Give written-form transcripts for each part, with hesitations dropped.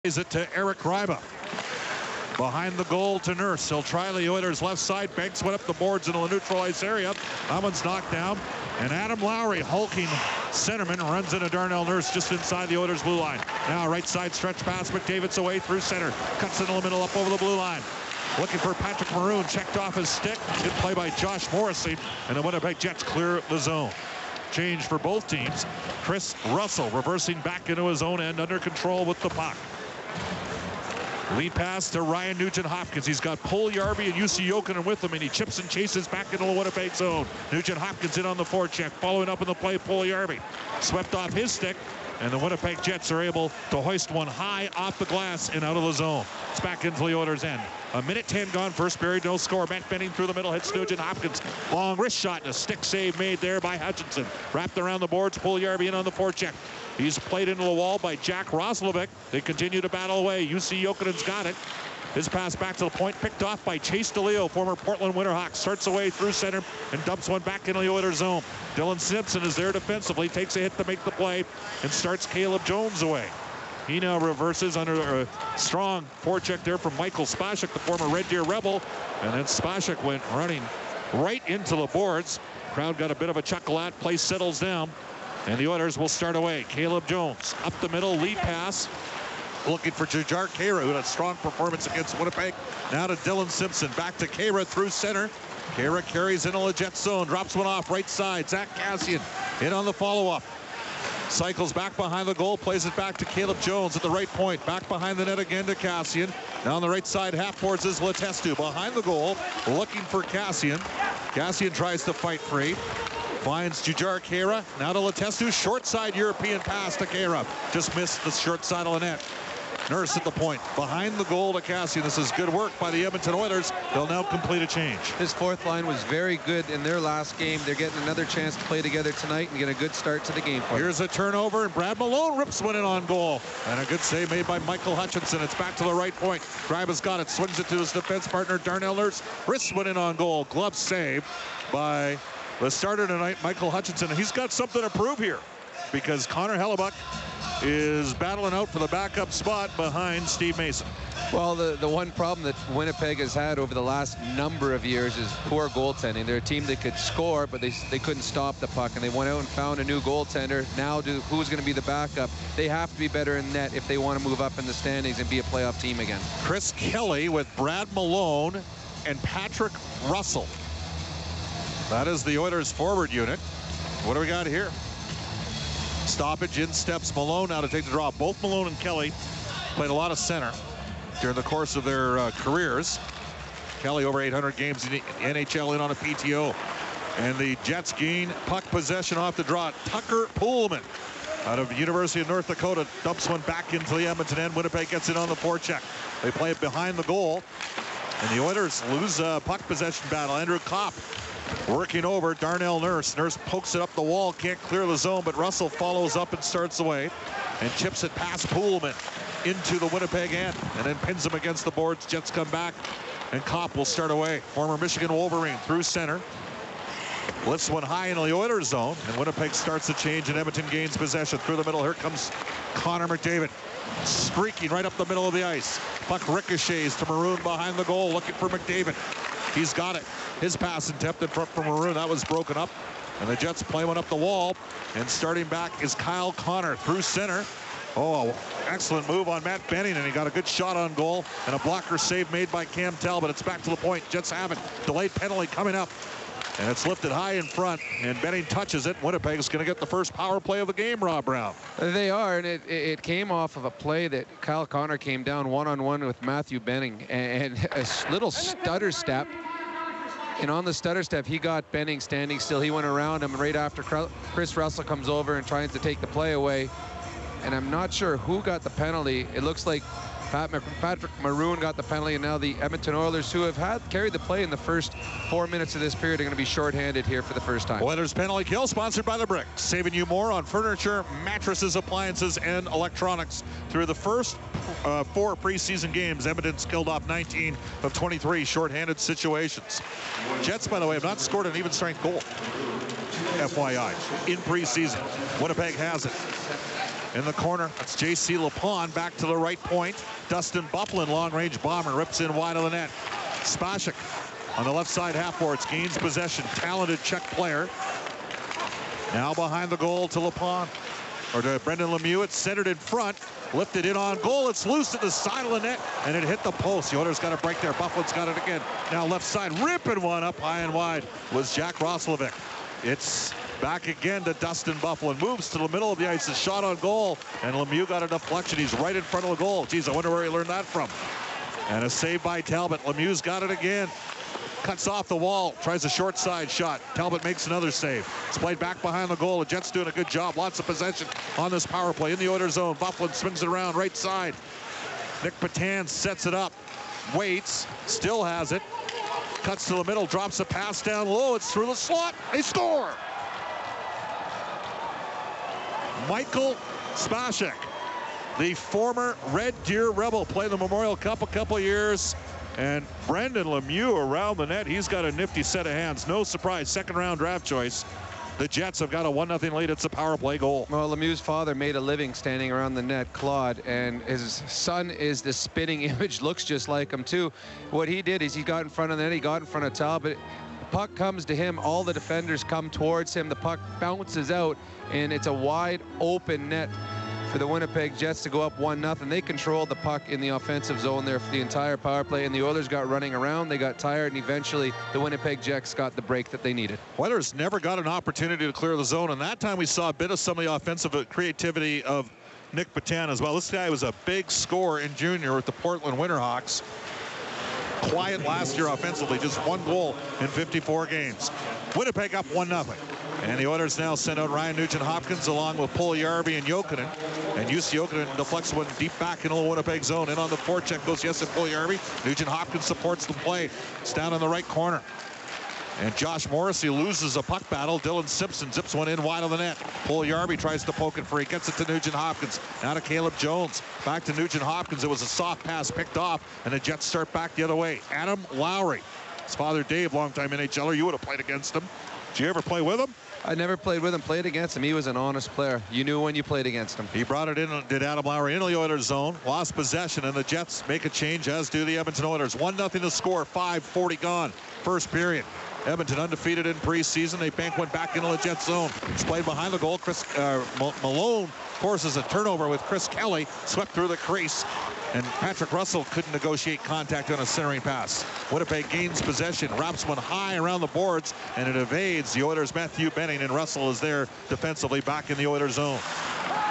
Is it to Eric Ryba. Behind the goal to Nurse. He'll try the Oilers left side. Banks went up the boards into the neutralized area. That one's knocked down. And Adam Lowry, hulking centerman, runs into Darnell Nurse just inside the Oilers blue line. Now right side stretch pass. McDavid's away through center. Cuts into the middle up over the blue line. Looking for Patrick Maroon. Checked off his stick. Good play by Josh Morrissey. And the Winnipeg Jets clear the zone. Change for both teams. Chris Russell reversing back into his own end, under control with the puck. Lead pass to Ryan Nugent-Hopkins. He's got Puljujärvi and Jussi Jokinen with him, and he chips and chases back into the Winnipeg zone. Nugent-Hopkins in on the forecheck. Following up in the play, Puljujärvi. Swept off his stick, and the Winnipeg Jets are able to hoist one high off the glass and out of the zone. It's back into the Oilers' end. A minute 10 gone, first period, no score. Matt Benning through the middle, hits Nugent-Hopkins. Long wrist shot and a stick save made there by Hutchinson. Wrapped around the boards, Puljujärvi in on the forecheck. He's played into the wall by Jack Roslovic. They continue to battle away. Jussi Jokinen's got it. His pass back to the point, picked off by Chase DeLeo, former Portland Winterhawk. Starts away through center and dumps one back into the Oilers zone. Dylan Simpson is there defensively, takes a hit to make the play, and starts Caleb Jones away. He now reverses under a strong forecheck there from Michael Spacek, the former Red Deer Rebel. And then Spacek went running right into the boards. Crowd got a bit of a chuckle at, play settles down. And the Oilers will start away. Caleb Jones up the middle, lead pass. Looking for Jujhar Khaira, who had a strong performance against Winnipeg. Now to Dylan Simpson, back to Khaira through center. Khaira carries into the Jet zone, drops one off right side. Zach Kassian in on the follow-up. Cycles back behind the goal, plays it back to Caleb Jones at the right point. Back behind the net again to Kassian. Now on the right side, half boards is Letestu. Behind the goal, looking for Kassian. Kassian tries to fight free. Finds Jujhar Khaira. Now to Letestu. Short side European pass to Khaira. Just missed the short side of the net. Nurse at the point. Behind the goal to Kassian. This is good work by the Edmonton Oilers. They'll now complete a change. His fourth line was very good in their last game. They're getting another chance to play together tonight and get a good start to the game. Here's a turnover, and Brad Malone rips one in on goal. And a good save made by Michael Hutchinson. It's back to the right point. Gryba's got it. Swings it to his defense partner, Darnell Nurse. Wrists one in on goal. Glove save by the starter tonight, Michael Hutchinson. He's got something to prove here because Connor Hellebuck is battling out for the backup spot behind Steve Mason. Well, the one problem that Winnipeg has had over the last number of years is poor goaltending. They're a team that could score, but they couldn't stop the puck, and they went out and found a new goaltender. Now, who's going to be the backup? They have to be better in net if they want to move up in the standings and be a playoff team again. Chris Kelly with Brad Malone and Patrick Russell. That is the Oilers forward unit. What do we got here? Stoppage, in steps Malone now to take the draw. Both Malone and Kelly played a lot of center during the course of their careers. Kelly over 800 games in the NHL, in on a PTO. And the Jets gain puck possession off the draw. Tucker Pullman out of the University of North Dakota dumps one back into the Edmonton end. Winnipeg gets it on the forecheck. They play it behind the goal. And the Oilers lose a puck possession battle. Andrew Kopp working over Darnell Nurse. Nurse pokes it up the wall, can't clear the zone, but Russell follows up and starts away and chips it past Pullman into the Winnipeg end and then pins him against the boards. Jets come back and Kopp will start away. Former Michigan Wolverine through center. Lifts one high into the Oilers zone, and Winnipeg starts the change, and Edmonton gains possession. Through the middle, here comes Connor McDavid. Streaking right up the middle of the ice. Puck ricochets to Maroon behind the goal, looking for McDavid. He's got it. His pass attempted from Maroon. That was broken up. And the Jets play one up the wall. And starting back is Kyle Connor through center. Oh, excellent move on Matt Benning, and he got a good shot on goal. And a blocker save made by Cam Talbot. It's back to the point. Jets have it. Delayed penalty coming up. And it's lifted high in front, and Benning touches it. Winnipeg is going to get the first power play of the game, Rob Brown. They are, and it came off of a play that Kyle Connor came down one-on-one with Matthew Benning, and a little stutter step. And on the stutter step, he got Benning standing still. He went around him right after Chris Russell comes over and tries to take the play away. And I'm not sure who got the penalty. It looks like Patrick Maroon got the penalty, and now the Edmonton Oilers, who have carried the play in the first 4 minutes of this period, are going to be shorthanded here for the first time. Oilers penalty kill, sponsored by The Brick, saving you more on furniture, mattresses, appliances, and electronics. Through the first 4 preseason games, Edmonton's killed off 19 of 23 shorthanded situations. Jets, by the way, have not scored an even strength goal, FYI, in preseason. Winnipeg has it. in the corner. That's J.C. LaPon back to the right point. Dustin Byfuglien, long-range bomber, rips in wide of the net. Spacek on the left side half boards, gains possession. Talented Czech player. Now behind the goal to LaPon, or to Brendan Lemieux. It's centered in front, lifted in on goal. It's loose at the side of the net, and it hit the post. The Oilers got a break there. Byfuglien's got it again. Now left side, ripping one up high and wide was Jack Roslovic. It's back again to Dustin Byfuglien. Moves to the middle of the ice. A shot on goal, and Lemieux got a deflection. He's right in front of the goal. Geez, I wonder where he learned that from. And a save by Talbot. Lemieux's got it again. Cuts off the wall, tries a short side shot. Talbot makes another save. It's played back behind the goal. The Jets doing a good job. Lots of possession on this power play in the Oilers zone. Byfuglien swings it around right side. Nick Petan sets it up. Waits, still has it. Cuts to the middle, drops a pass down low. It's through the slot. They score! Michael Spacek, the former Red Deer Rebel, played the Memorial Cup a couple years. And Brendan Lemieux around the net. He's got a nifty set of hands. No surprise, second-round draft choice. The Jets have got a 1-0 lead. It's a power play goal. Well, Lemieux's father made a living standing around the net, Claude, and his son is the spitting image, looks just like him too. What he did is he got in front of the net, he got in front of Talbot. The puck comes to him, all the defenders come towards him, the puck bounces out, and it's a wide open net for the Winnipeg Jets to go up 1-0. They controlled the puck in the offensive zone there for the entire power play, and the Oilers got running around, they got tired, and eventually the Winnipeg Jets got the break that they needed. Oilers never got an opportunity to clear the zone, and that time we saw a bit of some of the offensive creativity of Nick Petan as well. This guy was a big scorer in junior with the Portland Winterhawks. Quiet last year offensively, just one goal in 54 games. Winnipeg up 1-0. And the Oilers now send out Ryan Nugent-Hopkins along with Puljujärvi and Jokinen. And Jussi Jokinen deflects one deep back into the Winnipeg zone. In on the forecheck goes Jesse Puljujärvi. Nugent-Hopkins supports the play. It's down in the right corner. And Josh Morrissey loses a puck battle. Dylan Simpson zips one in wide of the net. Puljujärvi tries to poke it free. Gets it to Nugent-Hopkins. Now to Caleb Jones. Back to Nugent-Hopkins. It was a soft pass picked off. And the Jets start back the other way. Adam Lowry. His father Dave, longtime NHLer. You would have played against him. Did you ever play with him? I never played with him, played against him. He was an honest player. You knew when you played against him. He brought it in, did Adam Lowry into the Oilers zone, lost possession, and the Jets make a change, as do the Edmonton Oilers. 1-0 to score, 5:40 gone, first period. Edmonton undefeated in preseason. They bank one back into the Jets zone. It's played behind the goal. Malone forces a turnover with Chris Kelly, swept through the crease. And Patrick Russell couldn't negotiate contact on a centering pass. Winnipeg gains possession, wraps one high around the boards, and it evades the Oilers' Matthew Benning, and Russell is there defensively back in the Oilers zone.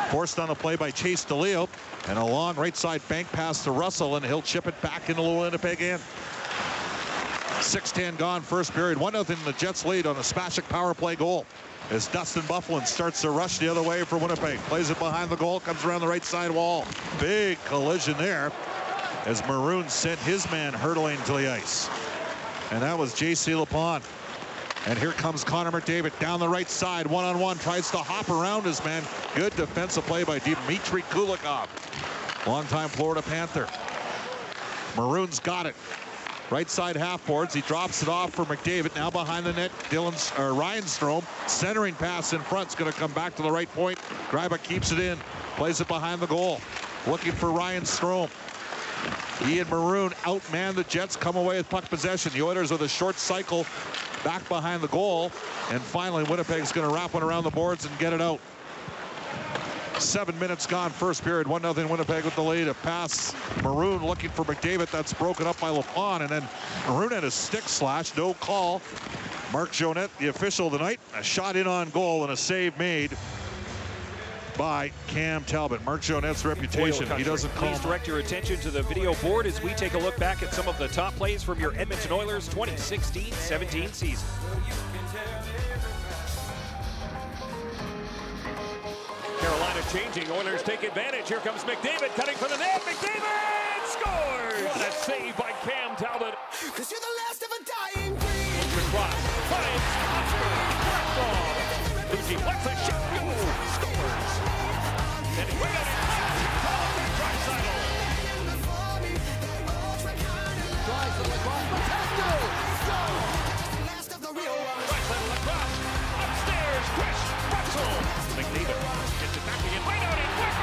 Forced on the play by Chase DeLeo, and a long right side bank pass to Russell, and he'll chip it back into the Winnipeg end. 6:10 gone, first period. 1-0 the Jets lead on a Spacek power play goal. As Dustin Byfuglien starts to rush the other way for Winnipeg. Plays it behind the goal, comes around the right side wall. Big collision there as Maroon sent his man hurtling to the ice. And that was J.C. LaPon. And here comes Connor McDavid down the right side, one-on-one, tries to hop around his man. Good defensive play by Dmitry Kulikov. Longtime Florida Panther. Maroon's got it. Right side half boards. He drops it off for McDavid. Now behind the net, Ryan Strome. Centering pass in front. It's going to come back to the right point. Gryba keeps it in. Plays it behind the goal. Looking for Ryan Strome. He and Maroon outman the Jets. Come away with puck possession. The Oilers with a short cycle back behind the goal. And finally, Winnipeg's going to wrap one around the boards and get it out. 7 minutes gone, first period. 1-0 Winnipeg with the lead. A pass, Maroon looking for McDavid. That's broken up by LaPon, and then Maroon had a stick slash, no call. Mark Jonette, the official of the night. A shot in on goal and a save made by Cam Talbot. Mark Jonette's reputation, he doesn't call. Please direct your attention to the video board as we take a look back at some of the top plays from your Edmonton Oilers 2016-17 season. Carolina changing. Oilers take advantage. Here comes McDavid cutting for the net. McDavid scores! What a save by Cam Talbot. Cause you're the last of a dying breed. Cross. Finds Oscar. Correct ball. Lucy lets a shot. Go. Scores. And he went out and tries to lacrosse. Protected. Go. Last of the real ones. Right side lacrosse. Upstairs. Chris Russell. McDavid gets it back again. Right out in quick.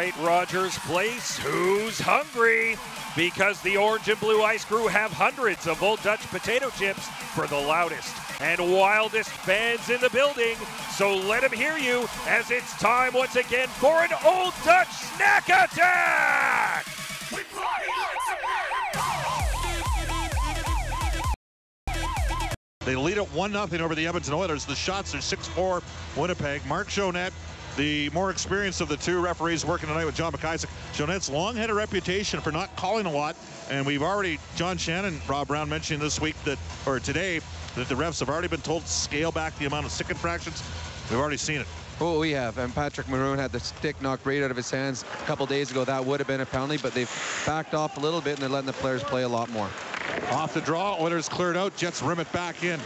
right, Rogers Place. Who's hungry? Because the Orange and Blue Ice Crew have hundreds of Old Dutch potato chips for the loudest and wildest fans in the building. So let them hear you as it's time once again for an Old Dutch snack attack! They lead it 1-0 over the Edmonton Oilers. The shots are 6-4 Winnipeg. Mark Jonette, the more experienced of the two referees working tonight with John McIsaac. Jonette's long had a reputation for not calling a lot, and we've already, John Shannon, Rob Brown mentioned this week that, or today, that the refs have already been told to scale back the amount of stick infractions. We've already seen it. Oh, we have. And Patrick Maroon had the stick knocked right out of his hands a couple days ago. That would have been a penalty, but they've backed off a little bit and they're letting the players play a lot more. Off the draw, Oilers cleared out. Jets rim it back in.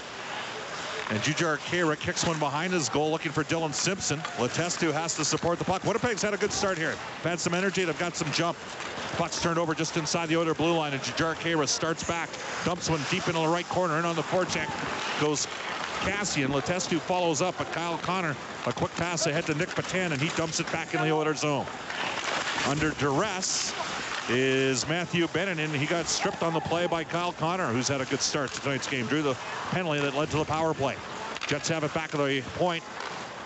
And Jujhar Khaira kicks one behind his goal, looking for Dylan Simpson. Letestu has to support the puck. Winnipeg's had a good start here. They've had some energy. They've got some jump. Puck's turned over just inside the Oiler blue line, and Jujhar Khaira starts back, dumps one deep into the right corner, and on the forecheck goes Cassian. Letestu follows up, but Kyle Connor, a quick pass ahead to Nick Patan, and he dumps it back in the Oilers zone. Under duress is Matthew Bennett, and he got stripped on the play by Kyle Connor, who's had a good start to tonight's game. Drew the penalty that led to the power play. Jets have it back at the point.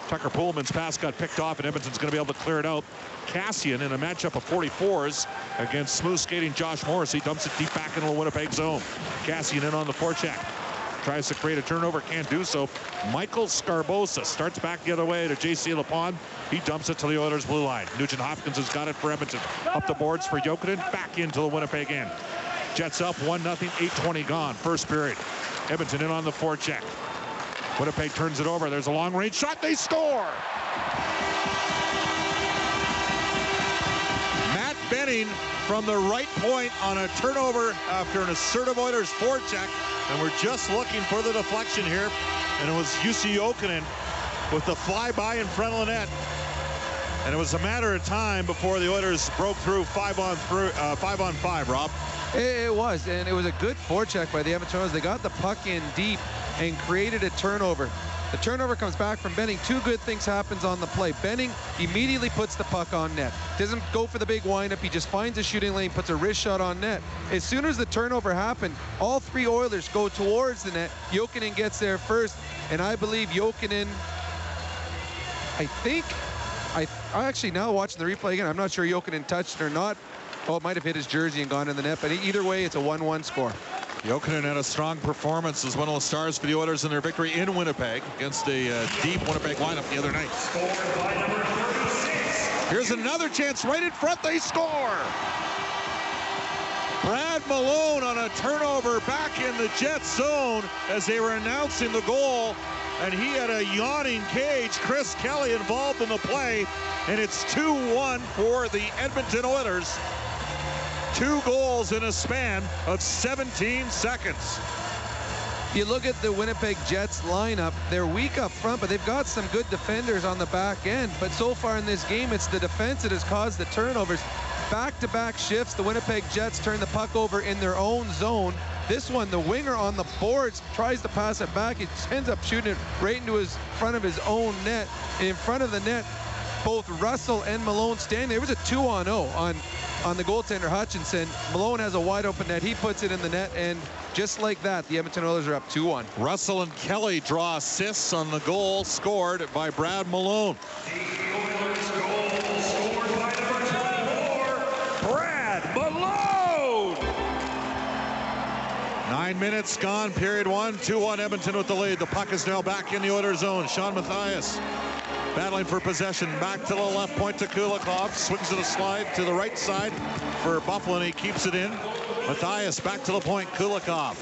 Tucker Pullman's pass got picked off, and Edmonton's going to be able to clear it out. Cassian in a matchup of 44s against smooth skating Josh Morris. He dumps it deep back into the Winnipeg zone. Cassian in on the forecheck. Tries to create a turnover, can't do so. Michael Scarbosa starts back the other way to J.C. Lapon. He dumps it to the Oilers' blue line. Nugent Hopkins has got it for Edmonton. Up the boards for Jokinen, back into the Winnipeg end. Jets up 1-0, 8:20 gone, first period. Edmonton in on the forecheck. Winnipeg turns it over. There's a long-range shot. They score! Matt Benning from the right point on a turnover after an assertive Oilers forecheck. And we're just looking for the deflection here. And it was Jussi Jokinen with the flyby in front of the net. And it was a matter of time before the Oilers broke through 5-on-5, Rob. It was, and it was a good forecheck by the Edmonton Oilers. They got the puck in deep and created a turnover. The turnover comes back from Benning. Two good things happens on the play. Benning immediately puts the puck on net. Doesn't go for the big windup. He just finds a shooting lane, puts a wrist shot on net. As soon as the turnover happened, all three Oilers go towards the net. Jokinen gets there first, and I believe Jokinen, I actually now watching the replay again, I'm not sure Jokinen touched it or not. Oh, it might have hit his jersey and gone in the net, but either way, it's a 1-1 score. Jokinen had a strong performance as one of the stars for the Oilers in their victory in Winnipeg against a deep Winnipeg lineup the other night. Here's another chance right in front. They score! Brad Malone on a turnover back in the Jets zone as they were announcing the goal, and he had a yawning cage. Chris Kelly involved in the play, and it's 2-1 for the Edmonton Oilers. 2 goals in a span of 17 seconds. You look at the Winnipeg Jets lineup, they're weak up front, but they've got some good defenders on the back end. But so far in this game, it's the defense that has caused the turnovers. Back-to-back shifts, the Winnipeg Jets turn the puck over in their own zone. This one, the winger on the boards tries to pass it back. He ends up shooting it right into his front of his own net. In front of the net, both Russell and Malone standing. There was a 2-on-0 on the goaltender Hutchinson. Malone has a wide open net. He puts it in the net, and just like that, the Edmonton Oilers are up 2-1. Russell and Kelly draw assists on the goal scored by Brad Malone. The Oilers goal scored by number 24, Brad Malone! 9 minutes gone, period 1. 2-1 Edmonton with the lead. The puck is now back in the Oilers zone. Sean Matthias battling for possession. Back to the left point to Kulikov. Swings it a slide to the right side for Buffalo, and he keeps it in. Matthias back to the point. Kulikov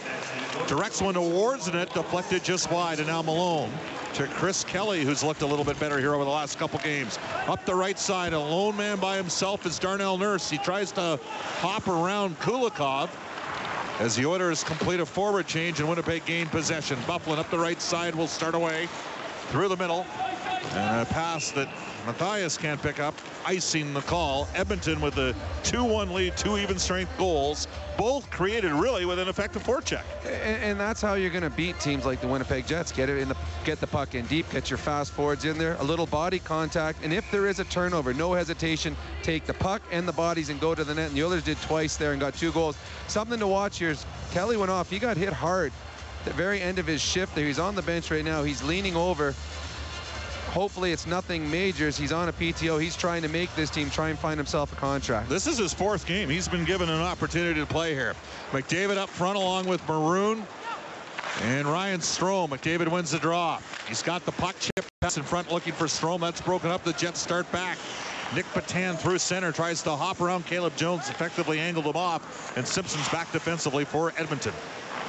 directs one towards the net, deflected just wide, and now Malone to Chris Kelly, who's looked a little bit better here over the last couple games. Up the right side, a lone man by himself is Darnell Nurse. He tries to hop around Kulikov as the Oilers complete a forward change and Winnipeg gain possession. Buffalo up the right side will start away through the middle. And a pass that Matthias can't pick up, icing the call. Edmonton with a 2-1 lead, 2 even strength goals, both created really with an effective forecheck. And that's how you're going to beat teams like the Winnipeg Jets. Get the puck in deep, get your fast forwards in there, a little body contact, and if there is a turnover, no hesitation, take the puck and the bodies and go to the net. And the Oilers did twice there and got 2 goals. Something to watch here is Kelly went off. He got hit hard at the very end of his shift there. He's on the bench right now. He's leaning over. Hopefully it's nothing major. He's on a PTO. He's trying to make this team try and find himself a contract. This is his 4th game. He's been given an opportunity to play here. McDavid up front along with Maroon and Ryan Strome. McDavid wins the draw. He's got the puck, chip pass in front looking for Strome. That's broken up. The Jets start back. Nick Patan through center, tries to hop around. Caleb Jones effectively angled him off, and Simpson's back defensively for Edmonton.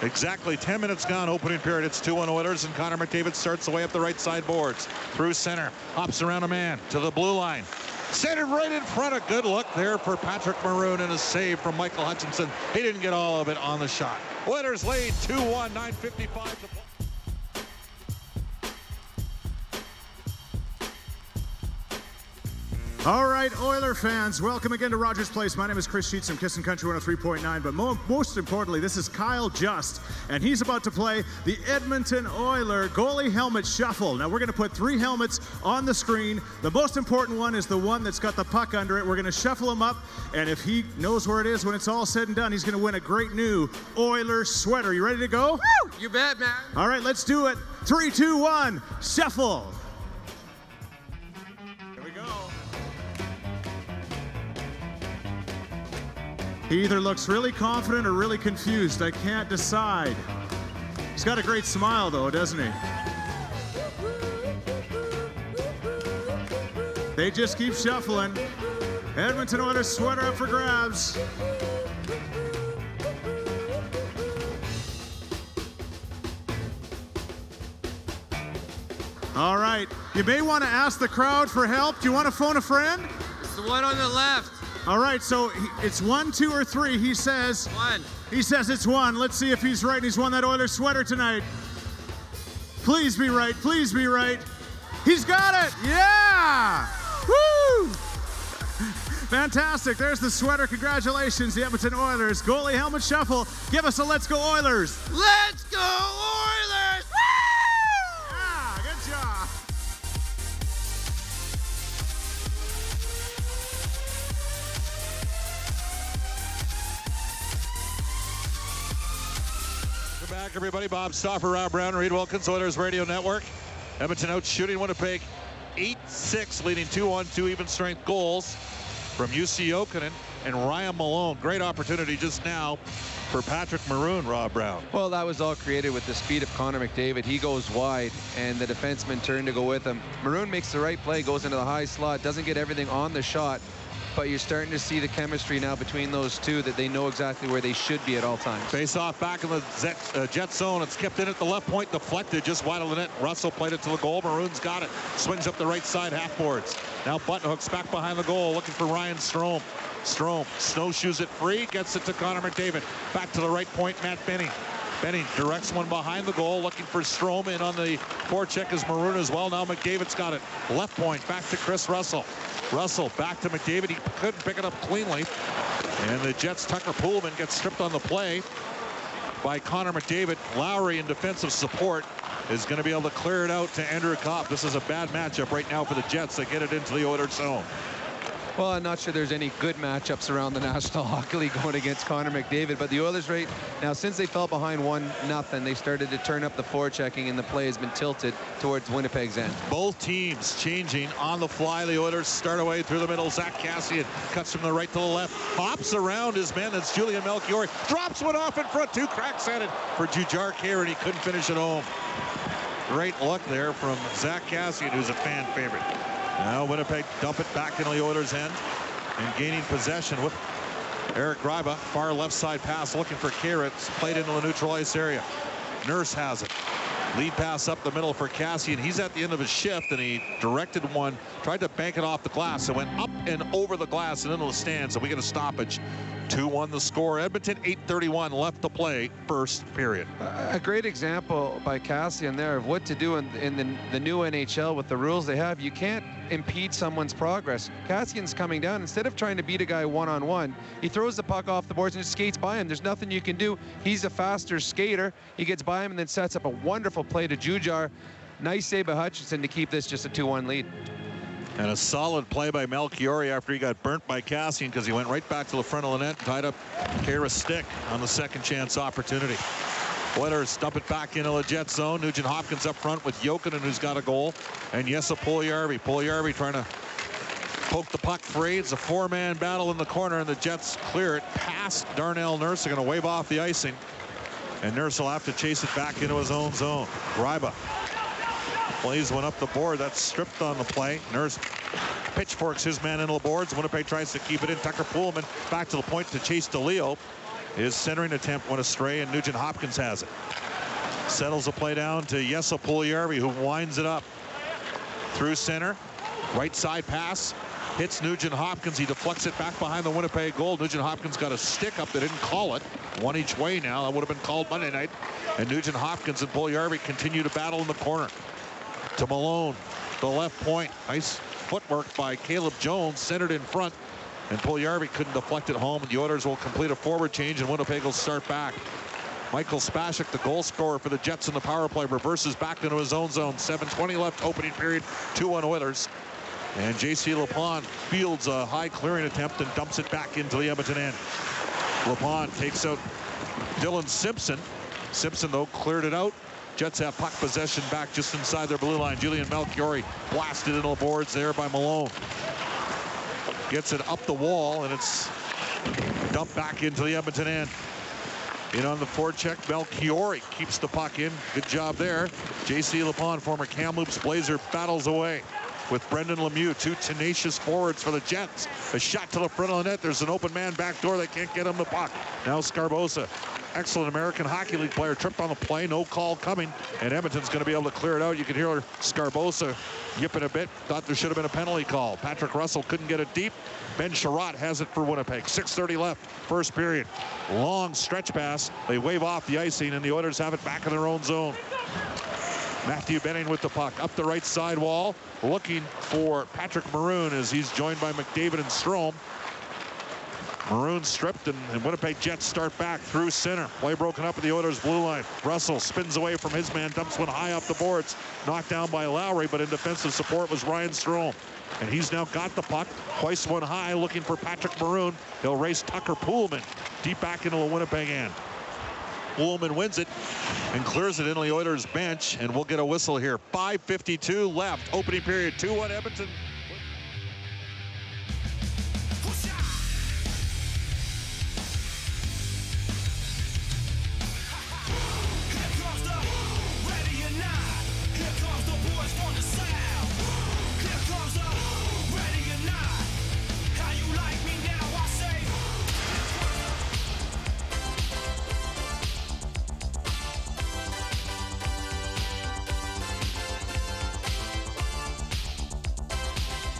Exactly 10 minutes gone, opening period. It's 2-1 Oilers, and Connor McDavid starts away up the right side boards. Through center, hops around a man to the blue line. Centered right in front. A good look there for Patrick Maroon and a save from Michael Hutchinson. He didn't get all of it on the shot. Oilers lead 2-1, 9:55 to play. All right, Oiler fans, welcome again to Rogers Place. My name is Chris Sheets. I'm Kissin' Country 103.9, but most importantly, this is Kyle Just, and he's about to play the Edmonton Oiler goalie helmet shuffle. Now, we're going to put 3 helmets on the screen. The most important one is the one that's got the puck under it. We're going to shuffle him up, and if he knows where it is when it's all said and done, he's going to win a great new Oiler sweater. You ready to go? Woo! You bet, man. All right, let's do it. 3, 2, 1, shuffle. He either looks really confident or really confused. I can't decide. He's got a great smile, though, doesn't he? They just keep shuffling. Edmonton Oilers sweater up for grabs. All right. You may want to ask the crowd for help. Do you want to phone a friend? It's the one on the left. All right, so it's 1, 2, or 3. He says 1. He says it's 1. Let's see if he's right. He's won that Oilers sweater tonight. Please be right. Please be right. He's got it. Yeah. Woo. Fantastic. There's the sweater. Congratulations, the Edmonton Oilers. Goalie helmet shuffle. Give us a let's go Oilers. Let's go Oilers. Woo! Yeah, good job. Back, everybody. Bob Stauffer, Rob Brown, Reed Wilkins, Oilers Radio Network. Edmonton out shooting Winnipeg 8-6, leading 2-1, 2 even strength goals from UC Jokinen and Ryan Malone. Great opportunity just now for Patrick Maroon, Rob Brown. Well, that was all created with the speed of Connor McDavid. He goes wide, and the defenseman turned to go with him. Maroon makes the right play, goes into the high slot, doesn't get everything on the shot, but you're starting to see the chemistry now between those two, that they know exactly where they should be at all times. Face off back in the Jet zone. It's kept in at the left point, deflected just wide of the net. Russell played it to the goal. Maroon's got it. Swings up the right side half boards. Now button hooks back behind the goal, looking for Ryan Strome. Strome snowshoes it free, gets it to Connor McDavid. Back to the right point, Matt Benning. Benning directs one behind the goal, looking for Strome. In on the forecheck is Maroon as well. Now McDavid's got it. Left point, back to Chris Russell. Russell back to McDavid. He couldn't pick it up cleanly. And the Jets' Tucker Poolman gets stripped on the play by Connor McDavid. Lowry in defensive support is going to be able to clear it out to Andrew Kopp. This is a bad matchup right now for the Jets. They get it into the Oilers zone. Well, I'm not sure there's any good matchups around the National Hockey League going against Connor McDavid, but the Oilers right now, since they fell behind 1-0, they started to turn up the forechecking, and the play has been tilted towards Winnipeg's end. Both teams changing on the fly. The Oilers start away through the middle. Zach Cassian cuts from the right to the left, hops around his man. That's Julian Melchiori. Drops one off in front. 2 cracks at it for Jujhar Khaira, and he couldn't finish it home. Great luck there from Zach Cassian, who's a fan favorite. Now Winnipeg dump it back into the Oilers' end and gaining possession with Eric Gryba. Far left side pass looking for Khaira. It's played into the neutral ice area. Nurse has it. Lead pass up the middle for Cassian. He's at the end of his shift, and he directed one, tried to bank it off the glass. It went up and over the glass and into the stands, and we get a stoppage. 2-1 the score. Edmonton 8:31 left to play, first period. A great example by Cassian there of what to do in the new NHL with the rules they have. You can't impede someone's progress. Kassian's coming down. Instead of trying to beat a guy one-on-one, he throws the puck off the boards and just skates by him. There's nothing you can do. He's a faster skater. He gets by him and then sets up a wonderful play to Jujar. Nice save by Hutchinson to keep this just a 2-1 lead. And a solid play by Melchiori after he got burnt by Kassian, because he went right back to the front of the net and tied up Kara's stick on the second chance opportunity. Oilers dump it back into the Jet zone. Nugent Hopkins up front with Jokinen, who's got a goal, and Jesse Puljujärvi. Puljujärvi trying to poke the puck free. It's a four-man battle in the corner, and the Jets clear it past Darnell Nurse. They're going to wave off the icing, and Nurse will have to chase it back into his own zone. Greiba plays one up the board. That's stripped on the play. Nurse pitchforks his man into the boards. Winnipeg tries to keep it in. Tucker Poolman back to the point to chase DeLeo. His centering attempt went astray, and Nugent Hopkins has it. Settles the play down to Jesse Puljujärvi, who winds it up through center. Right side pass hits Nugent Hopkins. He deflects it back behind the Winnipeg goal. Nugent Hopkins got a stick up. They didn't call it. One each way now. That would have been called Monday night. And Nugent Hopkins and Puljujärvi continue to battle in the corner. To Malone, the left point. Nice footwork by Caleb Jones, centered in front. And Puljujärvi couldn't deflect it home. And the Oilers will complete a forward change, and Winnipeg will start back. Michael Spacek, the goal scorer for the Jets in the power play, reverses back into his own zone. 7:20 left, opening period, 2-1 Oilers. And J.C. Lepond fields a high clearing attempt and dumps it back into the Edmonton end. Lepond takes out Dylan Simpson. Simpson, though, cleared it out. Jets have puck possession back just inside their blue line. Julian Melchiori blasted into the boards there by Malone. Gets it up the wall, and it's dumped back into the Edmonton end. In on the forecheck, Melchiori keeps the puck in. Good job there. J.C. Lepond, former Kamloops Blazer, battles away with Brendan Lemieux. Two tenacious forwards for the Jets. A shot to the front of the net. There's an open man back door. They can't get him the puck. Now Scarbosa, excellent American Hockey League player, tripped on the play. No call coming, and Edmonton's going to be able to clear it out. You can hear Scarbosa yipping a bit. Thought there should have been a penalty call. Patrick Russell couldn't get it deep. Ben Sherratt has it for Winnipeg. 6:30 left, first period. Long stretch pass. They wave off the icing, and the Oilers have it back in their own zone. Matthew Benning with the puck up the right side wall, looking for Patrick Maroon as he's joined by McDavid and Strome. Maroon stripped, and Winnipeg Jets start back through center. Play broken up at the Oilers' blue line. Russell spins away from his man, dumps one high up the boards. Knocked down by Lowry, but in defensive support was Ryan Strome. And he's now got the puck, hoists one high, looking for Patrick Maroon. He'll race Tucker Poolman deep back into the Winnipeg end. Poolman wins it and clears it into the Oilers' bench, and we'll get a whistle here. 5:52 left, opening period, 2-1 Edmonton.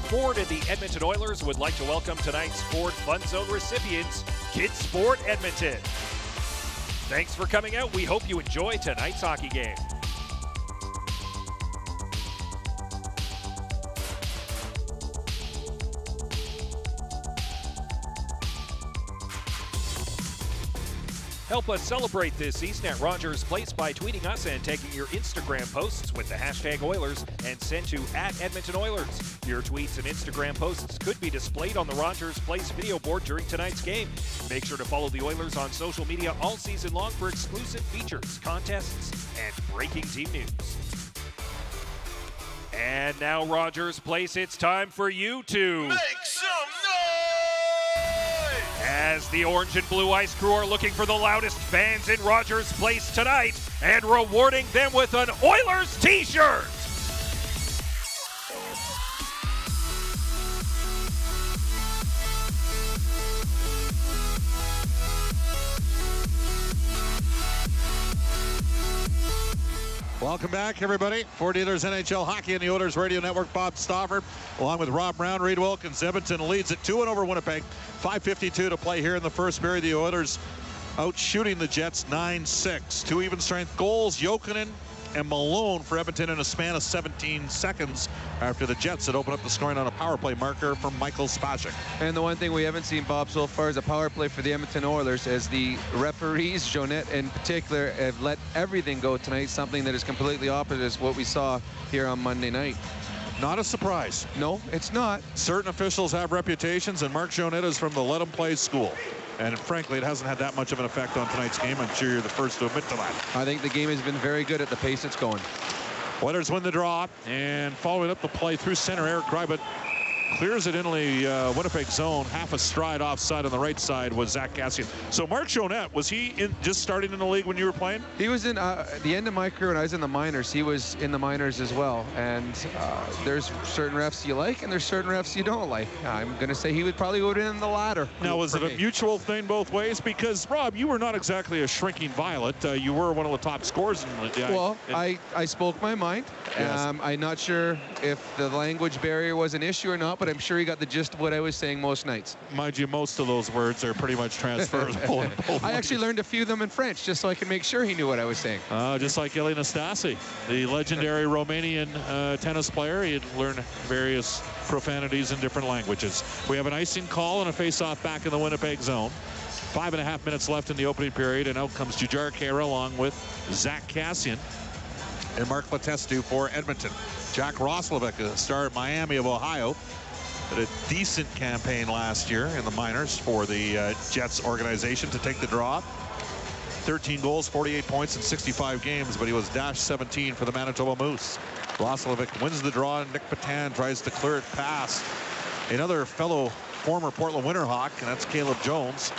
Ford and the Edmonton Oilers would like to welcome tonight's Ford Fun Zone recipients, Kids Sport Edmonton. Thanks for coming out. We hope you enjoy tonight's hockey game. Help us celebrate this season at Rogers Place by tweeting us and tagging your Instagram posts with the hashtag Oilers and send to @EdmontonOilers. Your tweets and Instagram posts could be displayed on the Rogers Place video board during tonight's game. Make sure to follow the Oilers on social media all season long for exclusive features, contests, and breaking team news. And now, Rogers Place, it's time for you to Make some noise! as the Orange and Blue Ice crew are looking for the loudest fans in Rogers Place tonight and rewarding them with an Oilers t-shirt. Welcome back, everybody. Ford Dealers NHL Hockey and the Oilers Radio Network. Bob Stauffer, along with Rob Brown, Reed Wilkins. Edmonton leads at 2-1 over Winnipeg. 5:52 to play here in the first period. The Oilers out shooting the Jets 9-6. Two even strength goals. Jokinen and Malone for Edmonton in a span of 17 seconds after the Jets had opened up the scoring on a power play marker from Michael Spacek. And the one thing we haven't seen, Bob, so far is a power play for the Edmonton Oilers, as the referees, Jonette in particular, have let everything go tonight, something that is completely opposite as what we saw here on Monday night. Not a surprise. No, it's not. Certain officials have reputations, and Mark Jonette is from the let 'em play school. And frankly, it hasn't had that much of an effect on tonight's game. I'm sure you're the first to admit to that. I think the game has been very good at the pace it's going. Oilers win the draw, and following up the play through center, Eric Greibert clears it into the Winnipeg zone. Half a stride offside on the right side was Zach Kassian. So Mark Jonette, was he just starting in the league when you were playing? He was in the end of my career when I was in the minors. He was in the minors as well. And there's certain refs you like, and there's certain refs you don't like. I'm going to say he would probably go in the latter. Now, was it a mutual thing both ways? Because, Rob, you were not exactly a shrinking violet. You were one of the top scorers in the Well, I spoke my mind. Yes. I'm not sure if the language barrier was an issue or not, but I'm sure he got the gist of what I was saying most nights. Mind you, most of those words are pretty much transferable. I actually learned a few of them in French just so I could make sure he knew what I was saying. Just like Eli Nastase, the legendary Romanian tennis player. He had learned various profanities in different languages. We have an icing call and a face-off back in the Winnipeg zone. 5.5 minutes left in the opening period, and out comes Jujhar Khaira along with Zach Kassian and Mark Letestu for Edmonton. Jack Roslovic, a star at Miami of Ohio, had a decent campaign last year in the minors for the Jets organization to take the draw. 13 goals, 48 points in 65 games, but he was dash 17 for the Manitoba Moose. Roslovic wins the draw, and Nick Patan tries to clear it past another fellow former Portland Winterhawk, and that's Caleb Jones.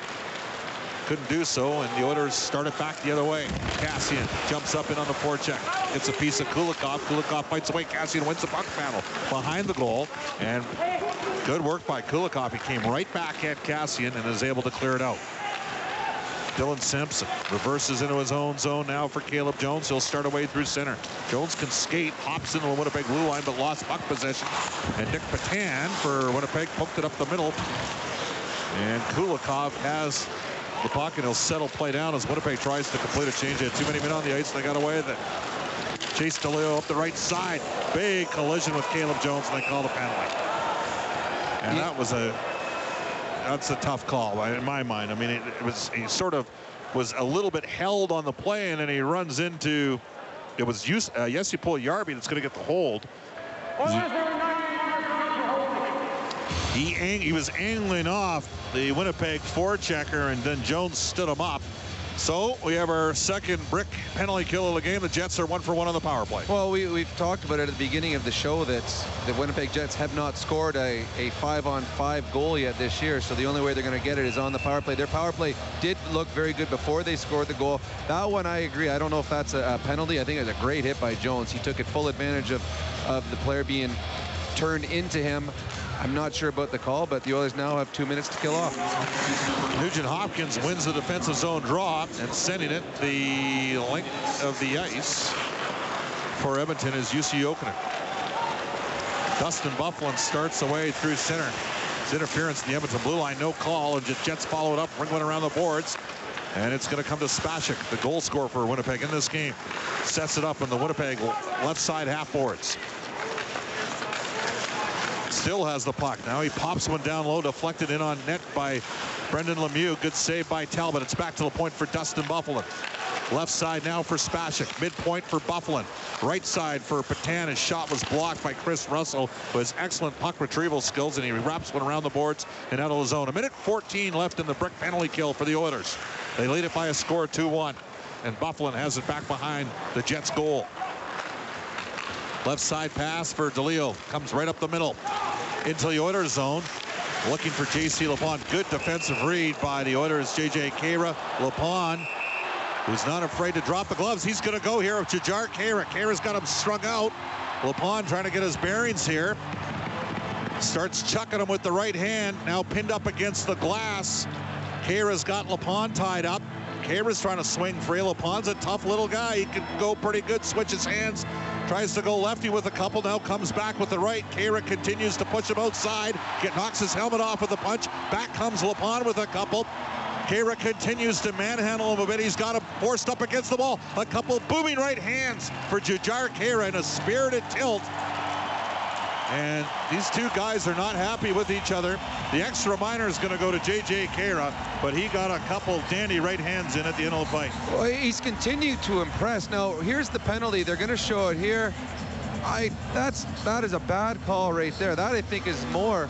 Couldn't do so, and the Oilers start it back the other way. Kassian jumps up in on the forecheck. It's a piece of Kulikov. Kulikov fights away. Kassian wins the puck battle behind the goal, and good work by Kulikov. He came right back at Kassian and is able to clear it out. Dylan Simpson reverses into his own zone now for Caleb Jones. He'll start away through center. Jones can skate, hops into the Winnipeg blue line, but lost puck possession. And Nick Patan for Winnipeg poked it up the middle. And Kulikov has the puck, and he'll settle play down as Winnipeg tries to complete a change. They had too many men on the ice, and they got away with it. Chase DeLeo up the right side. Big collision with Caleb Jones, and they call the penalty. And that's a tough call in my mind. I mean, he sort of was a little bit held on the play, and then he runs into, it was Jesse Puljujärvi that's going to get the hold. He was angling off the Winnipeg forechecker, and then Jones stood him up. So we have our second brick penalty kill of the game. The Jets are 1 for 1 on the power play. Well, we've talked about it at the beginning of the show that the Winnipeg Jets have not scored a 5-on-5 goal yet this year. So the only way they're going to get it is on the power play. Their power play did look very good before they scored the goal. That one, I agree. I don't know if that's a penalty. I think it was a great hit by Jones. He took it full advantage of the player being turned into him. I'm not sure about the call, but the Oilers now have 2 minutes to kill off. Nugent Hopkins wins the defensive zone draw, and sending it the length of the ice for Edmonton is Jussi Jokinen. Dustin Byfuglien starts away through center. It's interference in the Edmonton blue line, no call, and Jets follow it up, bring one around the boards, and it's going to come to Spacek, the goal scorer for Winnipeg in this game. Sets it up on the Winnipeg left side half boards. Still has the puck. Now he pops one down low, deflected in on net by Brendan Lemieux. Good save by Talbot. It's back to the point for Dustin Byfuglien. Left side now for Spacek. Midpoint for Byfuglien. Right side for Patan. His shot was blocked by Chris Russell with his excellent puck retrieval skills, and he wraps one around the boards and out of the zone. 1:14 left in the brick penalty kill for the Oilers. They lead it by a score 2-1, and Byfuglien has it back behind the Jets' goal. Left side pass for DeLeo. Comes right up the middle into the Oilers zone. Looking for J.C. Lepon. Good defensive read by the Oilers' J.J. Khaira. Lepon, who's not afraid to drop the gloves. He's going to go here with Jujhar Khaira. Khaira's got him strung out. Lepon trying to get his bearings here. Starts chucking him with the right hand. Now pinned up against the glass. Khaira's got Lepon tied up. Khaira's trying to swing free. Lepon's a tough little guy. He can go pretty good. Switches hands. Tries to go lefty with a couple. Now comes back with the right. Khaira continues to push him outside. Knocks his helmet off with a punch. Back comes Lepon with a couple. Kara continues to manhandle him a bit. He's got him forced up against the wall. A couple booming right hands for Jujhar Kara in a spirited tilt. And these two guys are not happy with each other. The extra minor is going to go to J.J. Kara, but he got a couple dandy right hands in at the end of the fight. Well, he's continued to impress. Now, here's the penalty. They're going to show it here. That is a bad call right there. That, I think, is more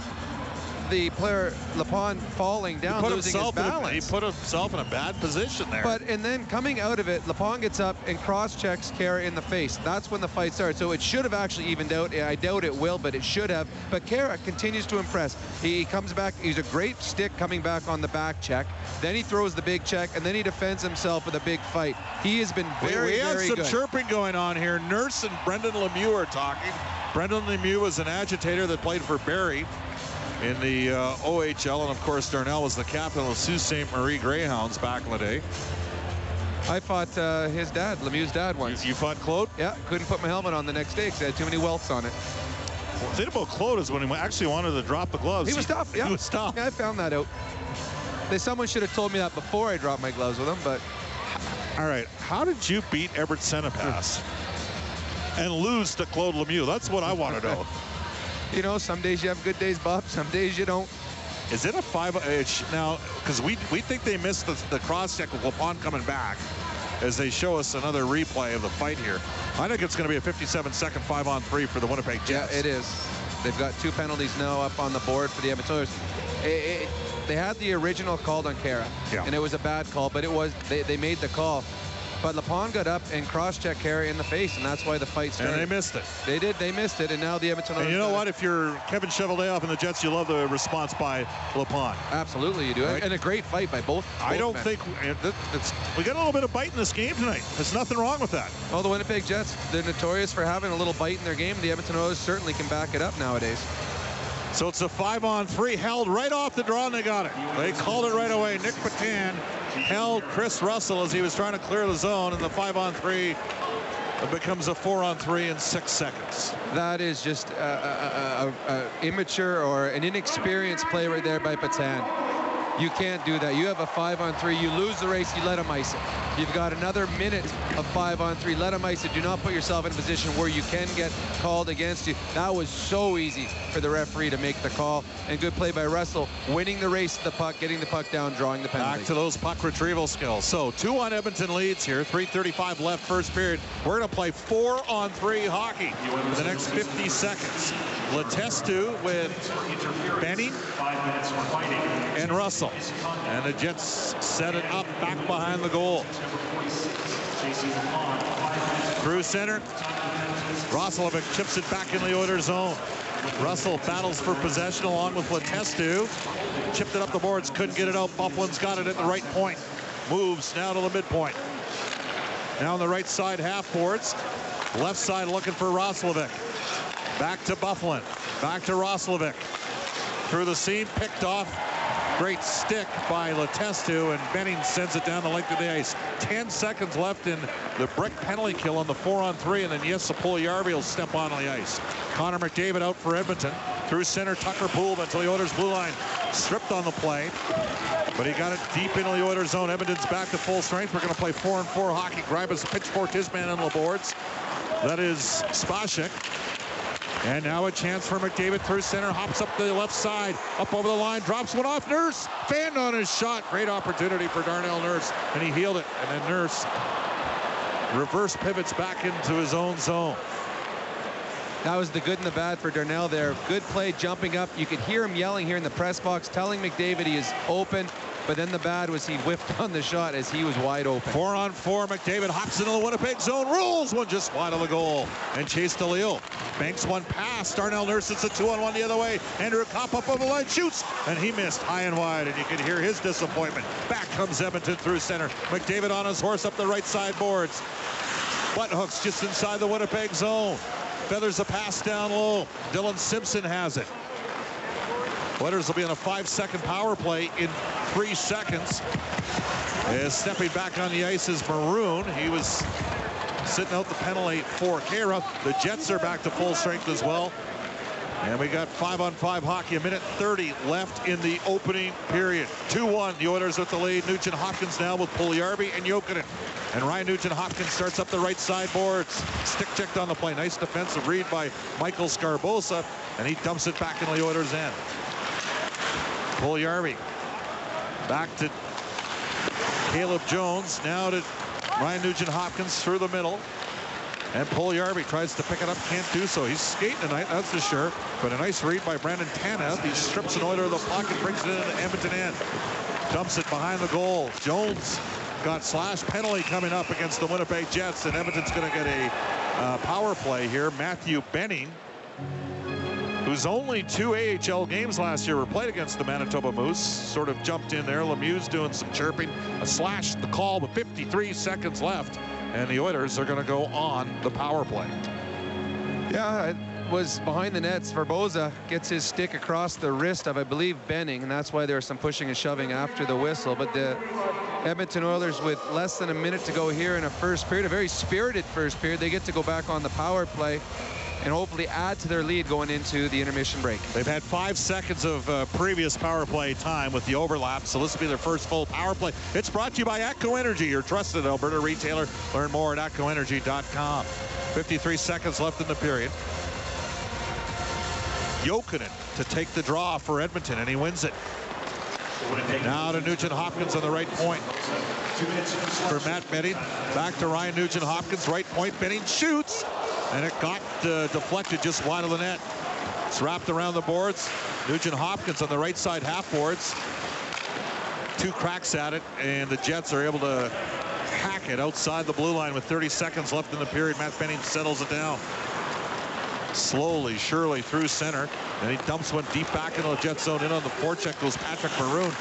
the player, Lepond, falling down, losing his balance. He put himself in a bad position there. And then coming out of it, Lepond gets up and cross-checks Kara in the face. That's when the fight starts. So it should have actually evened out. I doubt it will, but it should have. But Kara continues to impress. He comes back. He's a great stick coming back on the back check. Then he throws the big check, and then he defends himself with a big fight. He has been very, very good. We have some chirping going on here. Nurse and Brendan Lemieux are talking. Brendan Lemieux was an agitator that played for Barrie in the OHL, and of course Darnell was the captain of Sault Ste. Marie Greyhounds back in the day. I fought his dad, Lemieux's dad, once. You fought Claude? Yeah, couldn't put my helmet on the next day because I had too many welts on it. Well, the thing about Claude is when he actually wanted to drop the gloves. He was tough, yeah. He was tough. Yeah, I found that out. Someone should have told me that before I dropped my gloves with him, but... All right, how did you beat Everett Senepass and lose to Claude Lemieux? That's what I want to know. You know, some days you have good days, Bob. Some days you don't. Is it a 5 now? Because we think they missed the cross check with Lepond coming back as they show us another replay of the fight here. I think it's going to be a 57-second 5-on-3 for the Winnipeg Jets. Yeah, it is. They've got 2 penalties now up on the board for the Edmonton Oilers. They had the original called on Kara, and it was a bad call, but it was they made the call. But Lepond got up and cross-checked Kara in the face, and that's why the fight started. And they missed it. They did. They missed it, and now the Edmonton Oilers. And you know what? If you're Kevin Cheveldayoff and the Jets, you love the response by Lepond. Absolutely, you do. Right? And a great fight by both I don't men. think we got a little bit of bite in this game tonight. There's nothing wrong with that. Well, the Winnipeg Jets, they're notorious for having a little bite in their game. The Edmonton Oilers certainly can back it up nowadays. So it's a 5-on-3 held right off the draw, and they got it. They called it right away. Nick Patan held Chris Russell as he was trying to clear the zone, and the 5-on-3 it becomes a 4-on-3 in 6 seconds. That is just a immature or an inexperienced play right there by Patan. You can't do that. You have a 5-on-3. You lose the race, you let him ice it. You've got another minute of 5-on-3. Let him ice it. Do not put yourself in a position where you can get called against you. That was so easy for the referee to make the call. And good play by Russell, winning the race to the puck, getting the puck down, drawing the penalty. Back to those puck retrieval skills. So 2-1 Edmonton leads here. 3:35 left first period. We're going to play 4-on-3 hockey for the next 50 seconds. Letestu with Benning and Russell. And the Jets set it up back behind the goal. Through center. Roslovic chips it back in the Oilers zone. Russell battles for possession along with Letestu. Chipped it up the boards, couldn't get it out. Bufflin's got it at the right point. Moves now to the midpoint. Now on the right side half boards. Left side looking for Roslovic. Back to Bufflin. Back to Roslovic. Through the seam, picked off. Great stick by Letestu, and Benning sends it down the length of the ice. 10 seconds left in the brick penalty kill on the 4-on-3, and then Jesse Puljujärvi will step on the ice. Connor McDavid out for Edmonton. Through center, Tucker Poole until the Oilers blue line stripped on the play. But he got it deep into the Oilers zone. Edmonton's back to full strength. We're going to play 4-on-4 hockey. Gribas pitchforked his man on the boards. That is Spacek. And now a chance for McDavid through center, hops up to the left side, up over the line, drops one off. Nurse fanned on his shot. Great opportunity for Darnell Nurse, and he healed it. And then Nurse reverse pivots back into his own zone. That was the good and the bad for Darnell there. Good play, jumping up. You could hear him yelling here in the press box, telling McDavid he is open. But then the bad was he whiffed on the shot as he was wide open. 4-on-4, McDavid hops into the Winnipeg zone, rolls one just wide of the goal. And Chase DeLeo banks one past Darnell Nurse. It's a 2-on-1 the other way. Andrew Kopp up over the line, shoots, and he missed high and wide, and you can hear his disappointment. Back comes Edmonton through center. McDavid on his horse up the right side boards. Butt hooks just inside the Winnipeg zone. Feathers a pass down low. Dylan Simpson has it. Oilers will be on a 5-second power play in 3 seconds. As stepping back on the ice is Maroon. He was sitting out the penalty for Kara. The Jets are back to full strength as well. And we got 5-on-5 hockey, 1:30 left in the opening period. 2-1, the Oilers with the lead. Nugent Hopkins now with Puljujarvi and Jokinen. And Ryan Nugent Hopkins starts up the right side boards. Stick checked on the play. Nice defensive read by Michael Scarbosa, and he dumps it back in the Oilers' end. Puljujarvi back to Caleb Jones. Now to Ryan Nugent Hopkins through the middle. And Puljujarvi tries to pick it up, can't do so. He's skating tonight, that's for sure. But a nice read by Brandon Tanev. He strips an Oiler of the puck and brings it into Edmonton end. Dumps it behind the goal. Jones got slash penalty coming up against the Winnipeg Jets, and Edmonton's going to get a power play here. Matthew Benning, whose only 2 AHL games last year were played against the Manitoba Moose, sort of jumped in there. Lemieux's doing some chirping. A slash the call with 53 seconds left. And the Oilers are going to go on the power play. Yeah, it was behind the nets. Scarbosa gets his stick across the wrist of, I believe, Benning, and that's why there was some pushing and shoving after the whistle. But the Edmonton Oilers, with less than a minute to go here in a first period, a very spirited first period, they get to go back on the power play and hopefully add to their lead going into the intermission break. They've had 5 seconds of previous power play time with the overlap, so this will be their first full power play. It's brought to you by ATCO Energy, your trusted Alberta retailer. Learn more at atcoenergy.com. 53 seconds left in the period. Jokinen to take the draw for Edmonton, and he wins it. Now to Nugent Hopkins on the right point for Matt Benning. Back to Ryan Nugent Hopkins, right point. Benning shoots, and it got deflected just wide of the net. It's wrapped around the boards. Nugent Hopkins on the right side half boards. 2 cracks at it, and the Jets are able to hack it outside the blue line with 30 seconds left in the period. Matt Benning settles it down. Slowly, surely through center. And he dumps one deep back into the Jet zone. In on the forecheck goes Patrick Maroon.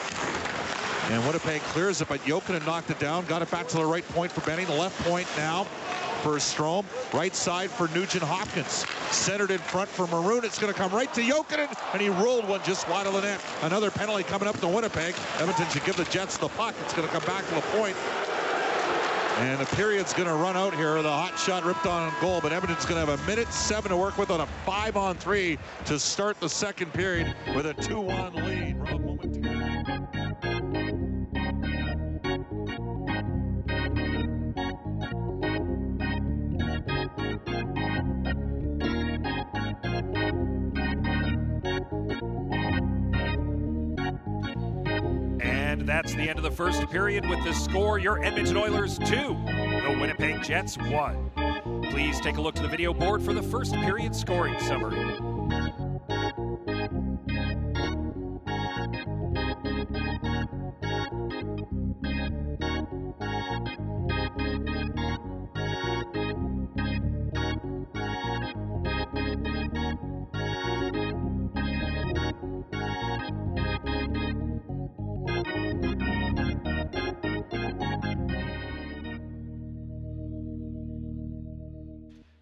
And Winnipeg clears it, but Jokinen knocked it down. Got it back to the right point for Benning. The left point now for Strome. Right side for Nugent Hopkins. Centered in front for Maroon. It's going to come right to Jokinen, and he rolled one just wide of the net. Another penalty coming up to Winnipeg. Edmonton should give the Jets the puck. It's going to come back to the point. And the period's going to run out here. The hot shot ripped on goal, but Edmonton's going to have 1:07 to work with on a 5-on-3 to start the second period with a 2-1 lead. Rob momentarily. And that's the end of the first period with the score. Your Edmonton Oilers 2, the Winnipeg Jets 1. Please take a look to the video board for the first period scoring summary.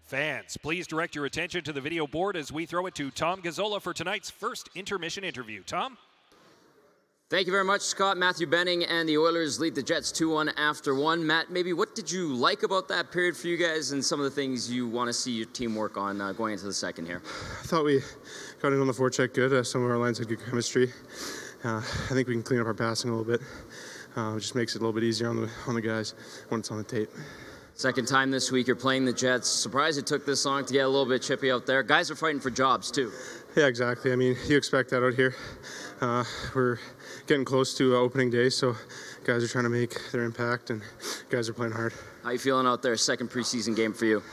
Fans, please direct your attention to the video board as we throw it to Tom Gazzola for tonight's first intermission interview. Tom? Thank you very much, Scott. Matthew Benning and the Oilers lead the Jets 2-1 after 1. Matt, maybe what did you like about that period for you guys and some of the things you want to see your team work on going into the second here? I thought we got in on the forecheck good. Some of our lines had good chemistry. I think we can clean up our passing a little bit. It just makes it a little bit easier on the guys when it's on the tape. Second time this week you're playing the Jets. Surprised it took this long to get a little bit chippy out there. Guys are fighting for jobs too. Yeah, exactly. I mean, you expect that out here. We're getting close to opening day, so guys are trying to make their impact, and guys are playing hard. How you feeling out there? Second preseason game for you.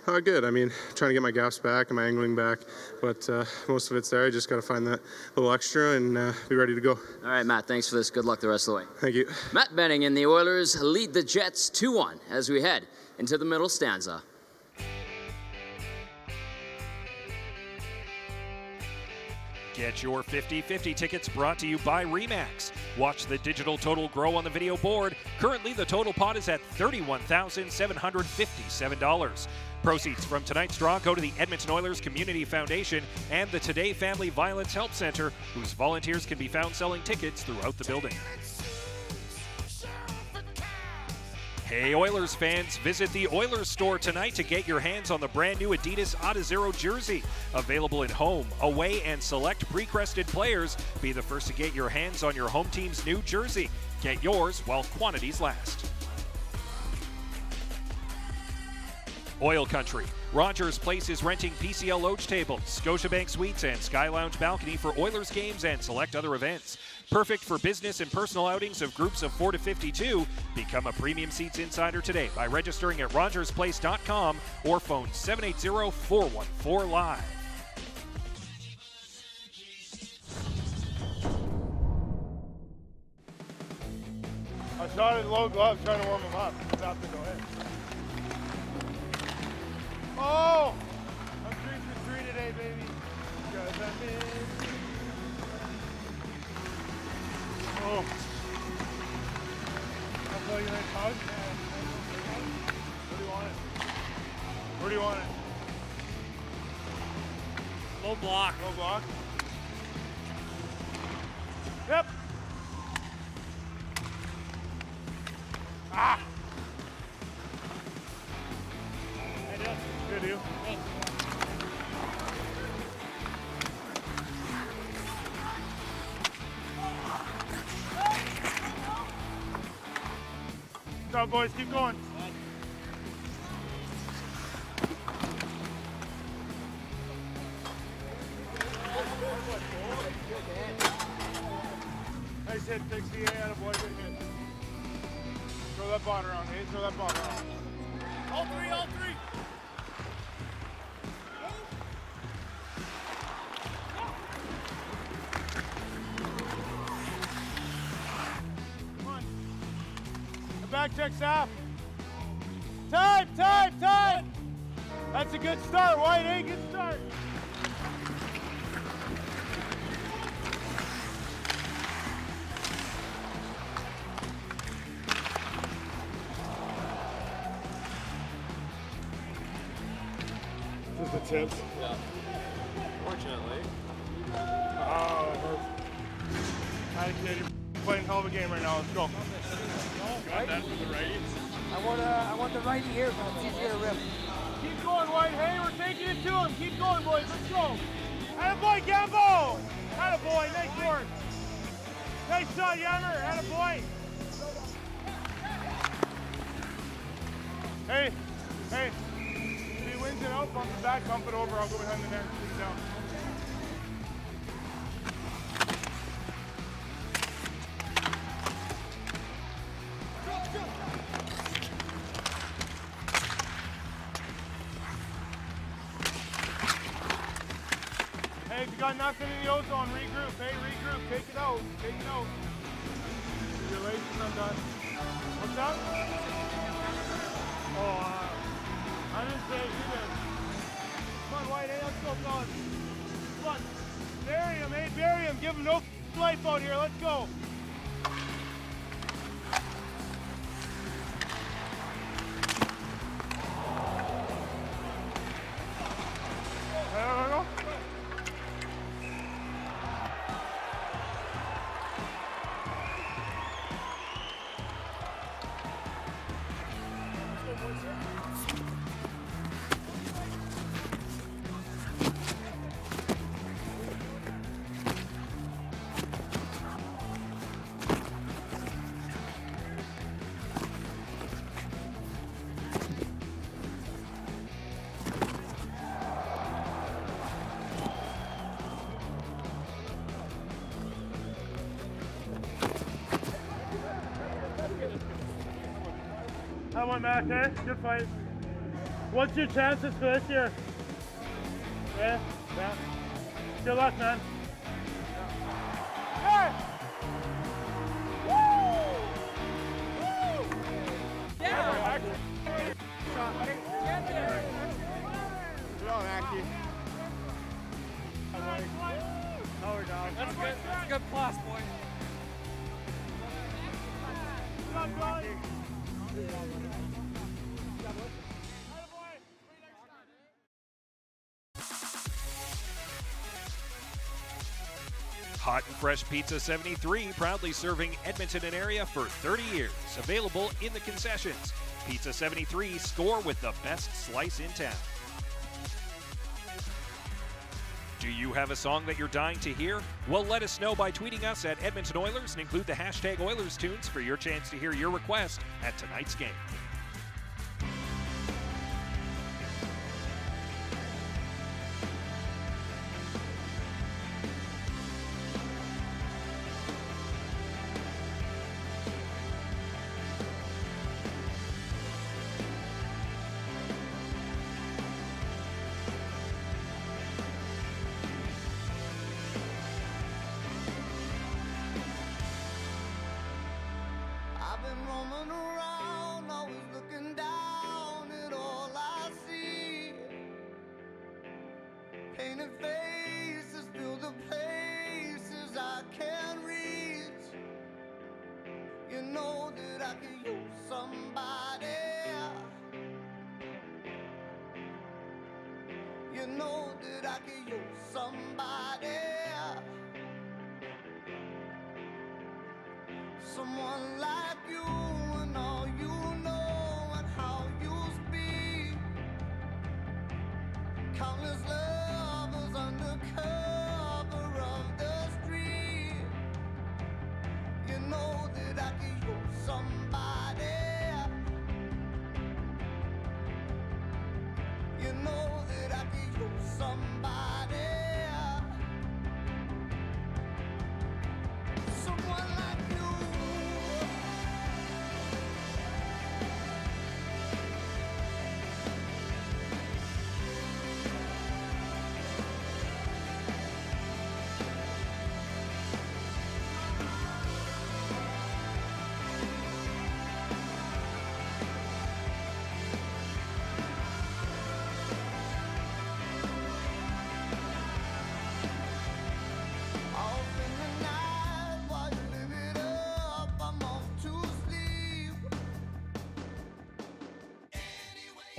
Good. I mean, trying to get my gaps back and my angling back, but most of it's there. I just got to find that little extra and be ready to go. All right, Matt, thanks for this. Good luck the rest of the way. Thank you. Matt Benning and the Oilers lead the Jets 2-1 as we head into the middle stanza. Get your 50-50 tickets brought to you by RE/MAX. Watch the digital total grow on the video board. Currently, the total pot is at $31,757. Proceeds from tonight's draw go to the Edmonton Oilers Community Foundation and the Today Family Violence Help Center, whose volunteers can be found selling tickets throughout the building. Hey Oilers fans, visit the Oilers store tonight to get your hands on the brand new Adidas Adizero jersey. Available in home, away, and select pre-crested players. Be the first to get your hands on your home team's new jersey. Get yours while quantities last. Oil Country. Rogers Place is renting PCL Loge tables, Scotiabank Suites, and Sky Lounge balcony for Oilers games and select other events. Perfect for business and personal outings of groups of 4 to 52. Become a Premium Seats Insider today by registering at rogersplace.com or phone 780-414-LIVE. I shot it low gloves trying to warm him up. About to go in. Oh! I'm 3 for 3 today, baby. Because I'm in. Oh. I'll tell you a nice hug. Where do you want it? Where do you want it? Low block. Low block? Yep. Ah! Good deal. Good job, boys. Keep going. Nice hit, Pixie. Yeah, boy. Good hit. Throw that ball around, hey? Throw that ball around. All three, all three. Back checks out. Time, time, time. That's a good start, White. Hey, good start. This is the tips. Yeah. Fortunately. Oh, it hurts. All right, kid, you're playing a hell of a game right now. Let's go. Got that for the righties? I want the righty here, but it's easier to rip. Keep going, White. Hey, we're taking it to him. Keep going, boys. Let's go. Attaboy, Gambo. Attaboy. Nice work. Nice shot, Yammer. Attaboy. Hey, hey. If he wins it out, bump it back, bump it over. I'll go behind the net and shoot it down. Hey, if you got nothing in the ozone, regroup. Hey, regroup. Take it out. Take it out. Your legs is undone. What's that? Oh, I didn't say it either. Come on, White. Hey, let's go, fellas. Come on. Bury him. Hey, bury him. Give him no life out here. Let's go. That one back there. Good fight. What's your chances for this year? Yeah? Yeah. Good luck, man. Hey! Woo! Woo! Yeah! Good on, Aki. Power dog. That's good. That's good plus, boy. Good on, boy. Hot and Fresh Pizza 73, proudly serving Edmonton and area for 30 years. Available in the concessions. Pizza 73, score with the best slice in town. Do you have a song that you're dying to hear? Well, let us know by tweeting us at Edmonton Oilers and include the hashtag Oilers Tunes for your chance to hear your request at tonight's game. I've been roaming around, always looking down at all I see. Painted faces fill the places I can't reach. You know that I could use somebody. You know that I could use somebody. Someone like you and all you know and how you speak. Countless lovers under cover of the street. You know that I could use somebody. You know that I could use somebody. Someone like you.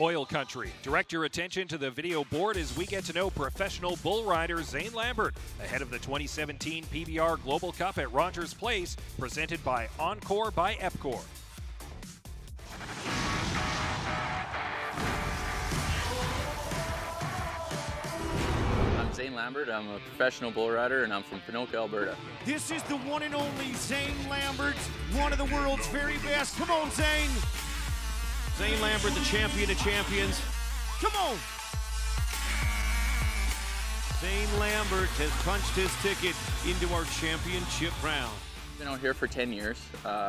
Oil Country. Direct your attention to the video board as we get to know professional bull rider Zane Lambert ahead of the 2017 PBR Global Cup at Rogers Place, presented by Encore by Epcor. I'm Zane Lambert. I'm a professional bull rider, and I'm from Pinoca, Alberta. This is the one and only Zane Lambert, one of the world's very best. Come on, Zane! Zane Lambert, the champion of champions. Come on! Zane Lambert has punched his ticket into our championship round. I've been out here for 10 years,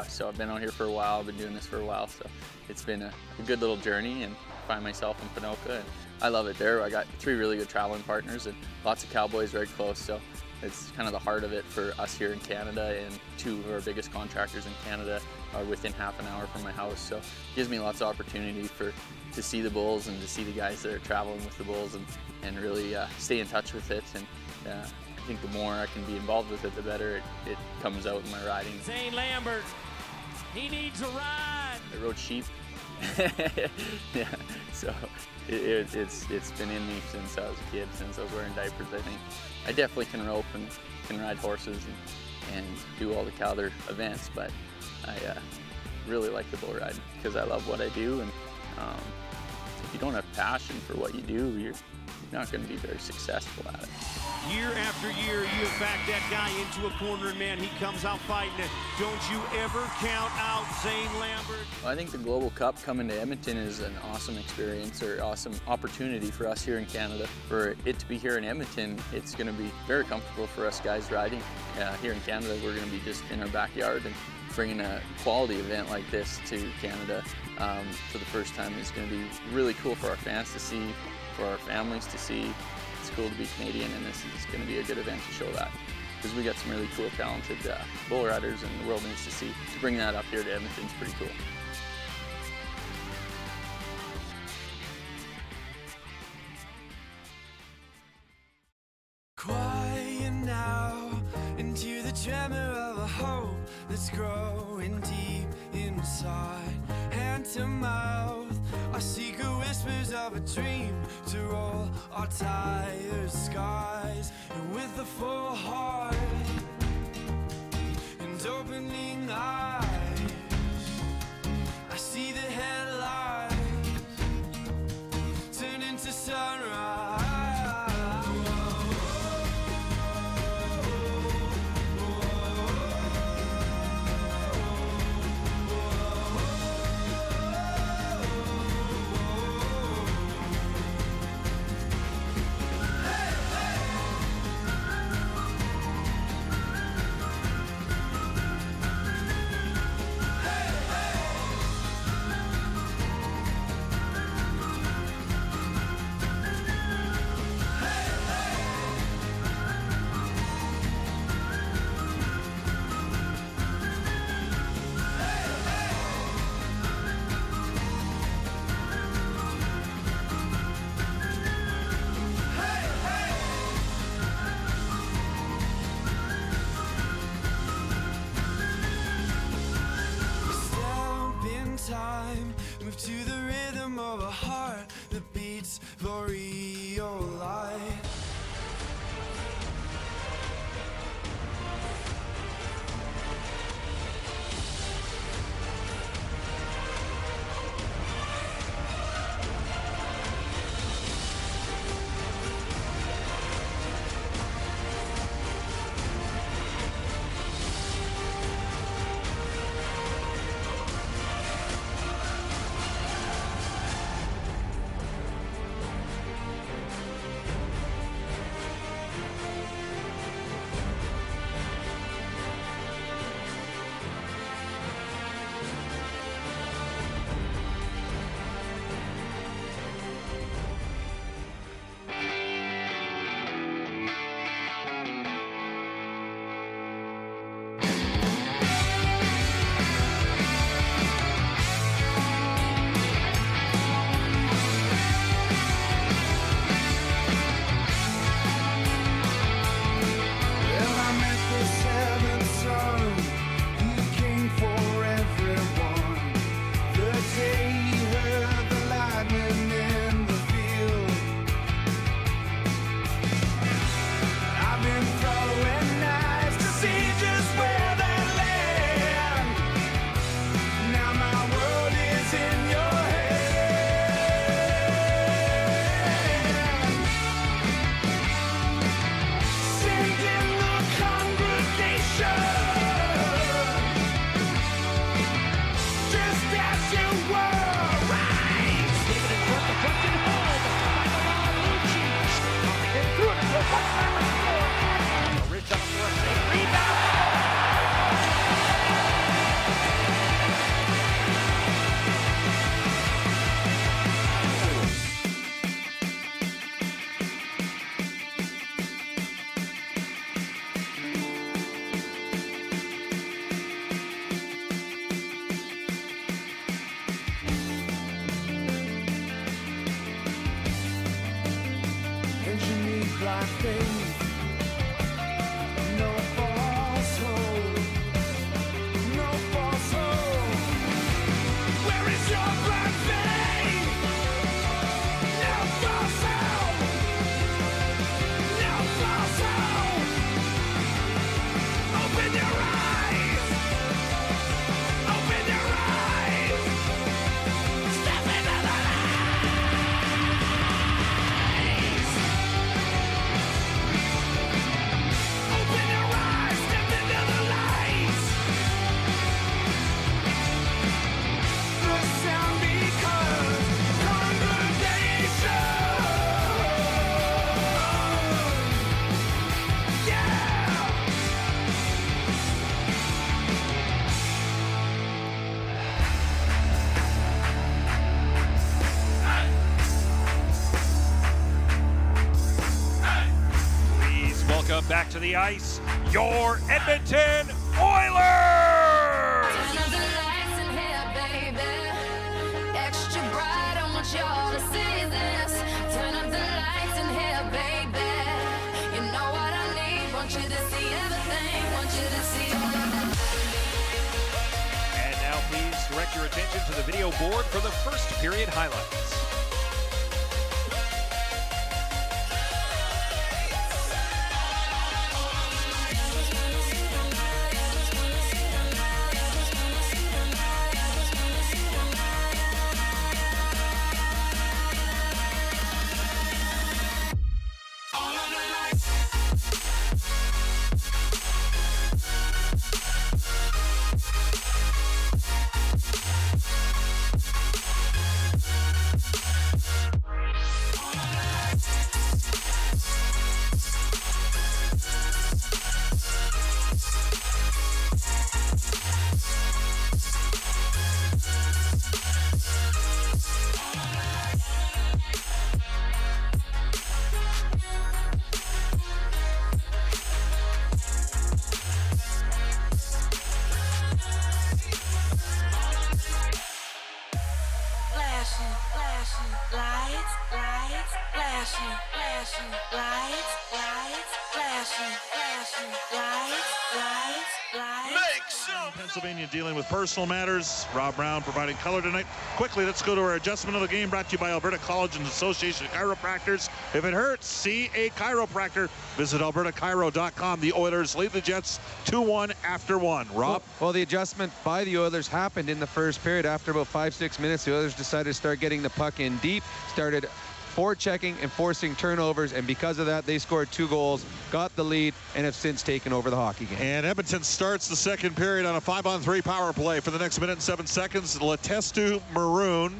so I've been out here for a while. I've been doing this for a while, so it's been a good little journey, and find myself in Pinoca, and I love it there. I got 3 really good traveling partners and lots of cowboys very close, so it's kind of the heart of it for us here in Canada, and 2 of our biggest contractors in Canada are within half an hour from my house, so it gives me lots of opportunity to see the bulls and to see the guys that are traveling with the bulls and really stay in touch with it. And I think the more I can be involved with it, the better it comes out in my riding. Zane Lambert, he needs a ride. I rode sheep. Yeah, so it's been in me since I was a kid, since I was wearing diapers. I think I definitely can rope and can ride horses and do all the other events, but I really like the bull riding because I love what I do, and if you don't have passion for what you do, you're not going to be very successful at it. Year after year, you have backed that guy into a corner, and man, he comes out fighting it. Don't you ever count out Zane Lambert. Well, I think the Global Cup coming to Edmonton is an awesome experience, or awesome opportunity for us here in Canada. For it to be here in Edmonton, it's going to be very comfortable for us guys riding. Here in Canada, we're going to be just in our backyard, and bringing a quality event like this to Canada for the first time is going to be really cool for our fans to see, for our families to see. It's cool to be Canadian, and this is going to be a good event to show that, because we got some really cool, talented bull riders, and the world needs to see. To bring that up here to Edmonton is pretty cool. Quiet now into the tremor of a hope that's growing deep inside. Hand to mouth, our secret whispers of a dream to roll our tired skies. And with a full heart, opening eyes. I see the headlights turn into sunrise. Time, move to the rhythm of a heart that beats for real life. Back to the ice, your Edmonton Oilers! Turn up the lights in here, baby. Extra bright, I want y'all to see this. Turn up the lights in here, baby. You know what I need, want you to see everything, want you to see all of that. And now please direct your attention to the video board for the first period highlights. flashing, flashing, lights, lights, flashing, flashing, lights, lights, lights. Make some. Pennsylvania dealing with personal matters. Rob Brown providing color tonight. Quickly, let's go to our adjustment of the game, brought to you by Alberta College and Association of Chiropractors. If it hurts, see a chiropractor. Visit albertachiro.com. The Oilers lead the Jets 2-1 after 1. Rob? Well, the adjustment by the Oilers happened in the first period. After about 5-6 minutes, the Oilers decided to start getting the puck in deep, started forechecking and forcing turnovers, and because of that, they scored 2 goals, got the lead, and have since taken over the hockey game. And Edmonton starts the second period on a 5-on-3 power play for the next minute and 7 seconds. Letestu, Maroon,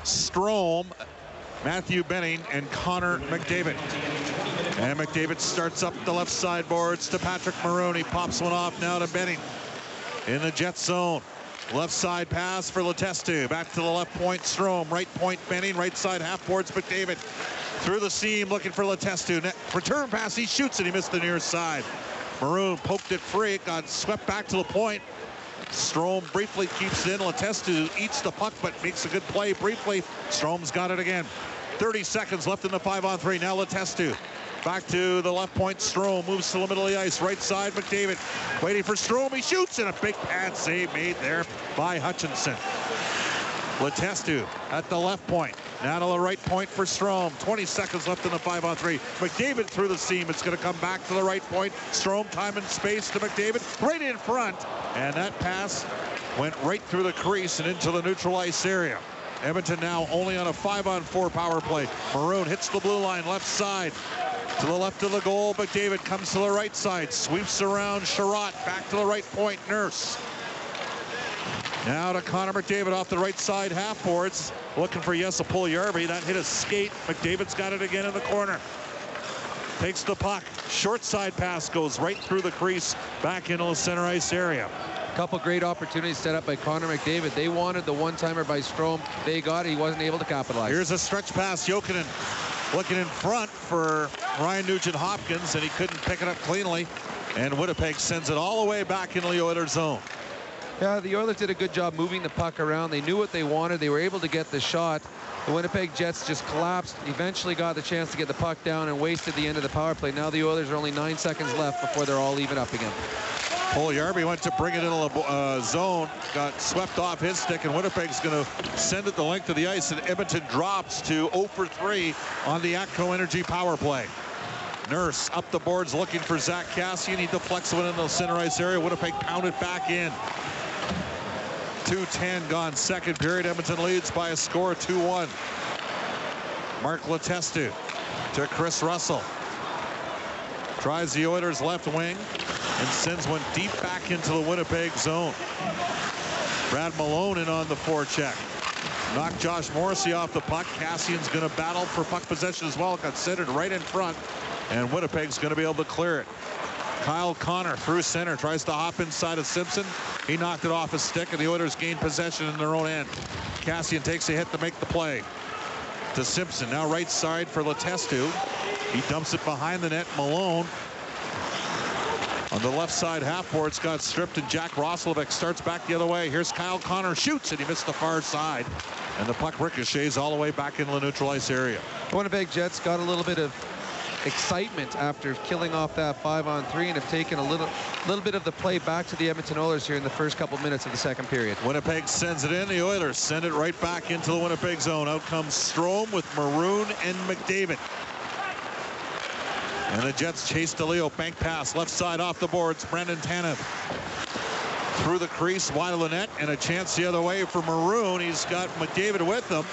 Strome, Matthew Benning, and Connor McDavid. And McDavid starts up the left side boards to Patrick Maroon. He pops one off now to Benning in the Jet zone. Left side pass for Letestu. Back to the left point, Strome. Right point, Benning. Right side half boards, McDavid. Through the seam, looking for Letestu. Return pass, he shoots it. He missed the near side. Maroon poked it free. It got swept back to the point. Strome briefly keeps it in. Letestu eats the puck, but makes a good play briefly. Strome's got it again. 30 seconds left in the 5-on-3. Now Letestu. Back to the left point, Strome moves to the middle of the ice. Right side, McDavid waiting for Strome. He shoots, and a big pad save made there by Hutchinson. Letestu at the left point. Now to the right point for Strome. 20 seconds left in the 5-on-3. McDavid through the seam. It's going to come back to the right point. Strome, time and space to McDavid. Right in front. And that pass went right through the crease and into the neutral ice area. Edmonton now only on a 5-on-4 power play. Maroon hits the blue line, left side. To the left of the goal, McDavid comes to the right side, sweeps around Sherratt, back to the right point, Nurse. Now to Connor McDavid off the right side, half boards, looking for Jesse Puljujarvi. That hit a skate. McDavid's got it again in the corner. Takes the puck, short side pass goes right through the crease, back into the center ice area. Couple great opportunities set up by Connor McDavid. They wanted the one-timer by Strome. They got it. He wasn't able to capitalize. Here's a stretch pass, Jokinen looking in front for Ryan Nugent-Hopkins, and he couldn't pick it up cleanly. And Winnipeg sends it all the way back into the Oilers zone. Yeah, the Oilers did a good job moving the puck around. They knew what they wanted. They were able to get the shot. The Winnipeg Jets just collapsed, eventually got the chance to get the puck down and wasted the end of the power play. Now the Oilers are only 9 seconds left before they're all even up again. Puljujarvi went to bring it into the zone, got swept off his stick, and Winnipeg's going to send it the length of the ice, and Edmonton drops to 0 for 3 on the ATCO Energy power play. Nurse up the boards looking for Zach Kassian. He deflects one in the center ice area. Winnipeg pounded back in. 2:10 gone second period. Edmonton leads by a score of 2-1. Mark Letestu to Chris Russell. Tries the Oilers left wing and sends one deep back into the Winnipeg zone. Brad Malone in on the forecheck. Knocked Josh Morrissey off the puck. Cassian's going to battle for puck possession as well. Got centered right in front, and Winnipeg's going to be able to clear it. Kyle Connor through center, tries to hop inside of Simpson. He knocked it off his stick, and the Oilers gain possession in their own end. Kassian takes a hit to make the play. To Simpson, now right side for Letestu. He dumps it behind the net. Malone on the left side half boards got stripped, and Jack Roslovic starts back the other way. Here's Kyle Connor, shoots, and he missed the far side. And the puck ricochets all the way back into the neutral ice area. The Winnipeg Jets got a little bit of excitement after killing off that 5-on-3 and have taken a little bit of the play back to the Edmonton Oilers here in the first couple minutes of the second period. Winnipeg sends it in. The Oilers send it right back into the Winnipeg zone. Out comes Strome with Maroon and McDavid. And the Jets chase DeLeo. Bank pass left side off the boards. Brandon Tanev through the crease, wide of the net, and a chance the other way for Maroon. He's got McDavid with him.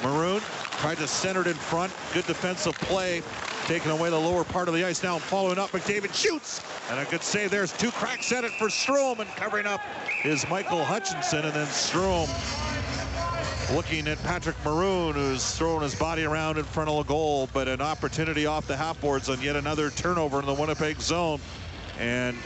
Maroon tried to center it in front. Good defensive play, taking away the lower part of the ice. Now following up, McDavid shoots, and a good save. There's 2 cracks at it for Strome, and covering up is Michael Hutchinson, and then Strome looking at Patrick Maroon, who's throwing his body around in front of the goal, but an opportunity off the half boards on yet another turnover in the Winnipeg zone. And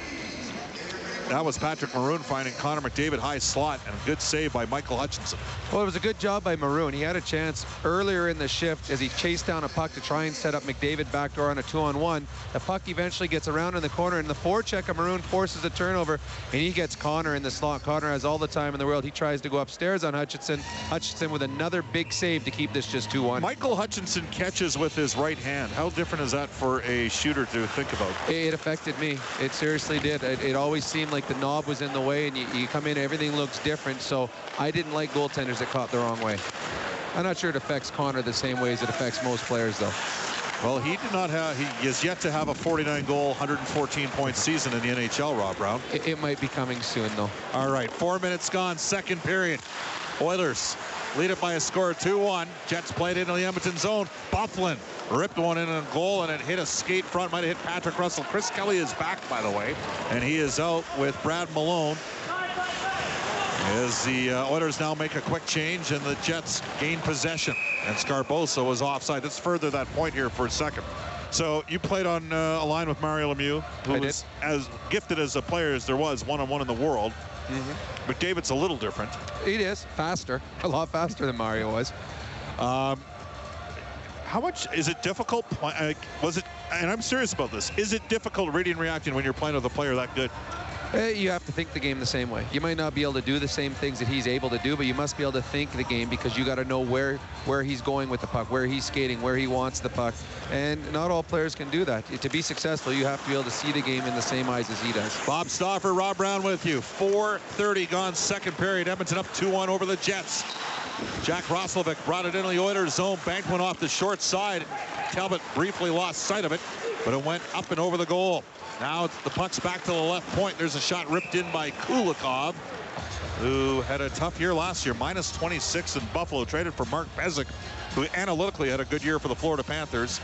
That was Patrick Maroon finding Connor McDavid high slot, and a good save by Michael Hutchinson. Well, it was a good job by Maroon. He had a chance earlier in the shift as he chased down a puck to try and set up McDavid backdoor on a 2-on-1. The puck eventually gets around in the corner, and the forecheck of Maroon forces a turnover, and he gets Connor in the slot. Connor has all the time in the world. He tries to go upstairs on Hutchinson. Hutchinson with another big save to keep this just 2-1. Michael Hutchinson catches with his right hand. How different is that for a shooter to think about? It affected me. It seriously did. It always seemed like the knob was in the way, and you come in, everything looks different. So I didn't like goaltenders that caught the wrong way. I'm not sure it affects Connor the same way as it affects most players, though. Well, he is yet to have a 49-goal, 114-point season in the NHL, Rob Brown. It might be coming soon, though. All right, 4 minutes gone, second period. Oilers lead it by a score of 2-1. Jets played into the Edmonton zone. Bufflin ripped one in a goal, and it hit a skate front. Might have hit Patrick Russell. Chris Kelly is back, by the way, and he is out with Brad Malone. As the Oilers now make a quick change, and the Jets gain possession. And Scarbosa was offside. Let's further that point here for a second. So you played on a line with Mario Lemieux, who is as gifted as a player as there was one-on-one in the world. But David's a little different. It is faster, a lot faster than Mario was. How much is it difficult? Was it? And I'm serious about this. Is it difficult reading and reacting when you're playing with a player that good? You have to think the game the same way. You might not be able to do the same things that he's able to do, but you must be able to think the game because you got to know where he's going with the puck, where he's skating, where he wants the puck. And not all players can do that. To be successful, you have to be able to see the game in the same eyes as he does. Bob Stauffer, Rob Brown with you. 4:30 gone, second period. Edmonton up 2-1 over the Jets. Jack Roslovic brought it into the Oilers zone. Banked one off the short side. Talbot briefly lost sight of it, but it went up and over the goal. Now the puck's back to the left point. There's a shot ripped in by Kulikov, who had a tough year last year. Minus 26 in Buffalo. Traded for Mark Bezic, who analytically had a good year for the Florida Panthers.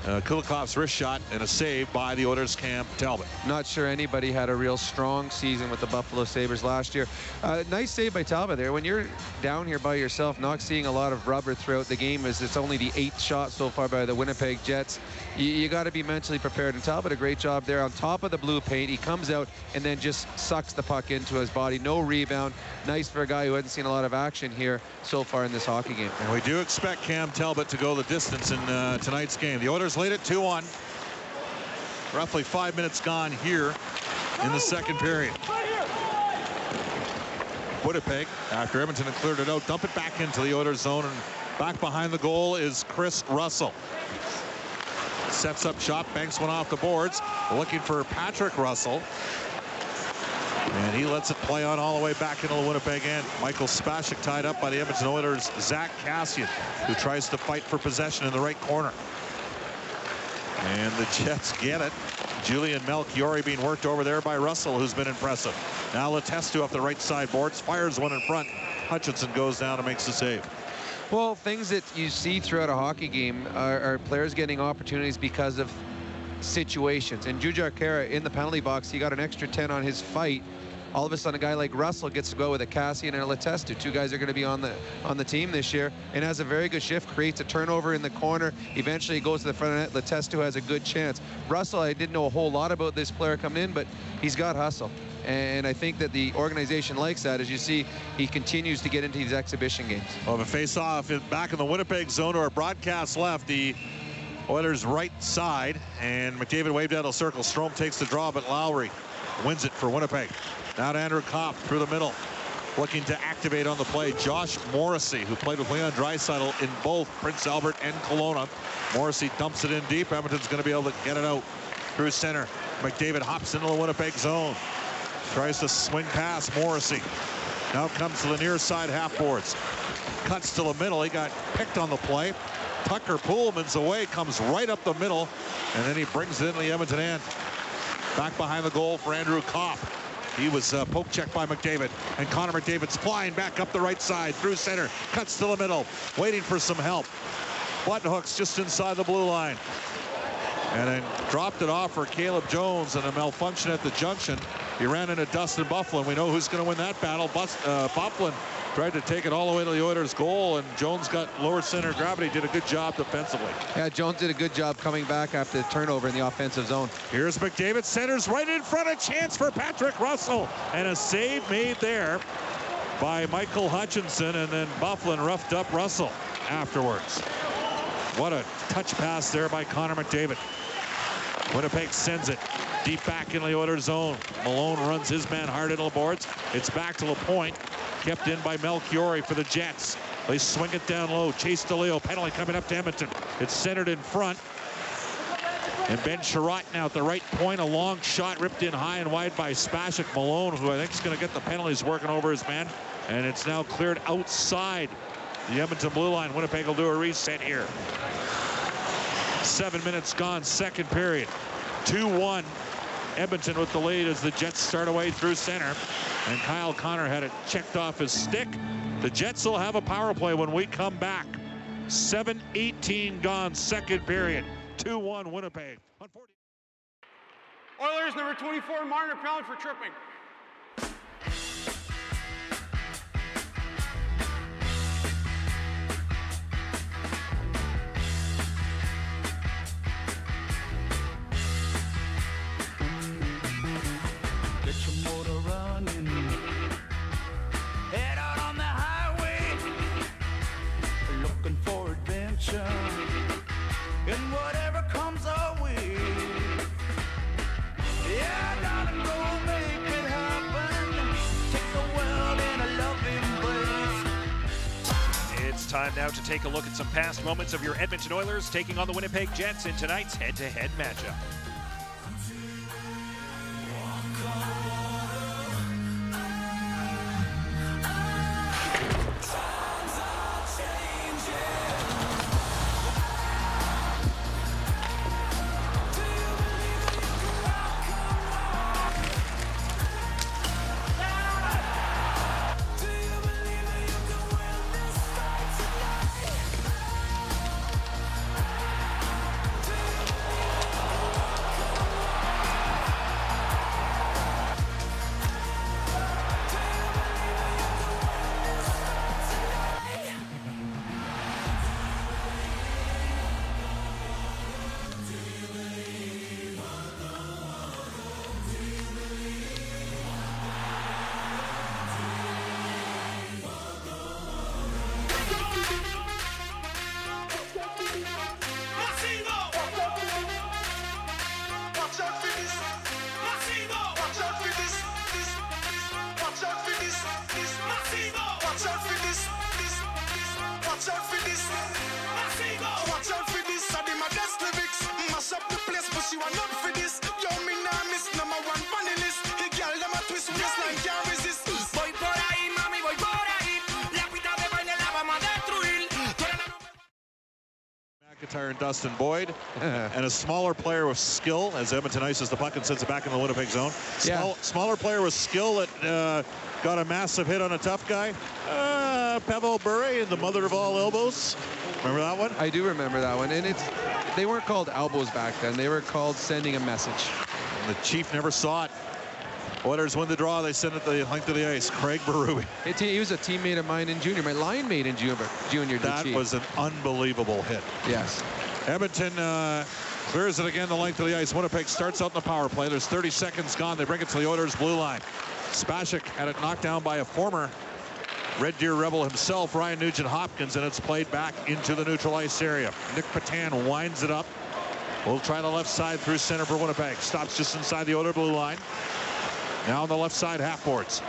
Kulikov's wrist shot and a save by the Oilers' Cam Talbot. Not sure anybody had a real strong season with the Buffalo Sabres last year. Nice save by Talbot there. When you're down here by yourself, not seeing a lot of rubber throughout the game, as it's only the 8th shot so far by the Winnipeg Jets. You got to be mentally prepared. And Talbot, a great job there on top of the blue paint. He comes out and then just sucks the puck into his body. No rebound. Nice for a guy who hasn't seen a lot of action here so far in this hockey game. And we do expect Cam Talbot to go the distance in tonight's game. The Oilers lead it 2-1. Roughly 5 minutes gone here in the second period. Winnipeg, after Edmonton had cleared it out, dump it back into the Oilers zone, and back behind the goal is Chris Russell. Sets up shot, banks one off the boards, looking for Patrick Russell. And he lets it play on all the way back into the Winnipeg end. Michael Spacek tied up by the Edmonton Oilers' Zach Kassian, who tries to fight for possession in the right corner. And the Jets get it. Julian Melchiori being worked over there by Russell, who's been impressive. Now Letestu off the right side boards, fires one in front. Hutchinson goes down and makes the save. Well, things that you see throughout a hockey game are players getting opportunities because of situations. And Jujhar Khaira in the penalty box, he got an extra 10 on his fight. All of a sudden, a guy like Russell gets to go with a Kassian and a Letestu. Two guys are going to be on the team this year, and has a very good shift, creates a turnover in the corner. Eventually, he goes to the front of net. Letestu has a good chance. Russell, I didn't know a whole lot about this player coming in, but he's got hustle. And I think that the organization likes that. As you see, he continues to get into these exhibition games. Well, the face-off back in the Winnipeg zone to our broadcast left. The Oilers' right side, and McDavid waved out a circle. Strome takes the draw, but Lowry wins it for Winnipeg. Now to Andrew Kopp through the middle, looking to activate on the play. Josh Morrissey, who played with Leon Draisaitl in both Prince Albert and Kelowna. Morrissey dumps it in deep. Edmonton's going to be able to get it out through center. McDavid hops into the Winnipeg zone. Tries to swing past Morrissey. Now comes to the near side half boards. Cuts to the middle. He got picked on the play. Tucker Pullman's away, comes right up the middle, and then he brings it into the Edmonton end. Back behind the goal for Andrew Kopp. He was poke checked by McDavid, and Connor McDavid's flying back up the right side through center. Cuts to the middle, waiting for some help. Button hooks just inside the blue line. And then dropped it off for Caleb Jones, and a malfunction at the junction. He ran into Dustin Byfuglien. We know who's going to win that battle. Byfuglien tried to take it all the way to the Oilers' goal, and Jones got lower center of gravity, did a good job defensively. Yeah, Jones did a good job coming back after the turnover in the offensive zone. Here's McDavid, centers right in front, a chance for Patrick Russell, and a save made there by Michael Hutchinson, and then Byfuglien roughed up Russell afterwards. What a touch pass there by Connor McDavid. Winnipeg sends it deep back in the Oilers zone. Malone runs his man hard into the boards. It's back to Lapointe, kept in by Melchiori for the Jets. They swing it down low. Chase DeLeo, penalty coming up to Edmonton. It's centered in front. And Ben Sherratt now at the right point. A long shot ripped in high and wide by Spacek. Malone, who I think is going to get the penalties, working over his man. And it's now cleared outside the Edmonton blue line. Winnipeg will do a reset here. 7 minutes gone, second period. 2-1. Edmonton with the lead as the Jets start away through center. And Kyle Connor had it checked off his stick. The Jets will have a power play when we come back. 7:18 gone, second period. 2-1 Winnipeg. Oilers number 24, Marner Pound for tripping. Get your motor running. Head out on the highway. Looking for adventure. And whatever comes our way. Yeah, gotta go make it happen. Take the world in a loving embrace. It's time now to take a look at some past moments of your Edmonton Oilers taking on the Winnipeg Jets in tonight's head-to-head matchup. McIntyre and Dustin Boyd, and a smaller player with skill as Edmonton ices the puck and sends it back in the Winnipeg zone. Smaller player with skill that got a massive hit on a tough guy. Pavel Bure, the mother of all elbows. Remember that one? I do remember that one, and they weren't called elbows back then. They were called sending a message. And the Chief never saw it. Oilers win the draw. They send it the length of the ice. Craig Berube. He was a teammate of mine in junior, my line mate in junior. That was an unbelievable hit. Yes. Edmonton clears it again the length of the ice. Winnipeg starts out in the power play. There's 30 seconds gone. They bring it to the Oilers blue line. Spacek had it knocked down by a former Red Deer Rebel himself, Ryan Nugent-Hopkins, and it's played back into the neutral ice area. Nick Patan winds it up. We'll try the left side through center for Winnipeg. Stops just inside the Oilers blue line. Now on the left side, half boards.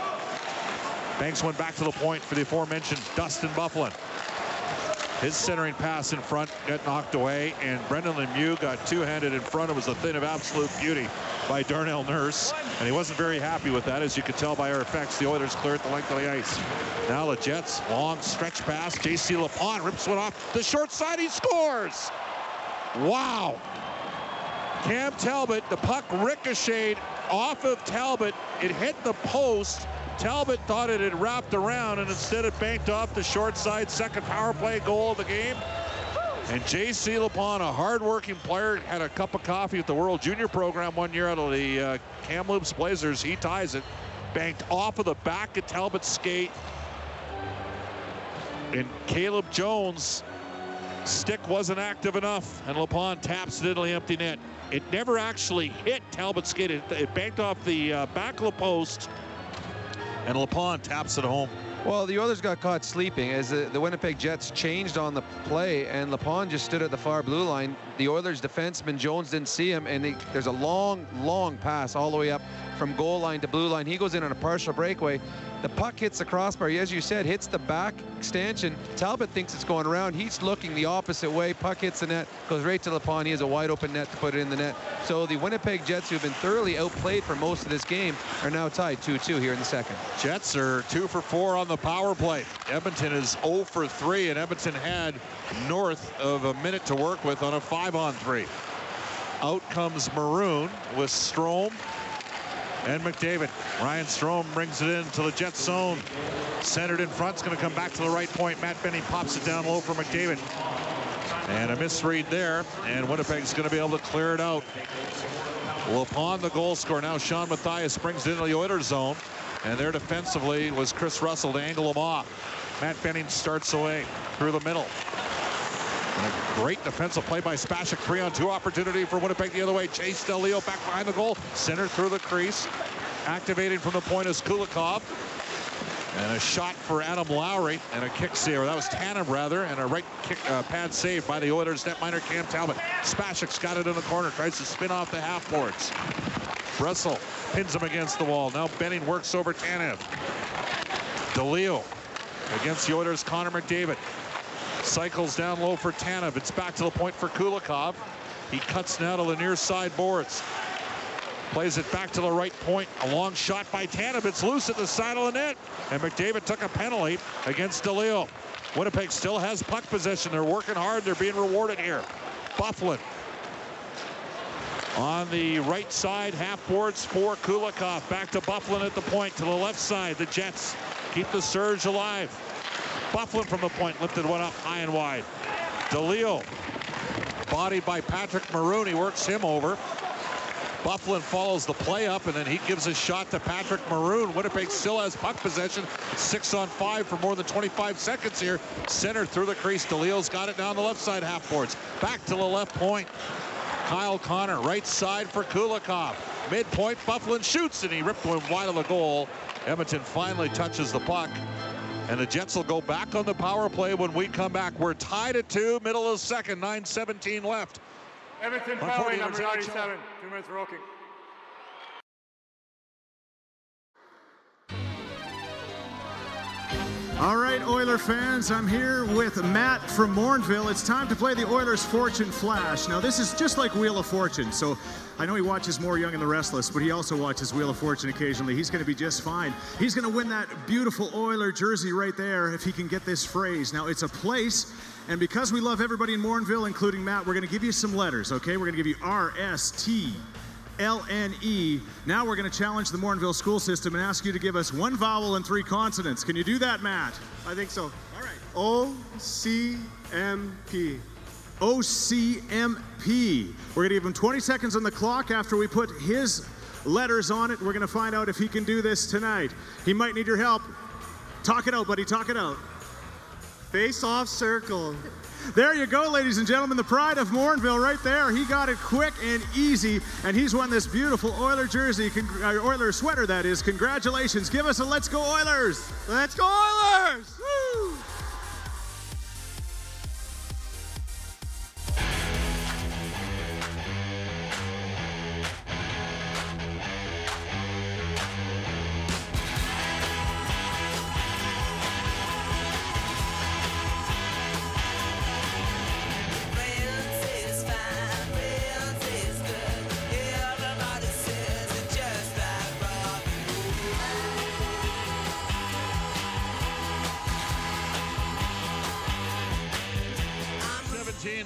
Banks went back to the point for the aforementioned Dustin Byfuglien. His centering pass in front got knocked away, and Brendan Lemieux got two-handed in front. It was a thing of absolute beauty by Darnell Nurse, and he wasn't very happy with that. As you could tell by our effects, the Oilers cleared the length of the ice. Now the Jets, long stretch pass. J.C. Lapont rips one off the short side. He scores! Wow! Cam Talbot, the puck ricocheted off of Talbot. It hit the post. Talbot thought it had wrapped around, and instead it banked off the short side. Second power play goal of the game. And J.C. Lapont, a hard-working player, had a cup of coffee at the World Junior program one year out of the Kamloops Blazers. He ties it. Banked off of the back of Talbot's skate. And Caleb Jones' stick wasn't active enough, and LaPon taps it into the empty net. It never actually hit Talbot's skate. It banked off the back of the post, and LaPon taps it home. Well, the Oilers got caught sleeping as the Winnipeg Jets changed on the play, and LaPon just stood at the far blue line. The Oilers defenseman Jones didn't see him, and there's a long pass all the way up from goal line to blue line. He goes in on a partial breakaway. The puck hits the crossbar, as you said, hits the back extension. Talbot thinks it's going around. He's looking the opposite way. Puck hits the net, goes right to LaPon. He has a wide open net to put it in the net. So the Winnipeg Jets, who've been thoroughly outplayed for most of this game, are now tied 2-2 here in the second. Jets are 2 for 4 on the power play. Edmonton is 0 for 3, and Edmonton had north of a minute to work with on a 5-on-3. Out comes Maroon with Strome and McDavid. Ryan Strome brings it into the Jets zone. Centered in front. It's going to come back to the right point. Matt Benning pops it down low for McDavid. And a misread there. And Winnipeg's going to be able to clear it out. LaPon, the goal scorer. Now Sean Mathias brings it into the Oilers zone. And there defensively was Chris Russell to angle him off. Matt Benning starts away through the middle. And a great defensive play by Spacek. 3-on-2 opportunity for Winnipeg the other way. Chase DeLeo back behind the goal. Center through the crease. Activating from the point is Kulikov. And a shot for Adam Lowry. And a kick save. That was Tanev, rather. And a right kick pad save by the Oilers netminder Cam Talbot. Spacek's got it in the corner. Tries to spin off the half boards. Russell pins him against the wall. Now Benning works over Tanev. DeLeo against the Oilers' Connor McDavid. Cycles down low for Tanev. It's back to the point for Kulikov. He cuts now to the near side boards. Plays it back to the right point. A long shot by Tanev. It's loose at the side of the net. And McDavid took a penalty against DeLeo. Winnipeg still has puck possession. They're working hard. They're being rewarded here. Byfuglien on the right side, half boards for Kulikov. Back to Byfuglien at the point. To the left side, the Jets keep the surge alive. Byfuglien from the point, lifted one up high and wide. DeLeo, bodied by Patrick Maroon. He works him over. Byfuglien follows the play up, and then he gives a shot to Patrick Maroon. Winnipeg still has puck possession. 6-on-5 for more than 25 seconds here. Center through the crease. DeLeo's got it down the left side half boards. Back to the left point. Kyle Connor, right side for Kulikov. Midpoint, Byfuglien shoots, and he ripped one wide of the goal. Edmonton finally touches the puck. And the Jets will go back on the power play when we come back. We're tied at 2, middle of the second, 9:17 left. Edmonton power play number 97. 2 minutes rocking. All right, Oiler fans, I'm here with Matt from Morinville. It's time to play the Oilers Fortune Flash. Now, this is just like Wheel of Fortune, so I know he watches More Young and the Restless, but he also watches Wheel of Fortune occasionally. He's going to be just fine. He's going to win that beautiful Oiler jersey right there if he can get this phrase. Now, it's a place, and because we love everybody in Morinville, including Matt, we're going to give you some letters, okay? We're going to give you R-S-T-L-N-E. Now we're going to challenge the Morinville school system and ask you to give us 1 vowel and 3 consonants. Can you do that, Matt? I think so. All right. O-C-M-P. O-C-M-P. We're going to give him 20 seconds on the clock after we put his letters on it. We're going to find out if he can do this tonight. He might need your help. Talk it out, buddy. Talk it out. Face-off circle. There you go, ladies and gentlemen, the pride of Morinville right there. He got it quick and easy, and he's won this beautiful Oiler jersey, Oiler sweater, that is. Congratulations. Give us a Let's Go Oilers. Let's go Oilers! Woo!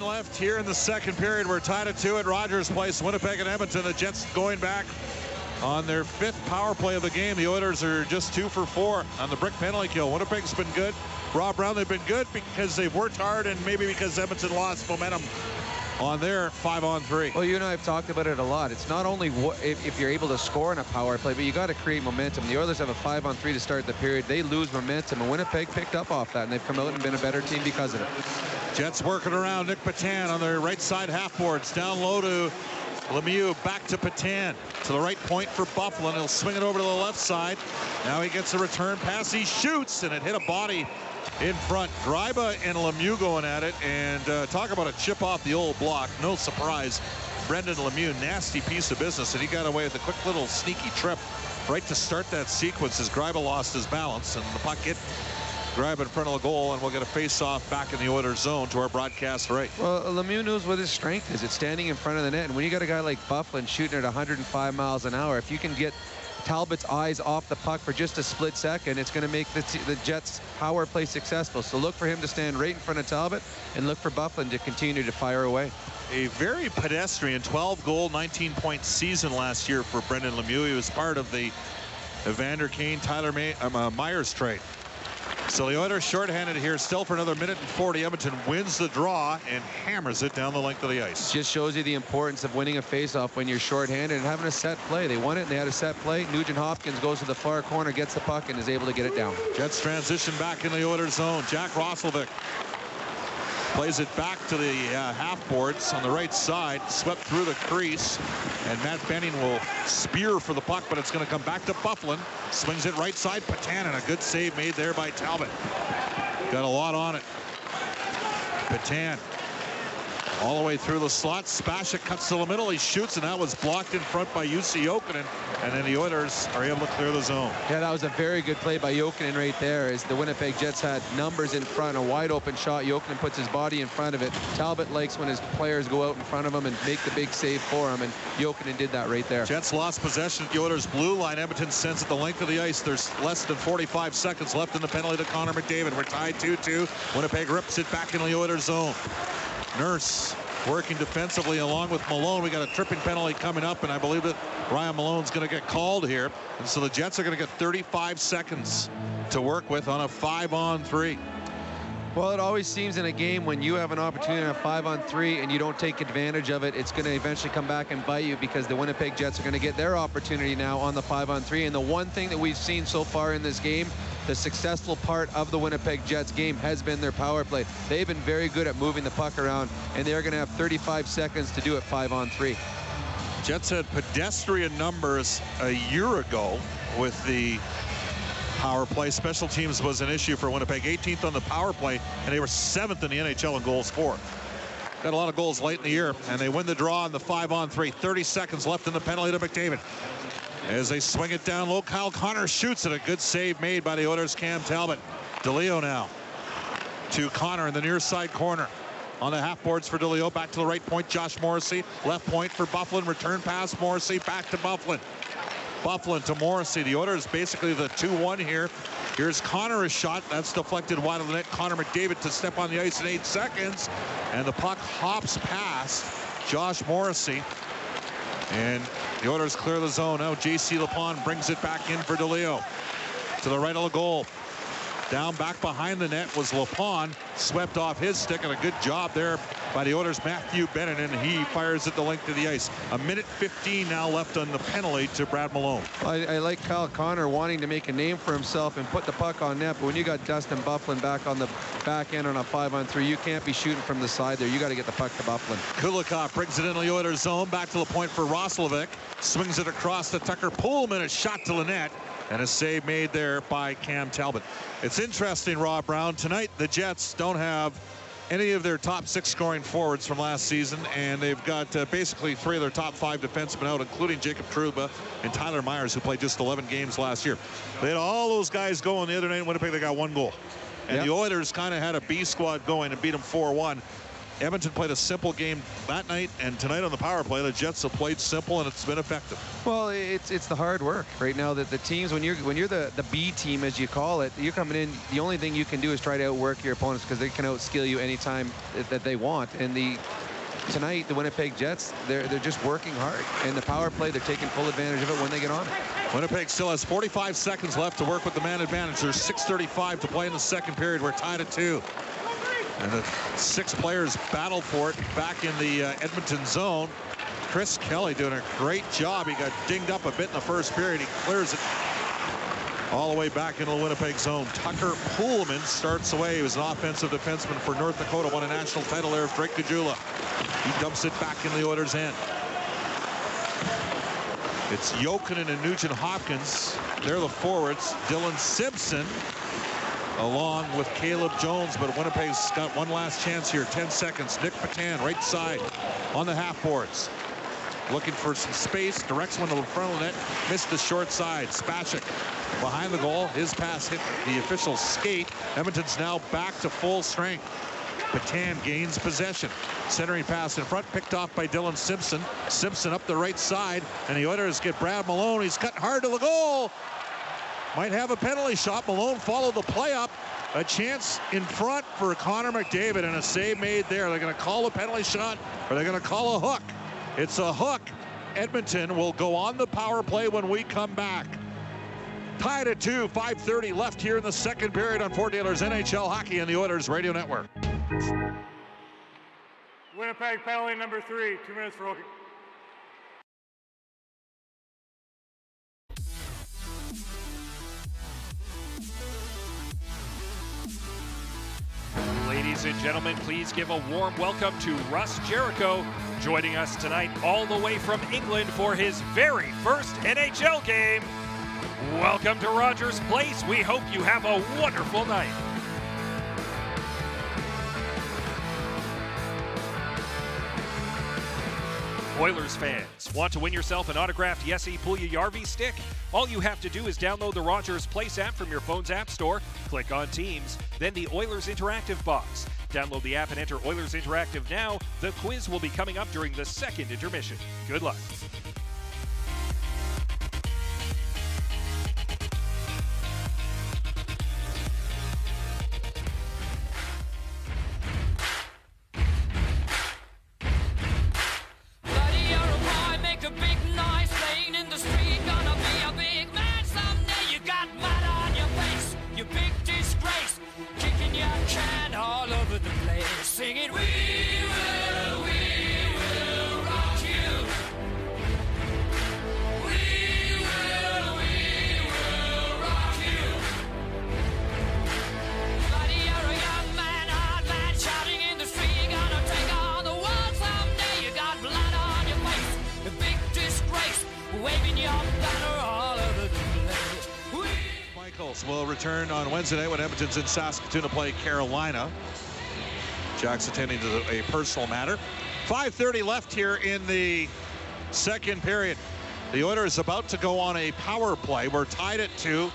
Left here in the second period. We're tied at 2 at Rogers Place. Winnipeg and Edmonton. The Jets going back on their 5th power play of the game. The Oilers are just 2 for 4 on the brick penalty kill. Winnipeg's been good. Rob Brown, they've been good because they've worked hard, and maybe because Edmonton lost momentum on their 5-on-3. Well, you and I have talked about it a lot. It's not only if you're able to score in a power play, but you got to create momentum. The Oilers have a 5-on-3 to start the period. They lose momentum, and Winnipeg picked up off that, and they've come out and been a better team because of it. Jets working around Nick Petan on their right side half boards. Down low to Lemieux, back to Petan. To the right point for Buffalo. He'll swing it over to the left side. Now he gets a return pass. He shoots, and it hit a body in front. Gryba and Lemieux going at it, and talk about a chip off the old block. No surprise. Brendan Lemieux, nasty piece of business, and he got away with a quick little sneaky trip right to start that sequence as Gryba lost his balance, and the puck hit Gryba in front of the goal, and we'll get a face-off back in the Oilers zone to our broadcast right. Well, Lemieux knows what his strength is. It's standing in front of the net, and when you got a guy like Bufflin shooting at 105 miles an hour, if you can get Talbot's eyes off the puck for just a split second, it's going to make the Jets' power play successful. So look for him to stand right in front of Talbot, and look for Bufflin to continue to fire away. A very pedestrian 12-goal, 19-point season last year for Brendan Lemieux. He was part of the Evander Kane, Tyler Myers trade. So the Oilers shorthanded here still for another minute and 40. Edmonton wins the draw and hammers it down the length of the ice. Just shows you the importance of winning a faceoff when you're shorthanded and having a set play. They won it and they had a set play. Nugent Hopkins goes to the far corner, gets the puck, and is able to get it down. Jets transition back in the Oilers zone. Jack Roslovic plays it back to the half boards on the right side, swept through the crease, and Matt Benning will spear for the puck, but it's going to come back to Bufflin. Swings it right side. Petan, and a good save made there by Talbot. Got a lot on it. Petan all the way through the slot. Spacek cuts to the middle. He shoots, and that was blocked in front by Jussi Jokinen, and then the Oilers are able to clear the zone. Yeah, that was a very good play by Jokinen right there, as the Winnipeg Jets had numbers in front. A wide open shot. Jokinen puts his body in front of it. Talbot likes when his players go out in front of him and make the big save for him, and Jokinen did that right there. Jets lost possession at the Oilers' blue line. Edmonton sends it the length of the ice. There's less than 45 seconds left in the penalty to Connor McDavid. We're tied 2-2. Winnipeg rips it back in the Oilers' zone. Nurse working defensively along with Malone. We got a tripping penalty coming up, and I believe that Ryan Malone's going to get called here. And so the Jets are going to get 35 seconds to work with on a 5-on-3. Well, it always seems in a game when you have an opportunity on a 5-on-3 and you don't take advantage of it, it's going to eventually come back and bite you, because the Winnipeg Jets are going to get their opportunity now on the 5-on-3. And the one thing that we've seen so far in this game, the successful part of the Winnipeg Jets game, has been their power play. They've been very good at moving the puck around, and they're going to have 35 seconds to do it 5-on-3. Jets had pedestrian numbers a year ago with the power play. Special teams was an issue for Winnipeg. 18th on the power play, and they were 7th in the NHL in goals for. Got a lot of goals late in the year, and they win the draw on the 5-on-3. 30 seconds left in the penalty to McDavid. As they swing it down low, Kyle Connor shoots it. A good save made by the Oilers' Cam Talbot. DeLeo now to Connor in the near side corner. On the half boards for DeLeo. Back to the right point, Josh Morrissey. Left point for Bufflin. Return pass, Morrissey back to Bufflin. Bufflin to Morrissey. The Oilers basically the 2-1 here. Here's Connor's shot. That's deflected wide of the net. Connor McDavid to step on the ice in 8 seconds. And the puck hops past Josh Morrissey. And the Oilers clear the zone. Now J.C. Lepond brings it back in for DeLeo. To the right of the goal. Down back behind the net was Lepond. Swept off his stick, and a good job there by the Oilers' Matthew Bennett, and he fires it the length of the ice. A minute 15 now left on the penalty to Brad Malone. I like Kyle Connor wanting to make a name for himself and put the puck on net, but when you got Dustin Bufflin back on the back end on a 5-on-3, you can't be shooting from the side there. You got to get the puck to Bufflin. Kulikov brings it into the Oilers' zone. Back to the point for Roslovic. Swings it across to Tucker Pullman. A shot to the net. And a save made there by Cam Talbot. It's interesting, Rob Brown. Tonight, the Jets don't have any of their top 6 scoring forwards from last season, and they've got basically 3 of their top 5 defensemen out, including Jacob Trouba and Tyler Myers, who played just 11 games last year. They had all those guys going the other night in Winnipeg. They got 1 goal. And the Oilers kind of had a B squad going and beat them 4-1. Edmonton played a simple game that night, and tonight on the power play, the Jets have played simple, and it's been effective. Well, it's the hard work right now that the teams, when you're the B team, as you call it, you're coming in. The only thing you can do is try to outwork your opponents, because they can outskill you anytime that they want. And tonight, the Winnipeg Jets, they're just working hard. And the power play, they're taking full advantage of it when they get on it. Winnipeg still has 45 seconds left to work with the man advantage. There's 6:35 to play in the second period. We're tied at 2. And the 6 players battle for it back in the Edmonton zone. Chris Kelly doing a great job. He got dinged up a bit in the first period. He clears it all the way back into the Winnipeg zone. Tucker Poolman starts away. He was an offensive defenseman for North Dakota. Won a national title there with Drake Kajula. He dumps it back in the Oilers' end. It's Jokinen and Nugent Hopkins. They're the forwards. Dylan Simpson along with Caleb Jones, but Winnipeg's got one last chance here. 10 seconds. Nick Patan, right side on the half boards. Looking for some space, directs one to the front of the net, missed the short side. Spacek behind the goal. His pass hit the official's skate. Edmonton's now back to full strength. Patan gains possession. Centering pass in front, picked off by Dylan Simpson. Simpson up the right side, and the Oilers get Brad Malone. He's cut hard to the goal. Might have a penalty shot. Malone followed the play up. A chance in front for Connor McDavid, and a save made there. They're going to call a penalty shot, or they're going to call a hook. It's a hook. Edmonton will go on the power play when we come back. Tied at 2, 5:30 left here in the second period on Fort Oilers NHL Hockey and the Oilers Radio Network. Winnipeg penalty number 3, 2 minutes for hooking. Ladies and gentlemen, please give a warm welcome to Russ Jericho, joining us tonight all the way from England for his very first NHL game. Welcome to Rogers Place. We hope you have a wonderful night. Oilers fans, want to win yourself an autographed Jesse Puljujärvi stick? All you have to do is download the Rogers Place app from your phone's app store, click on Teams, then the Oilers Interactive box. Download the app and enter Oilers Interactive now. The quiz will be coming up during the second intermission. Good luck. Singing, we will rock you. We will rock you. Buddy, you're a young man, hard man, shouting in the street. You're gonna take on the world someday. You got blood on your face, a big disgrace, waving your banner all over the place. Michaels will return on Wednesday night when Edmonton's in Saskatoon to play Carolina. Jack's attending to a personal matter. 5:30 left here in the second period. The Oilers about to go on a power play. We're tied at 2.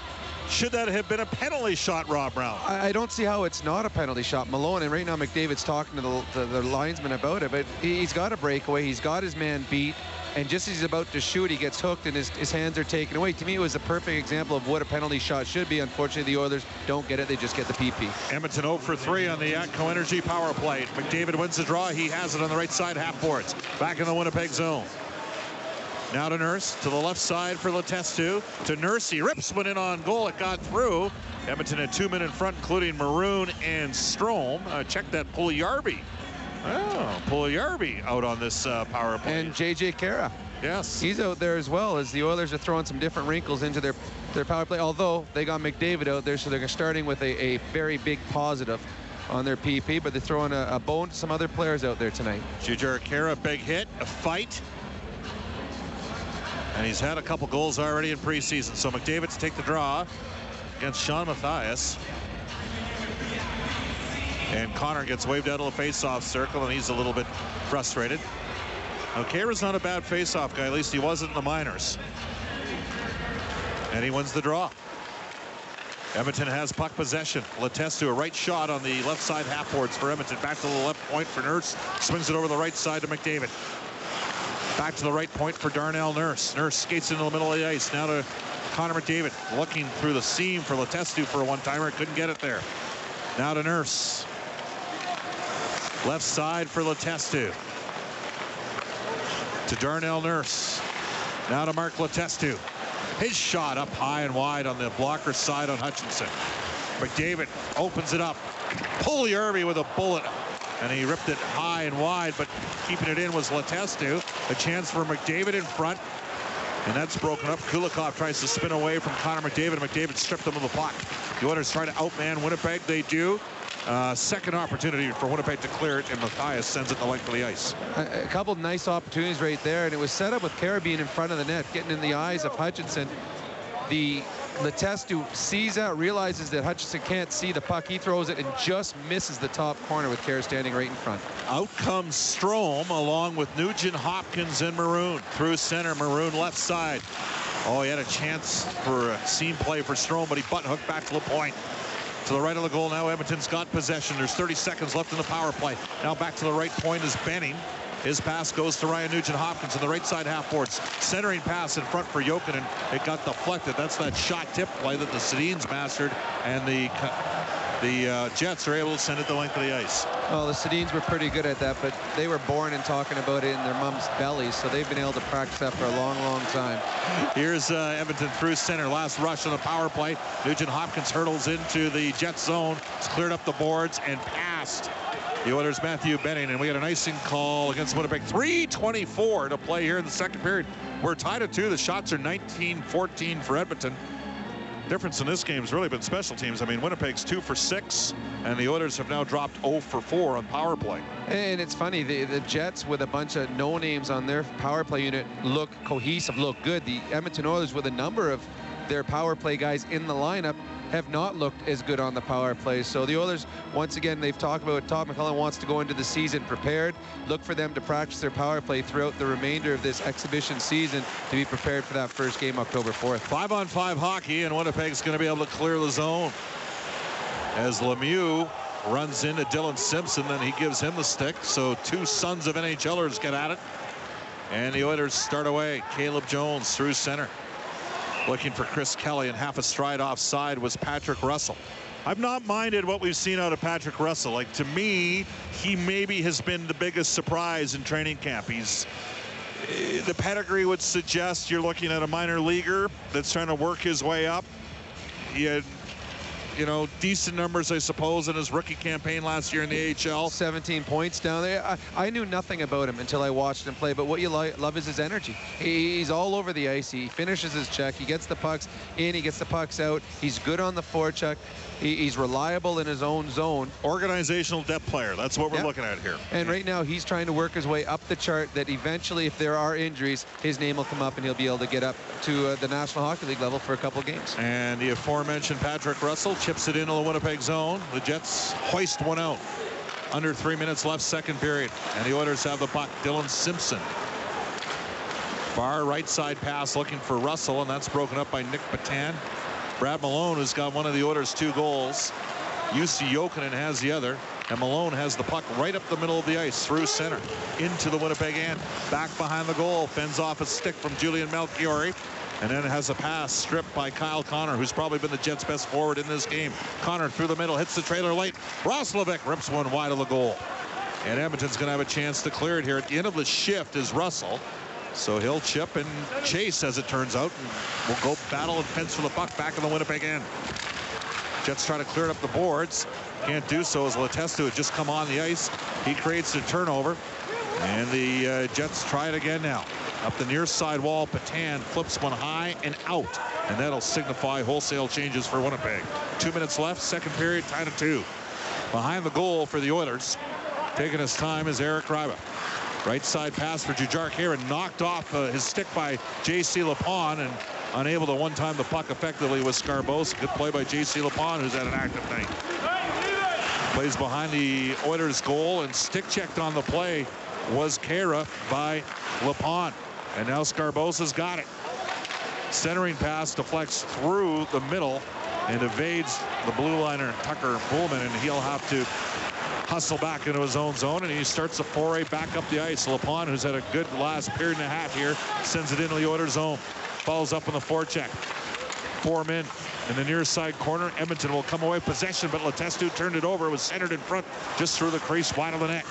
Should that have been a penalty shot, Rob Brown? I don't see how it's not a penalty shot, Malone. And right now McDavid's talking to the linesman about it, but he's got a breakaway. He's got his man beat. And just as he's about to shoot, he gets hooked and his hands are taken away. To me, it was a perfect example of what a penalty shot should be. Unfortunately, the Oilers don't get it. They just get the PP. Edmonton 0 for 3 on the ATCO Energy power play. McDavid wins the draw. He has it on the right side, half boards. Back in the Winnipeg zone. Now to Nurse, to the left side for Letestu. To Nurse, he rips one in on goal. It got through. Edmonton had 2 men in front, including Maroon and Strome. Check that Puljujärvi. Oh, Puljujärvi out on this power play. And J.J. Kara. Yes. He's out there as well, as the Oilers are throwing some different wrinkles into their power play, although they got McDavid out there, so they're starting with a very big positive on their PP, but they're throwing a bone to some other players out there tonight. J.J. Kara, big hit, a fight. And he's had a couple goals already in preseason, so McDavid to take the draw against Sean Mathias. And Connor gets waved out of the face-off circle, and he's a little bit frustrated. Now, Kara's not a bad face-off guy. At least he wasn't in the minors. And he wins the draw. Edmonton has puck possession. Letestu, a right shot on the left side half boards for Edmonton. Back to the left point for Nurse. Swings it over the right side to McDavid. Back to the right point for Darnell Nurse. Nurse skates into the middle of the ice. Now to Connor McDavid. Looking through the seam for Letestu for a one-timer. Couldn't get it there. Now to Nurse. Left side for Letestu. To Darnell Nurse. Now to Mark Letestu. His shot up high and wide on the blocker side on Hutchinson. McDavid opens it up. Pugliarvi with a bullet, and he ripped it high and wide, but keeping it in was Letestu. A chance for McDavid in front, and that's broken up. Kulikov tries to spin away from Connor McDavid, and McDavid stripped him of the puck. The Oilers try to outman Winnipeg. They do. Second opportunity for Winnipeg to clear it, and Mathias sends it the length of the ice. A couple nice opportunities right there, and it was set up with Carabin in front of the net, getting in the eyes of Hutchinson. The Letestu sees that, realizes that Hutchinson can't see the puck. He throws it and just misses the top corner with Kerr standing right in front. Out comes Strome along with Nugent, Hopkins, and Maroon. Through center, Maroon left side. Oh, he had a chance for a seam play for Strome, but he button hooked back to LaPointe. To the right of the goal now, Edmonton's got possession. There's 30 seconds left in the power play. Now back to the right point is Benning. His pass goes to Ryan Nugent-Hopkins on the right side half boards. Centering pass in front for Jokinen. It got deflected. That's that shot tip play that the Sedins mastered, and the Jets are able to send it the length of the ice. Well, the Sedins were pretty good at that, but they were born and talking about it in their mom's bellies, so they've been able to practice that for a long, long time. Here's Edmonton through center. Last rush on the power play. Nugent-Hopkins hurdles into the Jet zone. It's cleared up the boards and passed the Oilers' Matthew Benning, and we had an icing call against Winnipeg. 3:24 to play here in the second period. We're tied at 2. The shots are 19-14 for Edmonton. Difference in this game has really been special teams. I mean, Winnipeg's 2 for 6, and the Oilers have now dropped 0 for 4 on power play. And it's funny, the Jets with a bunch of no names on their power play unit look cohesive, look good. The Edmonton Oilers with a number of their power play guys in the lineup have not looked as good on the power play. So the Oilers, once again, they've talked about Todd McClellan wants to go into the season prepared. Look for them to practice their power play throughout the remainder of this exhibition season to be prepared for that first game October 4th. 5-on-5 hockey, and Winnipeg's going to be able to clear the zone as Lemieux runs into Dylan Simpson, then he gives him the stick. So 2 sons of NHLers get at it, and the Oilers start away. Caleb Jones through center, looking for Chris Kelly, and half a stride offside was Patrick Russell. I've not minded what we've seen out of Patrick Russell. Like, to me, he maybe has been the biggest surprise in training camp. The pedigree would suggest you're looking at a minor leaguer that's trying to work his way up. He had, decent numbers, I suppose, in his rookie campaign last year in the AHL. 17 points down there. I knew nothing about him until I watched him play, but what you love is his energy. He's all over the ice. He finishes his check. He gets the pucks in. He gets the pucks out. He's good on the forecheck. He's reliable in his own zone. Organizational depth player. That's what we're looking at here. And right now, he's trying to work his way up the chart that eventually, if there are injuries, his name will come up and he'll be able to get up to the National Hockey League level for a couple of games. And the aforementioned Patrick Russell chips it into the Winnipeg zone. The Jets hoist one out. Under 3 minutes left, second period. And the Oilers have the puck. Dylan Simpson. Far right side pass looking for Russell, and that's broken up by Nick Patan. Brad Malone has got one of the Oilers' 2 goals. Jussi Jokinen has the other. And Malone has the puck right up the middle of the ice, through center, into the Winnipeg end. Back behind the goal, fends off a stick from Julian Melchiori. And then has a pass stripped by Kyle Connor, who's probably been the Jets' best forward in this game. Connor through the middle, hits the trailer late. Roslovic rips one wide of the goal. And Edmonton's going to have a chance to clear it here. At the end of the shift is Russell. So he'll chip and chase, as it turns out, and we'll go battle and fence for the puck back in the Winnipeg end. Jets try to clear it up the boards. Can't do so as Letestu had just come on the ice. He creates a turnover, and the Jets try it again now. Up the near side wall, Patan flips one high and out, and that'll signify wholesale changes for Winnipeg. 2 minutes left, second period, tied at 2. Behind the goal for the Oilers, taking his time, is Eric Ryba. Right side pass for Jujhar Khaira, knocked off his stick by J.C. Lapon, and unable to one-time the puck effectively with Scarbosa. Good play by J.C. Lapon, who's had an active night. Plays behind the Oilers' goal, and stick checked on the play was Khaira by Lapon. And now Scarbosa's got it. Centering pass deflects through the middle and evades the blue liner Tucker Pullman, and he'll have to hustle back into his own zone, and he starts a foray back up the ice. Lapon, who's had a good last period and a half here, sends it into the Oilers' zone. Follows up on the forecheck. 4 men in the near side corner. Edmonton will come away possession, but Letestu turned it over. It was centered in front, just through the crease, wide of the net.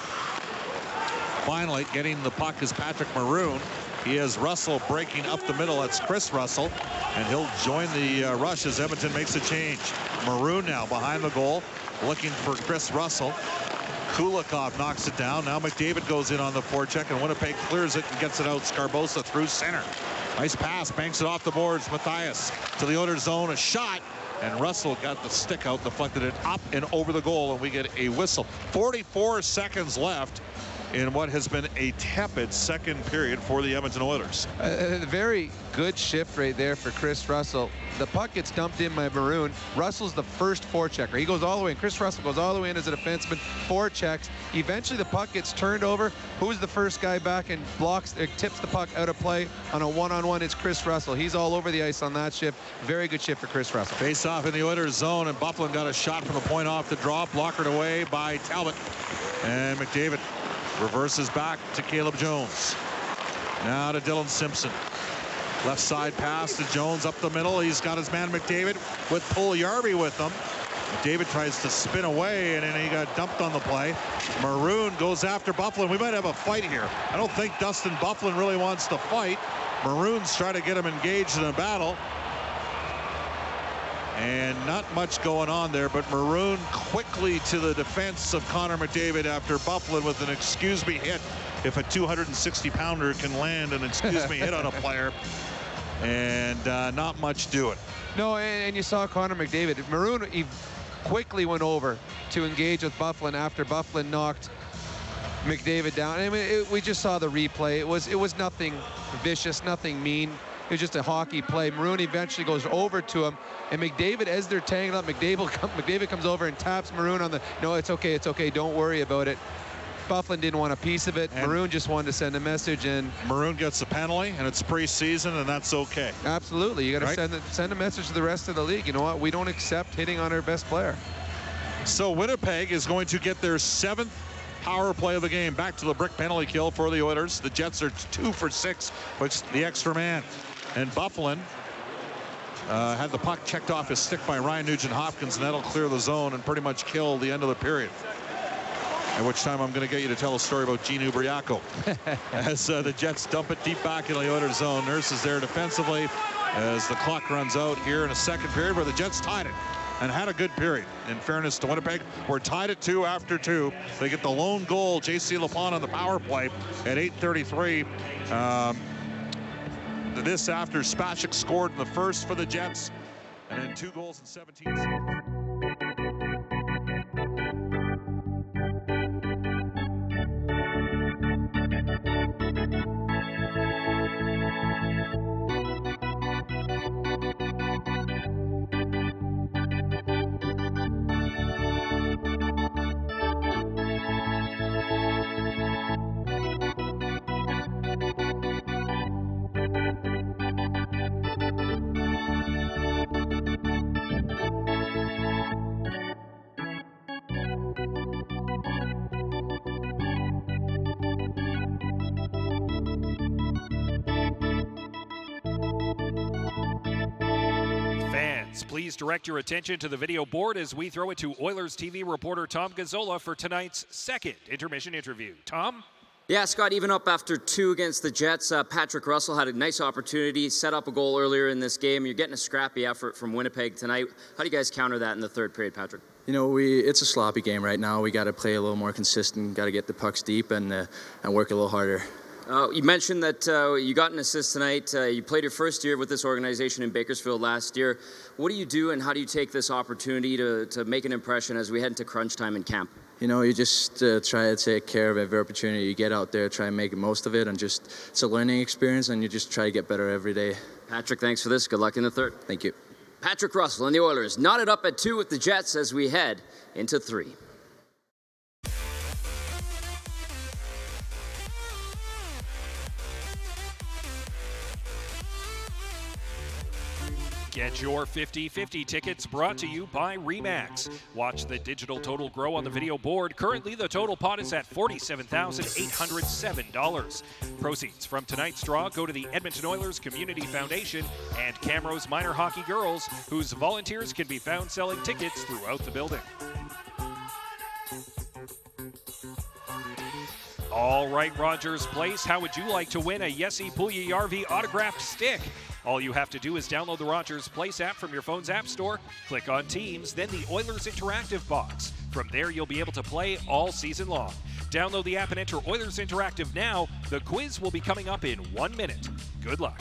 Finally, getting the puck is Patrick Maroon. He has Russell breaking up the middle. That's Chris Russell, and he'll join the rush as Edmonton makes a change. Maroon now behind the goal, looking for Chris Russell. Kulikov knocks it down. Now McDavid goes in on the forecheck, and Winnipeg clears it and gets it out. Scarbosa through center. Nice pass, banks it off the boards. Matthias to the Oilers zone, a shot, and Russell got the stick out, deflected it up and over the goal, and we get a whistle. 44 seconds left in what has been a tepid second period for the Edmonton Oilers. A very good shift right there for Chris Russell. The puck gets dumped in by Maroon. Russell's the first forechecker. He goes all the way in. Chris Russell goes all the way in as a defenseman, forechecks. Eventually the puck gets turned over. Who's the first guy back and blocks, tips the puck out of play on a one-on-one? It's Chris Russell. He's all over the ice on that shift. Very good shift for Chris Russell. Face off in the Oilers zone, and Byfuglien got a shot from the point off the draw, blockered away by Talbot. And McDavid reverses back to Caleb Jones. Now to Dylan Simpson. Left side pass to Jones up the middle. He's got his man McDavid with Puljujarvi with him. McDavid tries to spin away, and then he got dumped on the play. Maroon goes after Byfuglien. We might have a fight here. I don't think Dustin Byfuglien really wants to fight. Maroon's trying to get him engaged in a battle. And not much going on there, but Maroon quickly to the defense of Connor McDavid after Byfuglien with an excuse me hit. If a 260-pounder can land an excuse me hit on a player, and not much doing. No, and you saw Connor McDavid. Maroon, he quickly went over to engage with Byfuglien after Byfuglien knocked McDavid down. I mean, we just saw the replay. It was nothing vicious, nothing mean. It was just a hockey play. Maroon eventually goes over to him, and McDavid, as they're tangled up, McDavid comes over and taps Maroon on the, no, it's okay, don't worry about it. Byfuglien didn't want a piece of it. And Maroon just wanted to send a message, and Maroon gets a penalty, and it's preseason, and that's okay. Absolutely. You got to send a message to the rest of the league. You know what? We don't accept hitting on our best player. So Winnipeg is going to get their 7th power play of the game. Back to the brick penalty kill for the Oilers. The Jets are 2 for 6, but the extra man. And Byfuglien had the puck checked off his stick by Ryan Nugent-Hopkins, and that'll clear the zone and pretty much kill the end of the period. At which time I'm going to get you to tell a story about Gene Ubriaco. As the Jets dump it deep back into the Oilers zone. Nurse is there defensively as the clock runs out here in a second period where the Jets tied it and had a good period. In fairness to Winnipeg, we're tied at 2 after 2. They get the lone goal, J.C. Lapon on the power play at 8:33. This after Spacek scored in the first for the Jets, and then 2 goals in 17 seconds. Please direct your attention to the video board as we throw it to Oilers TV reporter Tom Gazzola for tonight's second intermission interview. Tom? Yeah, Scott, even up after 2 against the Jets, Patrick Russell had a nice opportunity, set up a goal earlier in this game. You're getting a scrappy effort from Winnipeg tonight. How do you guys counter that in the third period, Patrick? You know, it's a sloppy game right now. We got to play a little more consistent, got to get the pucks deep and work a little harder. You mentioned that you got an assist tonight. You played your first year with this organization in Bakersfield last year. What do you do, and how do you take this opportunity to make an impression as we head into crunch time in camp? You know, you just try to take care of every opportunity you get out there, try and make the most of it, and just it's a learning experience, and you just try to get better every day. Patrick, thanks for this. Good luck in the third. Thank you. Patrick Russell and the Oilers knotted up at 2 with the Jets as we head into 3. Get your 50/50 tickets brought to you by RE/MAX. Watch the digital total grow on the video board. Currently, the total pot is at $47,807. Proceeds from tonight's draw go to the Edmonton Oilers Community Foundation and Camrose Minor Hockey Girls, whose volunteers can be found selling tickets throughout the building. All right, Rogers Place, how would you like to win a Jesse Puljujärvi autographed stick? All you have to do is download the Rogers Place app from your phone's app store, click on Teams, then the Oilers Interactive box. From there, you'll be able to play all season long. Download the app and enter Oilers Interactive now. The quiz will be coming up in 1 minute. Good luck.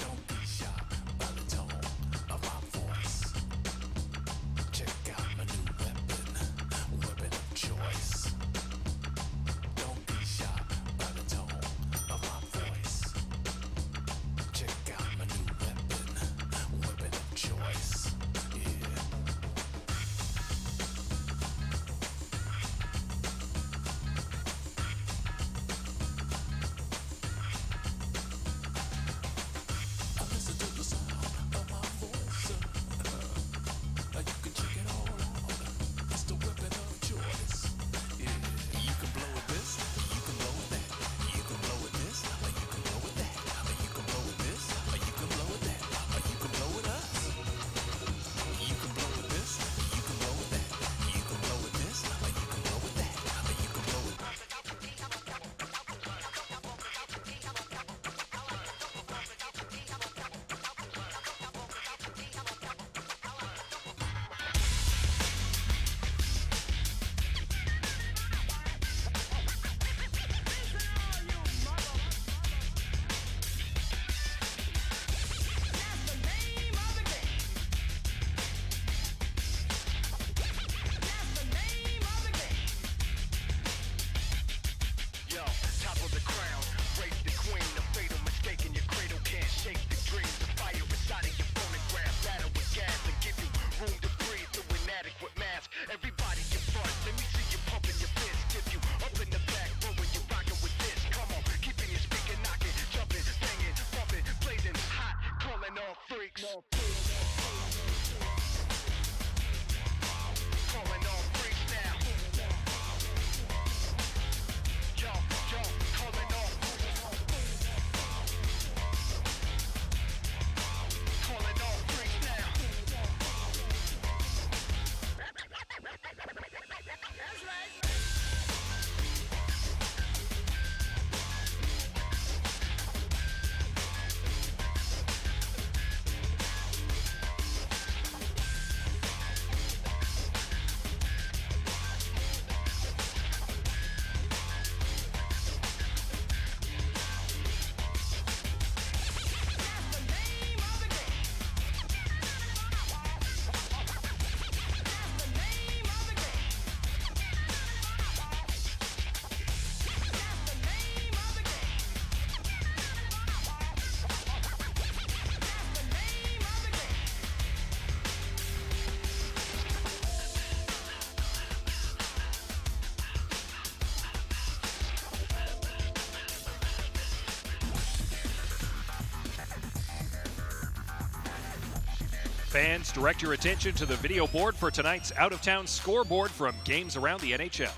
Fans, direct your attention to the video board for tonight's out-of-town scoreboard from games around the NHL.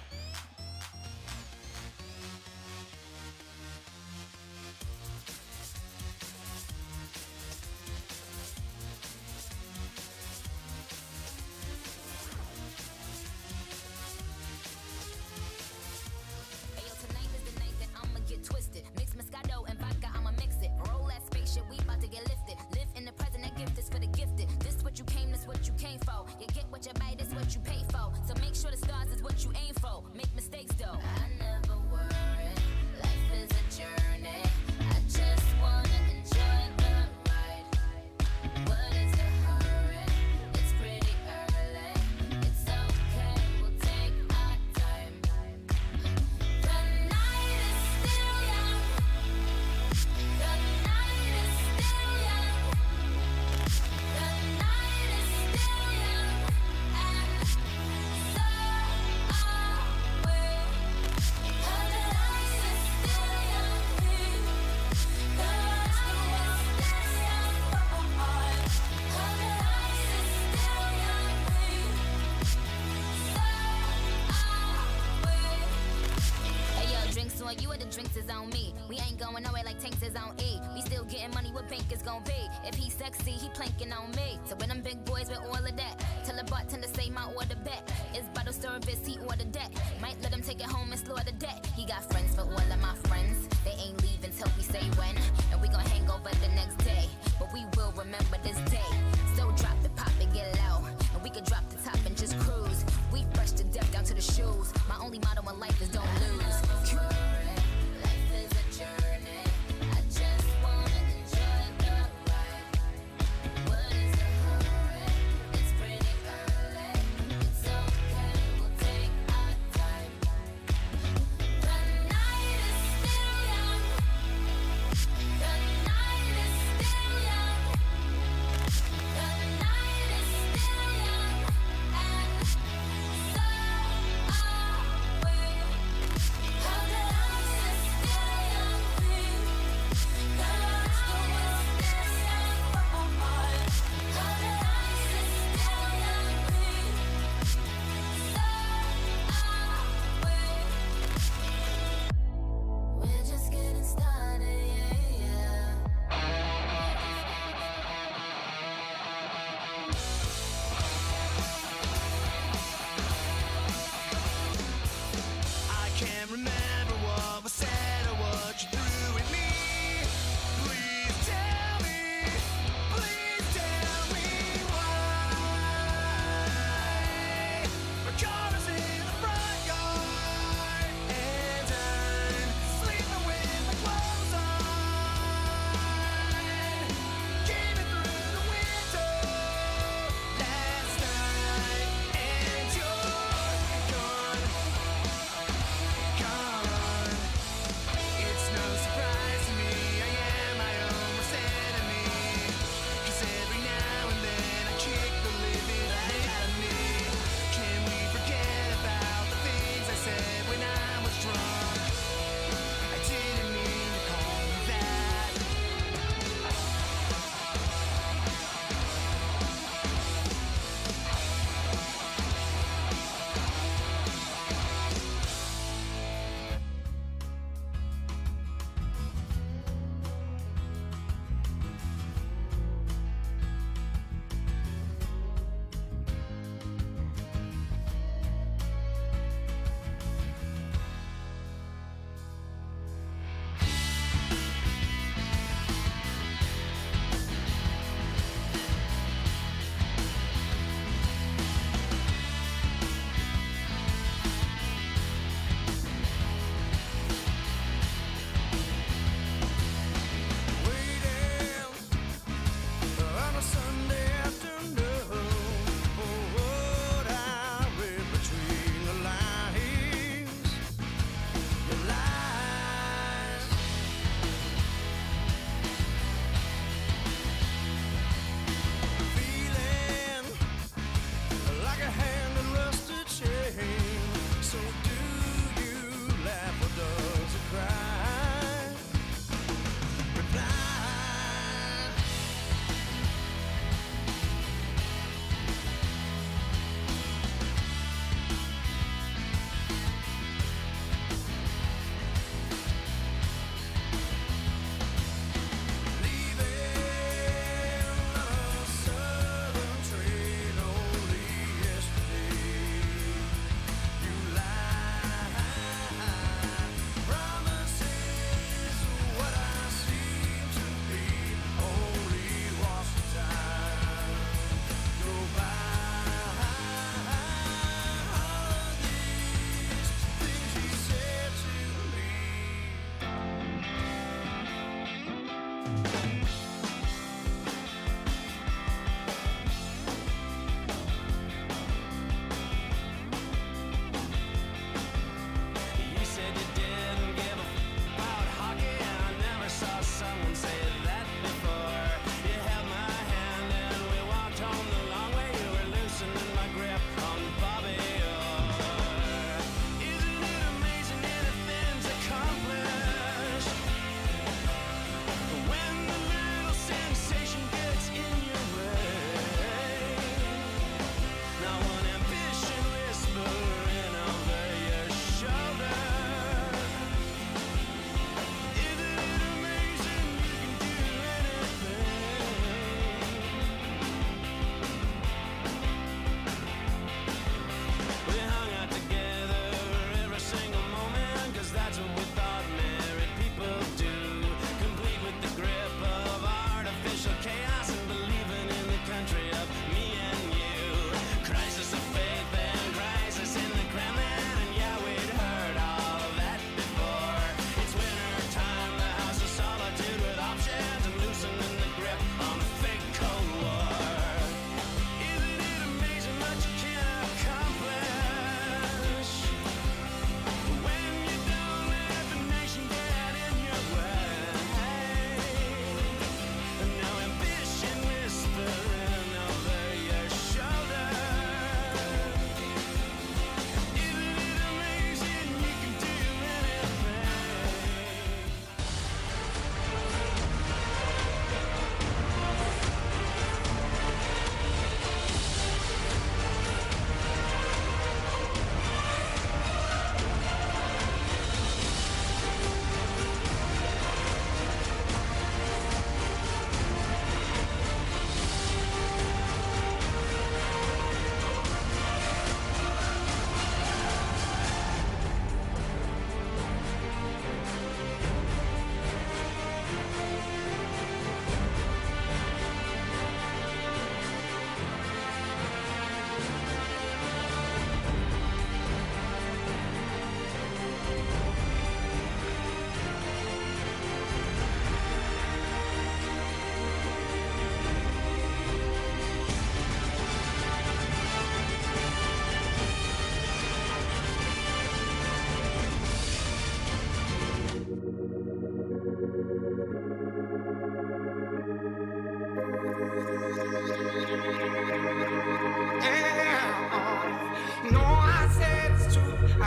What you came for, you get what you buy, this what you pay for. So make sure the stars is what you aim for. of the drinks is on me. We ain't going nowhere like tanks is on E. We still getting money, what bank is gon' be? If he sexy, he planking on me. So when them big boys with all of that, tell the bartender say my order back. It's bottle service, he ordered that. Might let him take it home and slaughter that. He got friends for all of my friends. They ain't leaving till we say when. And we gon' hang over the next day. But we will remember this day. So drop it, pop it, get low. And we can drop the top and just cruise. We fresh to death down to the shoes. My only motto in life is don't lose. Life is a journey. I just wanna enjoy the ride. What is the hurry? It's pretty early. It's okay, we'll take our time. The night is still young. The night is still young. The night is still young. And so are we.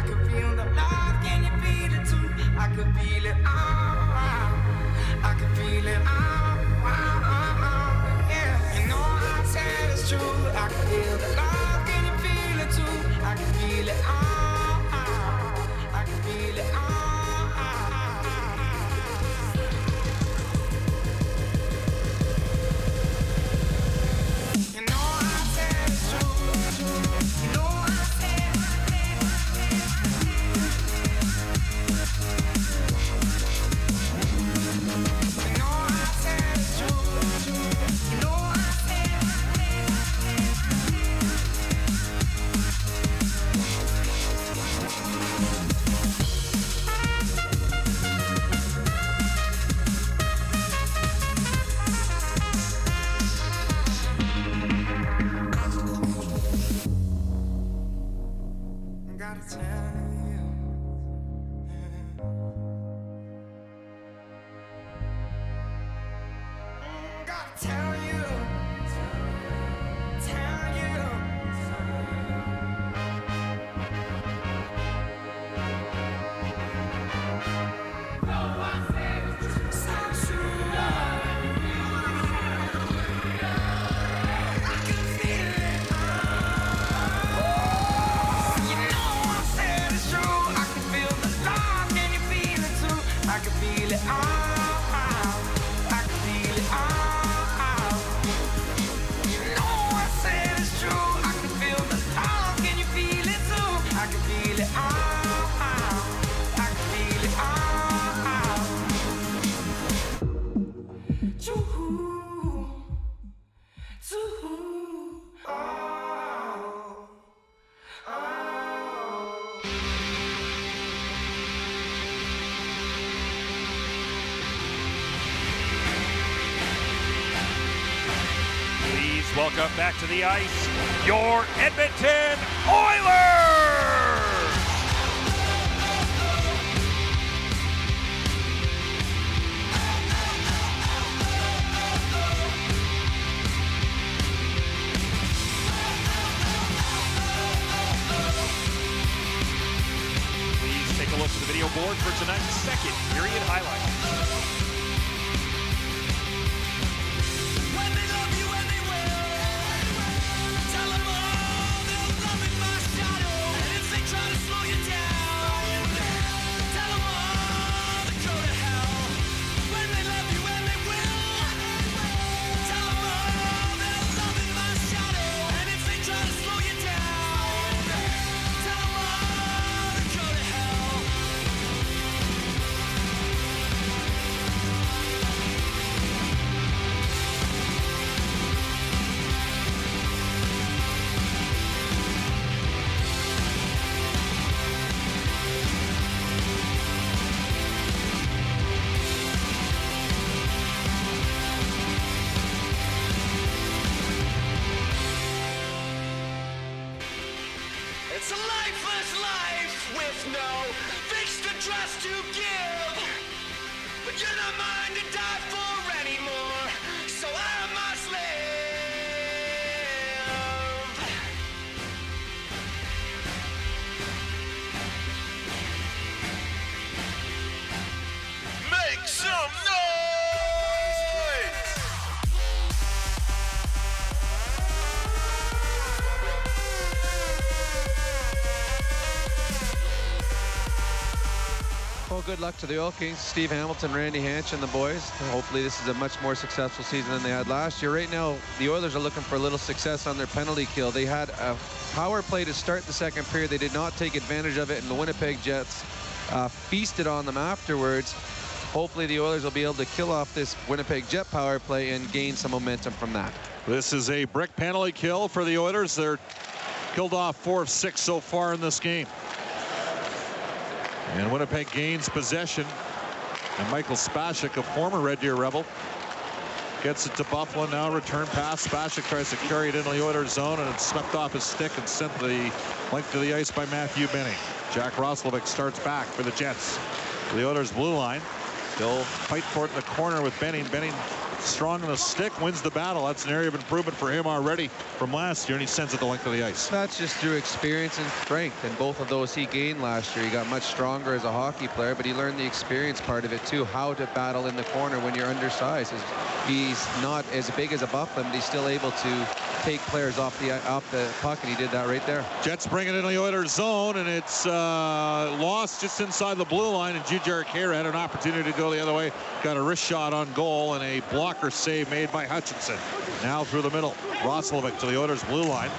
can feel the love, can you feel it too? I can feel it, I can feel it, yeah. You know I said it's true. I can feel the love, can you feel it too? I can feel it, I can feel it, You know I said it's true. You know I said Welcome back to the ice, your Edmonton Oilers! Please take a look at the video board for tonight's second period highlight. It's a lifeless life with no fixed address to give. But you're not mine to die for anymore, so I must live. Make some noise! Well, good luck to the Oil Kings, Steve Hamilton, Randy Hanch, and the boys. Hopefully this is a much more successful season than they had last year. Right now, the Oilers are looking for a little success on their penalty kill. They had a power play to start the second period. They did not take advantage of it, and the Winnipeg Jets feasted on them afterwards. Hopefully the Oilers will be able to kill off this Winnipeg Jet power play and gain some momentum from that. This is a brick penalty kill for the Oilers. They're killed off 4 of 6 so far in this game. And Winnipeg gains possession. And Michael Spacek, a former Red Deer Rebel, gets it to Buffalo now. Return pass. Spacek tries to carry it into the Oilers zone, and it's swept off his stick and sent the length of the ice by Matthew Benning. Jack Roslovic starts back for the Jets. The Oilers blue line. They'll fight for it in the corner with Benning. Benning strong on the stick, wins the battle. That's an area of improvement for him already from last year, and he sends it the length of the ice. That's just through experience and strength, and both of those he gained last year. He got much stronger as a hockey player, but he learned the experience part of it too, how to battle in the corner when you're undersized. He's not as big as a Buffalo, but he's still able to take players off the puck, and he did that right there. Jets bring it into the Oilers zone, and it's lost just inside the blue line, and Jujhar Khaira had an opportunity to go the other way. Got a wrist shot on goal, and a blocker save made by Hutchinson. Now through the middle, Roslovic to the Oilers blue line.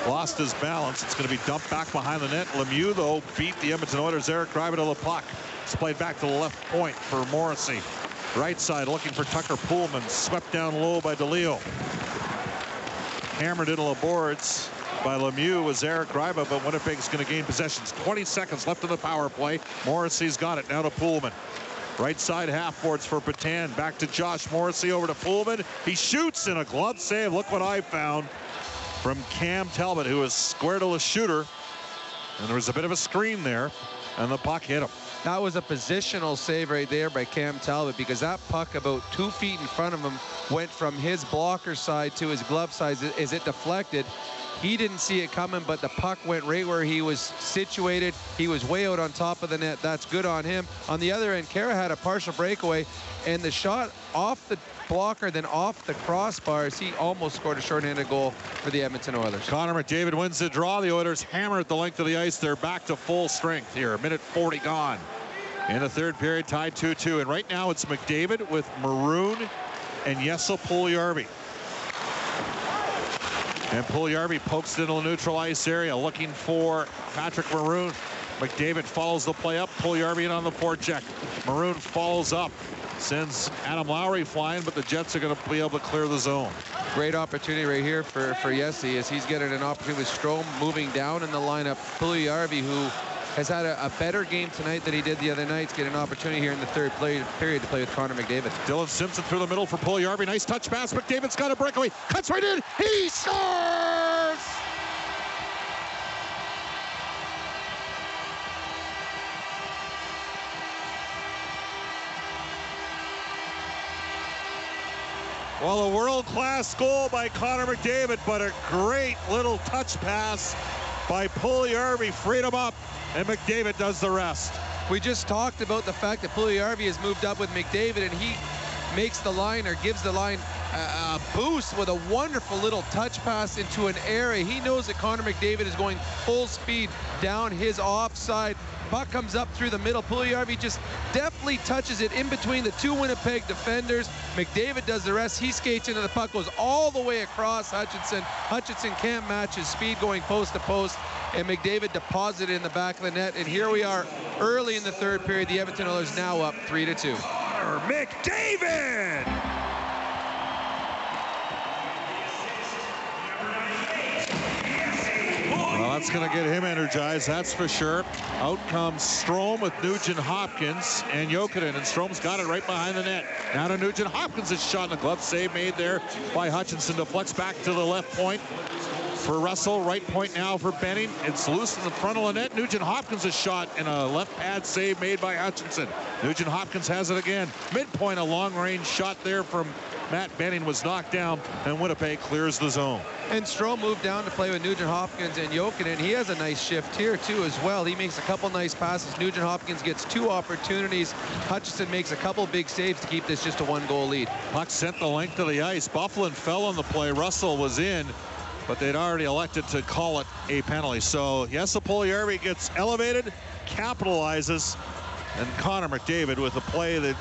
Lost his balance. It's going to be dumped back behind the net. Lemieux, though, beat the Edmonton Oilers. Eric Greiba to the puck. It's played back to the left point for Morrissey. Right side looking for Tucker Pullman. Swept down low by DeLeo. Hammered into the boards by Lemieux was Eric Greiba, but Winnipeg's going to gain possessions. 20 seconds left in the power play. Morrissey's got it now to Pullman. Right side half boards for Petan. Back to Josh Morrissey over to Pullman. He shoots in a glove save. Look what I found from Cam Talbot, who was square to the shooter. And there was a bit of a screen there, and the puck hit him. That was a positional save right there by Cam Talbot, because that puck about 2 feet in front of him went from his blocker side to his glove side as it deflected. He didn't see it coming, but the puck went right where he was situated. He was way out on top of the net. That's good on him. On the other end, Khaira had a partial breakaway, and the shot off the blocker, then off the crossbars, he almost scored a shorthanded goal for the Edmonton Oilers. Connor McDavid wins the draw. The Oilers hammer at the length of the ice. They're back to full strength here. Minute 40 gone in the third period, tied 2-2. And right now it's McDavid with Maroon and Jesse Puljujarvi. And Puljujarvi pokes it into the neutral ice area, looking for Patrick Maroon. McDavid follows the play up. Puljujarvi in on the forecheck. Maroon follows up. Sends Adam Lowry flying, but the Jets are going to be able to clear the zone. Great opportunity right here for Jesse, as he's getting an opportunity with Strome moving down in the lineup. Puljujarvi, who has had a better game tonight than he did the other nights, get an opportunity here in the third period to play with Connor McDavid. Dylan Simpson through the middle for Puljujarvi. Nice touch pass. McDavid's got a breakaway. Cuts right in. He scores! Well, a world-class goal by Connor McDavid, but a great little touch pass by Puljujarvi. Freed him up, and McDavid does the rest. We just talked about the fact that Puljujarvi has moved up with McDavid, and he makes the line, or gives the line, a boost with a wonderful little touch pass into an area. He knows that Connor McDavid is going full speed down his offside. Puck comes up through the middle. Puljujarvi just deftly touches it in between the two Winnipeg defenders. McDavid does the rest. He skates into the puck, goes all the way across Hutchinson. Hutchinson can't match his speed going post to post, and McDavid deposited in the back of the net. And here we are early in the third period. The Edmonton Oilers now up 3-2. McDavid! Well, that's going to get him energized, that's for sure. Out comes Strome with Nugent Hopkins and Jokinen, and Strome's got it right behind the net. Now to Nugent Hopkins' shot, and a glove save made there by Hutchinson. Deflects back to the left point for Russell. Right point now for Benning. It's loose in the front of the net. Nugent Hopkins' shot, and a left pad save made by Hutchinson. Nugent Hopkins has it again. Midpoint, a long-range shot there from Matt Benning was knocked down, and Winnipeg clears the zone. And Strome moved down to play with Nugent Hopkins and Jokinen. He has a nice shift here too as well. He makes a couple nice passes. Nugent Hopkins gets 2 opportunities. Hutchinson makes a couple big saves to keep this just a 1-goal lead. Puck sent the length of the ice. Bufflin fell on the play. Russell was in, but they'd already elected to call it a penalty. So Jesse Puljujarvi gets elevated, capitalizes, and Connor McDavid with a play that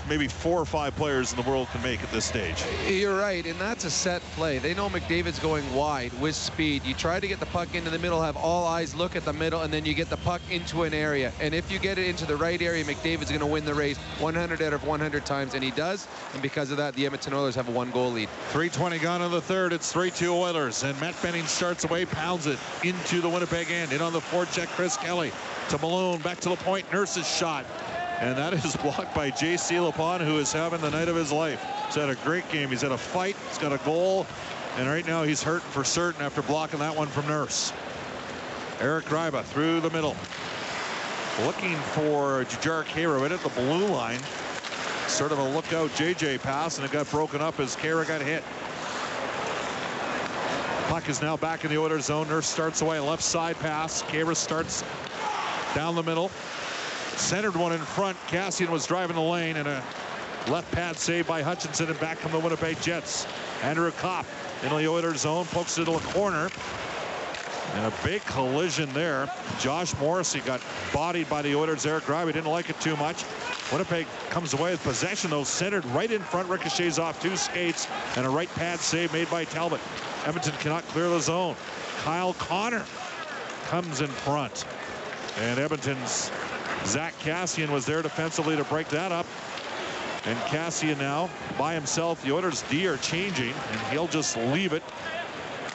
maybe 4 or 5 players in the world can make at this stage. You're right, and that's a set play. They know McDavid's going wide with speed. You try to get the puck into the middle, have all eyes look at the middle, and then you get the puck into an area. And if you get it into the right area, McDavid's going to win the race 100 out of 100 times, and he does. And because of that, the Edmonton Oilers have a 1-goal lead. 3:20 gone in the third. It's 3-2 Oilers, and Matt Benning starts away, pounds it into the Winnipeg end. In on the forecheck, Chris Kelly to Malone, back to the point. Nurse's shot. And that is blocked by J.C. Lepon, who is having the night of his life. He's had a great game. He's had a fight. He's got a goal. And right now he's hurting for certain after blocking that one from Nurse. Eric Greiba through the middle. Looking for Jujhar Khaira right at the blue line. Sort of a lookout JJ pass, and it got broken up as Kara got hit. Puck is now back in the Oilers zone. Nurse starts away, left side pass. Kara starts down the middle. Centered one in front. Cassian was driving the lane, and a left pad save by Hutchinson, and back come the Winnipeg Jets. Andrew Kopp in the Oilers zone, pokes it to a corner. And a big collision there. Josh Morrissey got bodied by the Oilers there. Gravy didn't like it too much. Winnipeg comes away with possession, though, centered right in front. Ricochets off 2 skates, and a right pad save made by Talbot. Edmonton cannot clear the zone. Kyle Connor comes in front. And Edmonton's Zach Cassian was there defensively to break that up. And Cassian now by himself. The Oilers D are changing, and he'll just leave it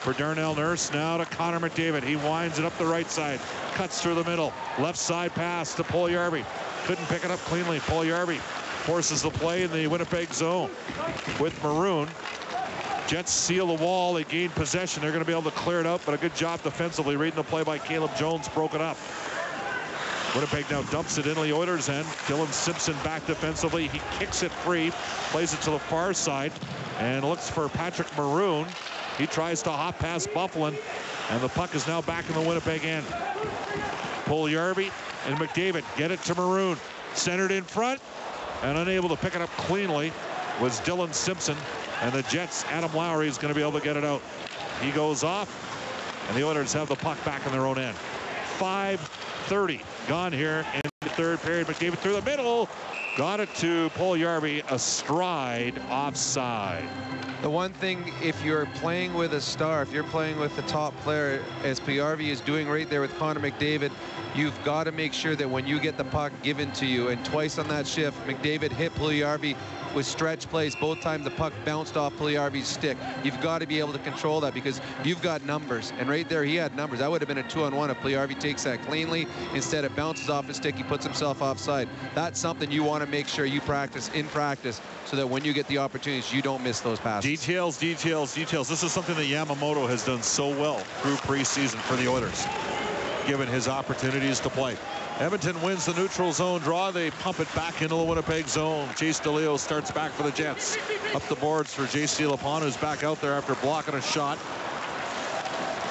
for Darnell Nurse. Now to Connor McDavid. He winds it up the right side, cuts through the middle, left side pass to Puljujarvi. Couldn't pick it up cleanly. Puljujarvi forces the play in the Winnipeg zone with Maroon. Jets seal the wall. They gain possession. They're going to be able to clear it out, but a good job defensively. Reading the play by Caleb Jones, broke it up. Winnipeg now dumps it into the Oilers end. Dylan Simpson back defensively. He kicks it free, plays it to the far side, and looks for Patrick Maroon. He tries to hop past Bufflin, and the puck is now back in the Winnipeg end. Puljujarvi and McDavid get it to Maroon. Centered in front, and unable to pick it up cleanly was Dylan Simpson. And the Jets, Adam Lowry is going to be able to get it out. He goes off, and the Oilers have the puck back in their own end. 5:30 gone here in the third period. McDavid through the middle. Got it to Puljujarvi, a stride offside. The one thing, if you're playing with a star, if you're playing with the top player, as Puljujarvi is doing right there with Connor McDavid, you've got to make sure that when you get the puck given to you, and twice on that shift, McDavid hit Puljujarvi with stretch plays. Both times the puck bounced off Puljujarvi's stick. You've got to be able to control that because you've got numbers. And right there, he had numbers. That would have been a 2-on-1 if Puljujarvi takes that cleanly. Instead, it bounces off his stick. He puts himself offside. That's something you want to make sure you practice in practice so that when you get the opportunities, you don't miss those passes. Details, details, details. This is something that Yamamoto has done so well through preseason for the Oilers, given his opportunities to play. Edmonton wins the neutral zone draw. They pump it back into the Winnipeg zone. Chase DeLeo starts back for the Jets. Up the boards for J.C. Lapon, who's back out there after blocking a shot.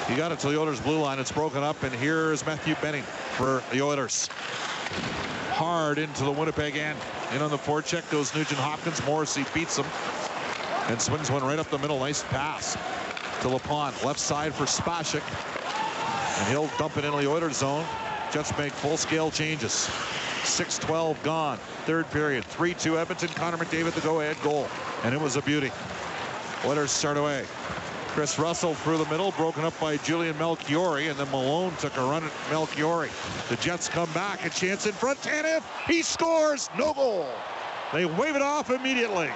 He got it to the Oilers' blue line. It's broken up, and here is Matthew Benning for the Oilers. Hard into the Winnipeg end. In on the forecheck goes Nugent Hopkins. Morrissey beats him and swings one right up the middle. Nice pass to Lapon. Left side for Spacek, and he'll dump it into the Oilers' zone. Jets make full-scale changes. 6:12 gone. Third period. 3-2 Edmonton. Connor McDavid the go-ahead goal, and it was a beauty. Oilers start away. Chris Russell through the middle, broken up by Julian Melchiori, and then Malone took a run at Melchiori. The Jets come back, a chance in front. Tanev, he scores, no goal. They wave it off immediately.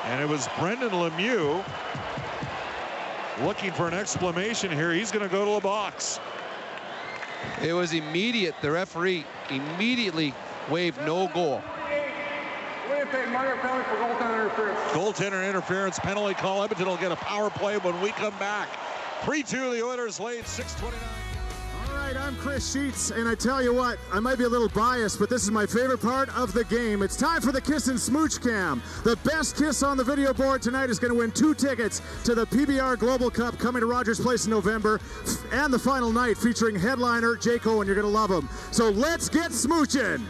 And it was Brendan Lemieux looking for an exclamation here. He's going to go to the box. It was immediate. The referee immediately waved no goal. Goaltender interference penalty call. Edmonton will get a power play when we come back. 3-2, the Oilers lead, 6:29. All right, I'm Chris Sheets, and I tell you what, I might be a little biased, but this is my favorite part of the game. It's time for the Kiss and Smooch Cam. The best kiss on the video board tonight is going to win 2 tickets to the PBR Global Cup coming to Rogers Place in November, and the final night featuring headliner Jake Owen. You're going to love him. So let's get smooching.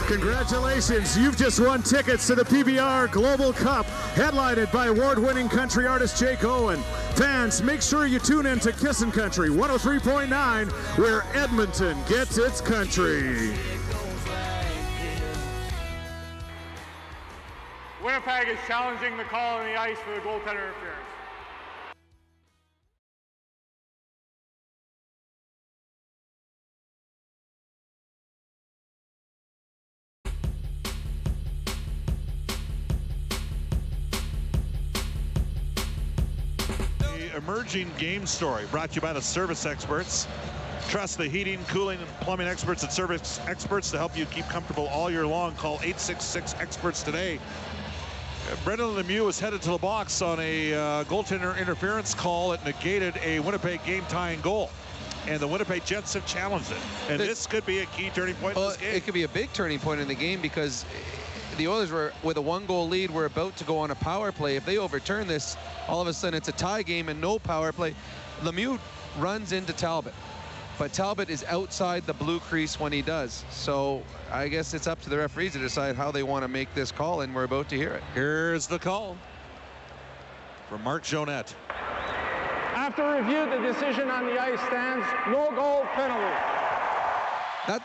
Congratulations, you've just won tickets to the PBR Global Cup, headlined by award-winning country artist Jake Owen. Fans, make sure you tune in to Kissin' Country 103.9, where Edmonton gets its country. Winnipeg is challenging the call on the ice for the goaltender interference. Emerging game story brought to you by the service experts. Trust the heating, cooling, and plumbing experts at Service Experts to help you keep comfortable all year long. Call 866-EXPERTS today. Brendan Lemieux was headed to the box on a goaltender interference call that negated a Winnipeg game-tying goal. And the Winnipeg Jets have challenged it. And this could be a key turning point in this game. It could be a big turning point in the game because the Oilers were with a 1-goal lead. We're about to go on a power play. If they overturn this, all of a sudden it's a tie game and no power play. Lemieux runs into Talbot, but Talbot is outside the blue crease when he does. So I guess it's up to the referees to decide how they want to make this call, and we're about to hear it. Here's the call from Mark Jonette. After review, the decision on the ice stands. No goal penalty.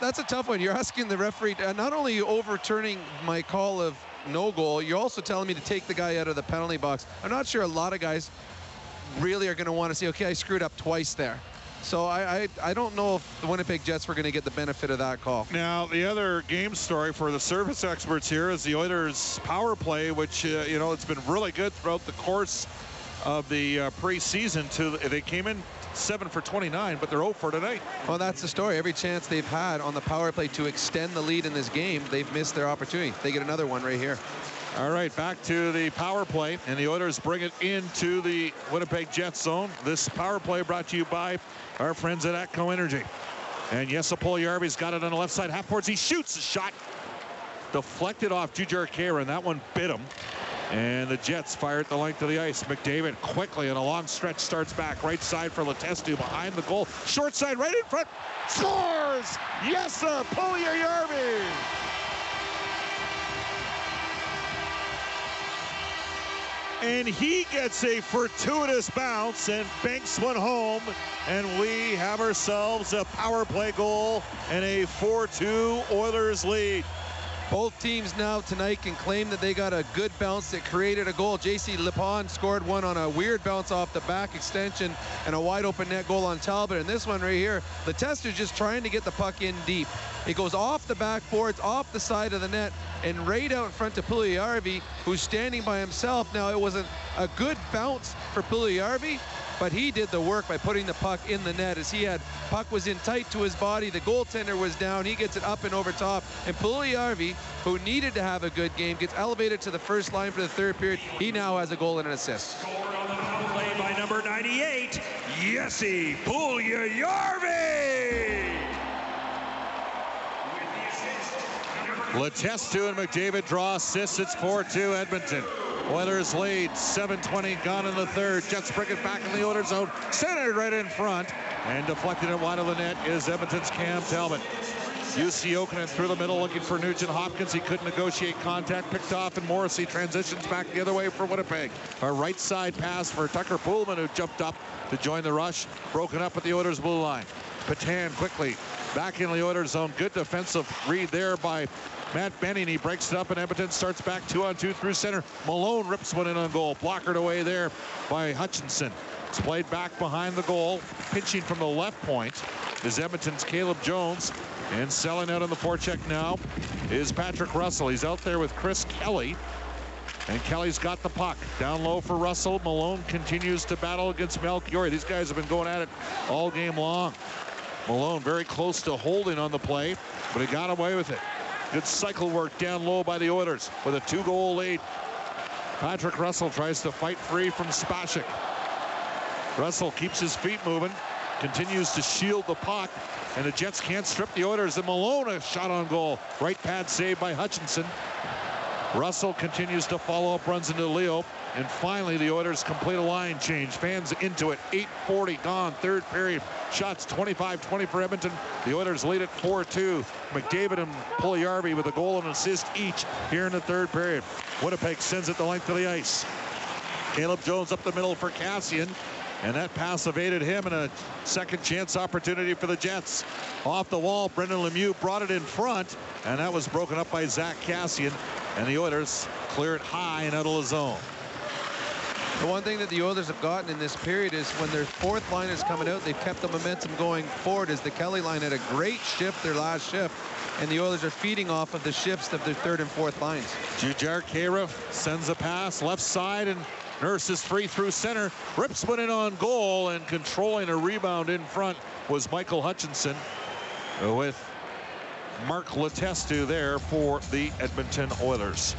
That's a tough one. You're asking the referee, not only are you overturning my call of no goal, you're also telling me to take the guy out of the penalty box. I'm not sure a lot of guys really are going to want to say, okay, I screwed up twice there. So I don't know if the Winnipeg Jets were going to get the benefit of that call. Now, the other game story for the service experts here is the Oilers' power play, which, you know, it's been really good throughout the course of the preseason. They came in 7 for 29, but they're 0 for tonight. Well, that's the story. Every chance they've had on the power play to extend the lead in this game, they've missed their opportunity. They get another one right here. All right, back to the power play, and the Oilers bring it into the Winnipeg Jets zone. This power play brought to you by our friends at Atco Energy. And Jesse Puljujärvi's got it on the left side, half boards. He shoots a shot, deflected off Jujhar Khaira, and that one bit him. And the Jets fire at the length of the ice. McDavid quickly in a long stretch starts back. Right side for Letestu behind the goal. Short side right in front. Scores! Jesse Puljujärvi! And he gets a fortuitous bounce and banks one home. And we have ourselves a power play goal and a 4-2 Oilers lead. Both teams now tonight can claim that they got a good bounce that created a goal. J.C. Lepon scored one on a weird bounce off the back extension and a wide open net goal on Talbot. And this one right here, Letestu's just trying to get the puck in deep. It goes off the backboards, off the side of the net, and right out in front to Puljujärvi, who's standing by himself. Now, it wasn't a good bounce for Puljujärvi, but he did the work by putting the puck in the net. As puck was in tight to his body, the goaltender was down, he gets it up and over top, and Puljujärvi, who needed to have a good game, gets elevated to the first line for the third period. He now has a goal and an assist. Scored on the power play by number 98, Jesse Puljujärvi. Letestu and McDavid draw assists. It's 4-2 Edmonton. Oilers lead, 7:20 gone in the third. Jets bring it back in the Oilers zone. Centered right in front. And deflected it wide of the net is Edmonton's Cam Talbot. UC Oakland through the middle looking for Nugent Hopkins. He couldn't negotiate contact. Picked off, and Morrissey transitions back the other way for Winnipeg. A right side pass for Tucker Poolman, who jumped up to join the rush. Broken up at the Oilers blue line. Patan quickly back in the Oilers zone. Good defensive read there by Matt Benning. He breaks it up, and Edmonton starts back 2-on-2 through center. Malone rips one in on goal. Blockered away there by Hutchinson. It's played back behind the goal. Pinching from the left point is Edmonton's Caleb Jones. And selling out on the forecheck now is Patrick Russell. He's out there with Chris Kelly. And Kelly's got the puck. Down low for Russell. Malone continues to battle against Melchiori. These guys have been going at it all game long. Malone very close to holding on the play, but he got away with it. Good cycle work down low by the Oilers with a 2-goal lead. Patrick Russell tries to fight free from Spacek. Russell keeps his feet moving, continues to shield the puck, and the Jets can't strip the Oilers. And Malone, a shot on goal. Right pad saved by Hutchinson. Russell continues to follow up, runs into Leo. And finally, the Oilers complete a line change. Fans into it. 8:40 gone, third period. Shots 25-20 for Edmonton. The Oilers lead at 4-2. McDavid and Puljujärvi with a goal and assist each here in the third period. Winnipeg sends it the length of the ice. Caleb Jones up the middle for Cassian. And that pass evaded him, and a second chance opportunity for the Jets. Off the wall, Brendan Lemieux brought it in front, and that was broken up by Zach Kassian, and the Oilers clear it high and out of the zone. The one thing that the Oilers have gotten in this period is when their fourth line is coming out, they've kept the momentum going forward, as the Kelly line had a great shift their last shift, and the Oilers are feeding off of the shifts of their third and fourth lines. Jujhar Khaira sends a pass left side, and Nurse is free through center. Rips one in on goal, and controlling a rebound in front was Michael Hutchinson, with Mark Letestu there for the Edmonton Oilers.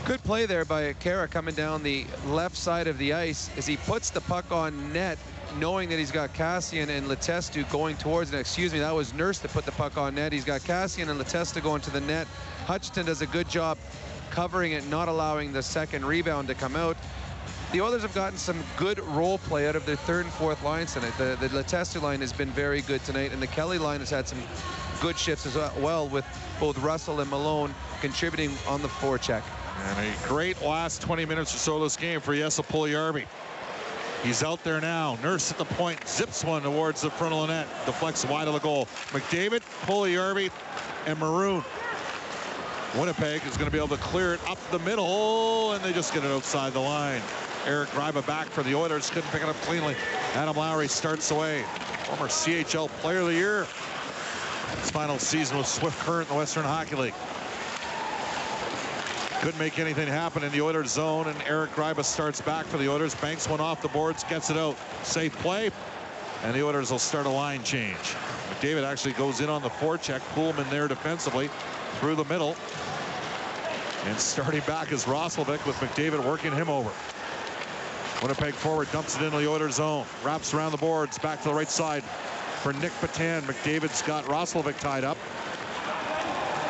Good play there by Khaira coming down the left side of the ice as he puts the puck on net, knowing that he's got Kassian and Letestu going towards it. Excuse me, that was Nurse that put the puck on net. He's got Kassian and Letestu going to the net. Hutchinson does a good job covering it, not allowing the second rebound to come out. The Oilers have gotten some good role play out of their third and fourth lines tonight. The Letestu line has been very good tonight, and the Kelly line has had some good shifts as well, with both Russell and Malone contributing on the forecheck. And a great last 20 minutes or so of this game for Jesse Puljujarvi. He's out there now. Nurse at the point, zips one towards the front of the net, deflects wide of the goal. McDavid, Puljujarvi, and Maroon. Winnipeg is going to be able to clear it up the middle, and they just get it outside the line. Eric Gryba back for the Oilers, couldn't pick it up cleanly. Adam Lowry starts away. Former CHL Player of the Year. His final season with Swift Current in the Western Hockey League. Couldn't make anything happen in the Oilers zone, and Eric Gryba starts back for the Oilers. Banks one off the boards, gets it out. Safe play, and the Oilers will start a line change. McDavid actually goes in on the forecheck. Pullman there defensively through the middle. And starting back is Roslovic, with McDavid working him over. Winnipeg forward dumps it into the Oilers zone. Wraps around the boards, back to the right side for Nick Patan. McDavid's got Roslovic tied up.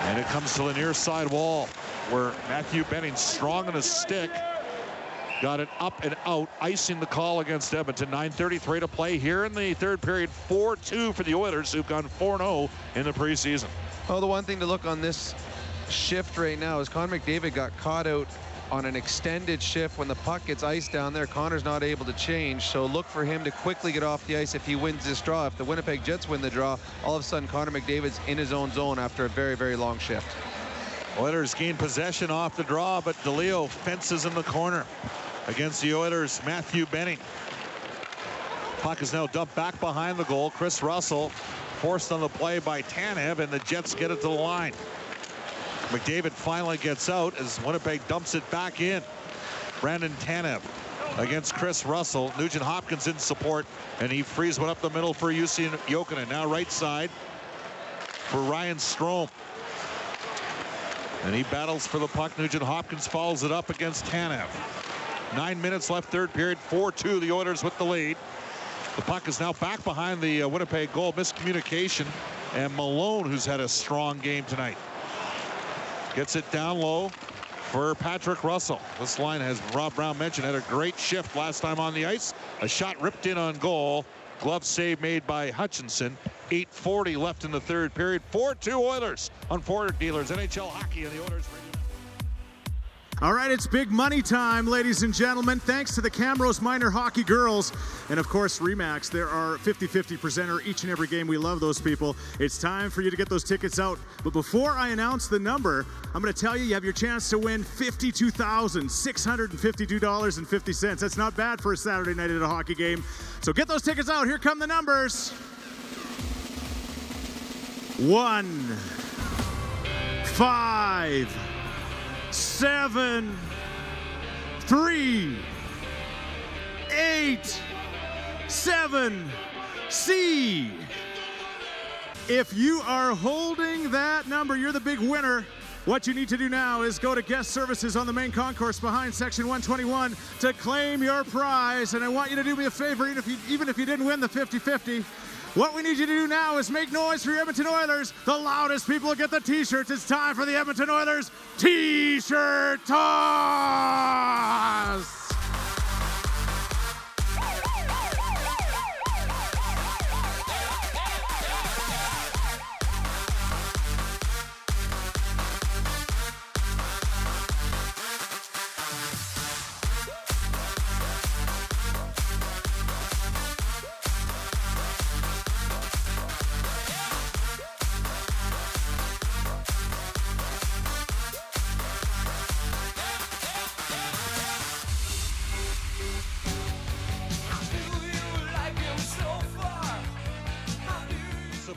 And it comes to the near side wall, where Matthew Benning, strong on his stick, got it up and out, icing the call against Edmonton. 9:33 to play here in the third period. 4-2 for the Oilers, who've gone 4-0 in the preseason. Well, the one thing to look on this shift right now is Connor McDavid got caught out on an extended shift. When the puck gets iced down there, Connor's not able to change, so look for him to quickly get off the ice if he wins this draw. If the Winnipeg Jets win the draw, all of a sudden Connor McDavid's in his own zone after a very, very long shift. Oilers gain possession off the draw, but DeLeo fences in the corner against the Oilers' Matthew Benning. Puck is now dumped back behind the goal. Chris Russell forced on the play by Tanev, and the Jets get it to the line. McDavid finally gets out as Winnipeg dumps it back in. Brandon Tanev against Chris Russell. Nugent Hopkins in support, and he frees one up the middle for Jussi Jokinen. Now right side for Ryan Strome. And he battles for the puck. Nugent Hopkins follows it up against Tanev. 9 minutes left, third period. 4-2, the Oilers with the lead. The puck is now back behind the Winnipeg goal. Miscommunication, and Malone, who's had a strong game tonight, gets it down low for Patrick Russell. This line, as Rob Brown mentioned, had a great shift last time on the ice. A shot ripped in on goal. Glove save made by Hutchinson. 8:40 left in the third period. 4-2 Oilers on Ford Dealers. NHL Hockey and the Oilers. All right, it's big money time, ladies and gentlemen. Thanks to the Camrose Minor Hockey Girls and, of course, Remax. They're our 50-50 presenter each and every game. We love those people. It's time for you to get those tickets out. But before I announce the number, I'm going to tell you have your chance to win $52,652.50. That's not bad for a Saturday night at a hockey game. So get those tickets out. Here come the numbers. 1, 5, 7, 3, 8, 7, C. If you are holding that number, you're the big winner. What you need to do now is go to guest services on the main concourse behind section 121 to claim your prize. And I want you to do me a favor, even if you didn't win the 50-50. What we need you to do now is make noise for your Edmonton Oilers. The loudest people get the t-shirts. It's time for the Edmonton Oilers t-shirt toss.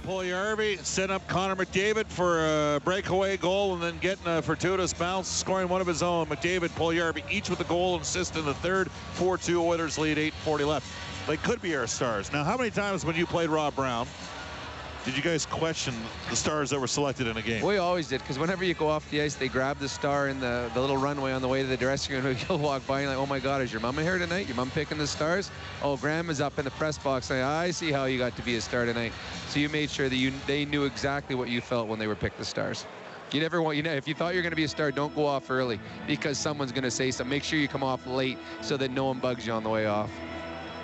Puljujarvi setting up Connor McDavid for a breakaway goal and then getting a fortuitous bounce, scoring one of his own. McDavid, Puljujarvi, each with a goal and assist in the third. 4-2 Oilers lead, 8:40 left. They could be our stars. Now, how many times when you played Rob Brown did you guys question the stars that were selected in a game? We always did, because whenever you go off the ice, they grab the star in the little runway on the way to the dressing room. You'll walk by and you're like, oh my God, is your mama here tonight? Your mom picking the stars? Oh, Grandma's up in the press box. Like, I see how you got to be a star tonight. So you made sure that they knew exactly what you felt when they were picked the stars. You never want, if you thought you're going to be a star, don't go off early because someone's going to say something. Make sure you come off late so that no one bugs you on the way off.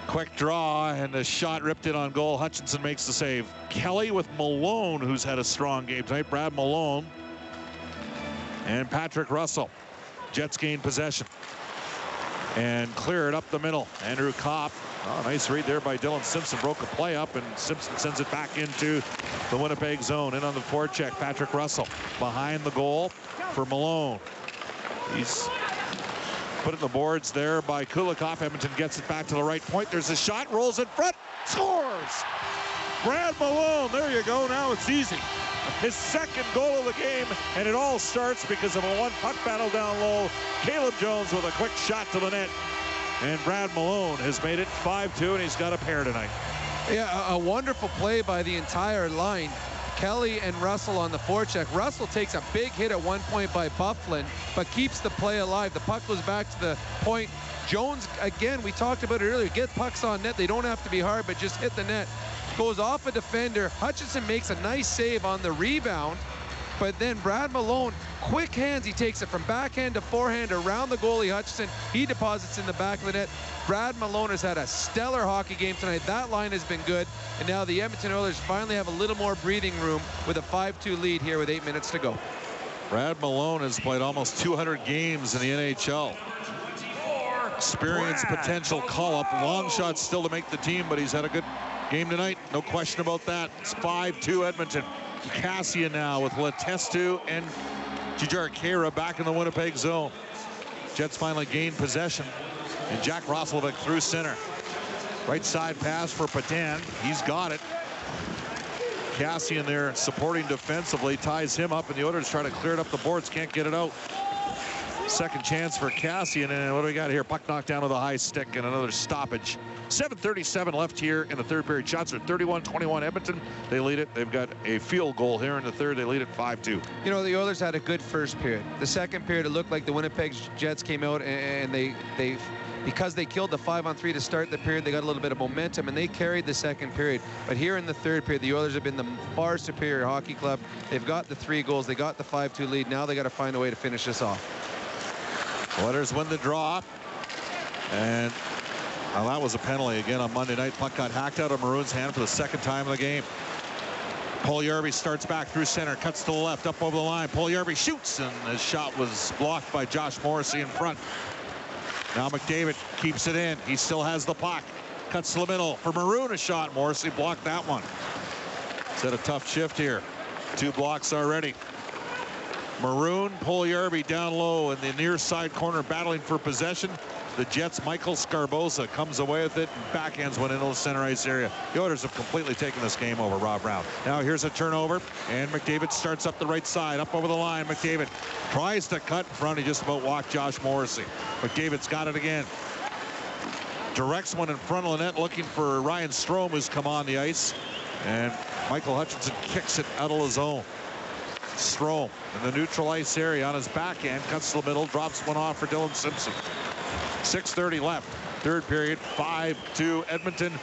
Quick draw, and the shot ripped in on goal. Hutchinson makes the save. Kelly with Malone, who's had a strong game tonight. Brad Malone and Patrick Russell. Jets gain possession and clear it up the middle. Andrew Kopp. Oh, nice read there by Dylan Simpson. Broke a play up, and Simpson sends it back into the Winnipeg zone. In on the forecheck, Patrick Russell behind the goal for Malone. He's put in the boards there by Kulikov. Edmonton gets it back to the right point. There's a shot, rolls in front, scores! Brad Malone, there you go, now it's easy. His second goal of the game, and it all starts because of a one-puck battle down low. Caleb Jones with a quick shot to the net. And Brad Malone has made it 5-2, and he's got a pair tonight. Yeah, a wonderful play by the entire line. Kelly and Russell on the forecheck. Russell takes a big hit at one point by Bufflin, but keeps the play alive. The puck goes back to the point. Jones, again, we talked about it earlier, get pucks on net. They don't have to be hard, but just hit the net. Goes off a defender. Hutchinson makes a nice save on the rebound, but then Brad Malone, quick hands, he takes it from backhand to forehand around the goalie Hutchinson. He deposits in the back of the net. Brad Malone has had a stellar hockey game tonight. That line has been good, and now the Edmonton Oilers finally have a little more breathing room with a 5-2 lead here with 8 minutes to go. Brad Malone has played almost 200 games in the NHL. Experience, potential call-up. Long shot still to make the team, but he's had a good game tonight. No question about that. It's 5-2 Edmonton. Kassian now with Letestu and Jujhar back in the Winnipeg zone. Jets finally gain possession. And Jack Roslovic through center. Right side pass for Patan. He's got it. Kassian there supporting defensively, ties him up, and the Oilers try to clear it up the boards, can't get it out. Second chance for Kassian, and what do we got here? Puck knocked down with a high stick and another stoppage. 7:37 left here in the third period. Shots are 31-21 Edmonton. They lead it. They've got a field goal here in the third. They lead it 5-2. You know, the Oilers had a good first period. The second period, it looked like the Winnipeg Jets came out and they because they killed the 5-on-3 to start the period, they got a little bit of momentum and they carried the second period. But here in the third period, the Oilers have been the far superior hockey club. They've got the 3 goals. They got the 5-2 lead. Now they got to find a way to finish this off. Oilers win the draw. And well, that was a penalty again on Monday night. Puck got hacked out of Maroon's hand for the second time in the game. Puljujarvi starts back through center, cuts to the left, up over the line. Puljujarvi shoots, and his shot was blocked by Josh Morrissey in front. Now McDavid keeps it in. He still has the puck. Cuts to the middle for Maroon, a shot. Morrissey blocked that one. He's had a tough shift here. 2 blocks already. Maroon, Puljujarvi down low in the near side corner battling for possession. The Jets' Michael Scarboza comes away with it and backhands one into the center ice area. The Oilers have completely taken this game over. Rob Brown. Now here's a turnover, and McDavid starts up the right side, up over the line. McDavid tries to cut in front. He just about walked Josh Morrissey. McDavid's got it again. Directs one in front of the net, looking for Ryan Strome, who's come on the ice. And Michael Hutchinson kicks it out of the zone. Strome in the neutral ice area on his backhand, cuts to the middle, drops one off for Dylan Simpson. 6:30 left, third period, 5-2 Edmonton.